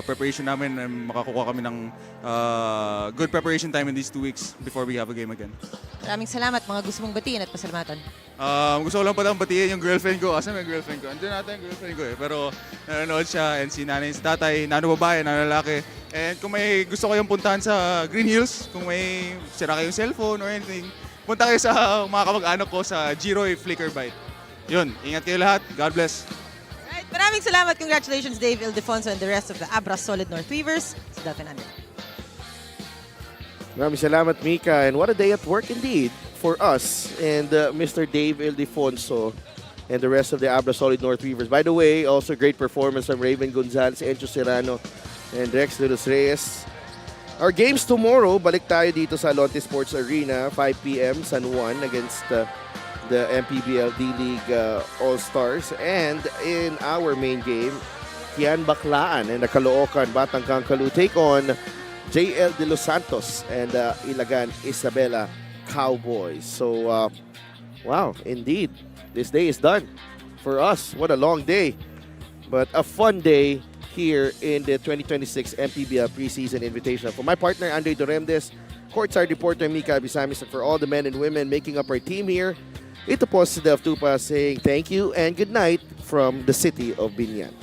preparation namin and makakuha kami ng good preparation time in these 2 weeks before we have a game again. Maraming salamat. Mga gusto mong batiin at pasalamatan. Gusto ko lang palang batiin yung girlfriend ko. Asan may girlfriend ko? Andiyan natin yung girlfriend ko eh. Pero nanonood siya and si nanay, si tatay, nano babae, nano lalaki. And kung may gusto kayong puntahan sa Green Hills, kung may sira kayong cellphone or anything, punta kayo sa mga kamag-anak ko sa Giroy Flicker Bite. Yun, ingat kayo lahat. God bless. Alright, maraming salamat. Congratulations, Dave Ildefonso and the rest of the Abra Solid North Weavers. Sa Delphin Under. Maraming salamat, Mika. And what a day at work indeed for us and Mr. Dave Ildefonso and the rest of the Abra Solid North Weavers. By the way, also great performance from Raven Gonzalez, Encho Serrano, and Rex de los Reyes. Our games tomorrow, balik tayo dito sa Alonte Sports Arena, 5 p.m. San Juan against the MPBL D-League All-Stars. And in our main game, Kian Baclaan and the Caloocan Batang Kangkalu take on JL De Los Santos and Ilagan Isabela Cowboys. So, wow, indeed, this day is done for us. What a long day, but a fun day here in the 2026 MPBL Preseason Invitational. For my partner, Andre Doremdes, courtside reporter Mika Abisamis, and for all the men and women making up our team here, ito po si Delf Tupa saying thank you and good night from the city of Biñan.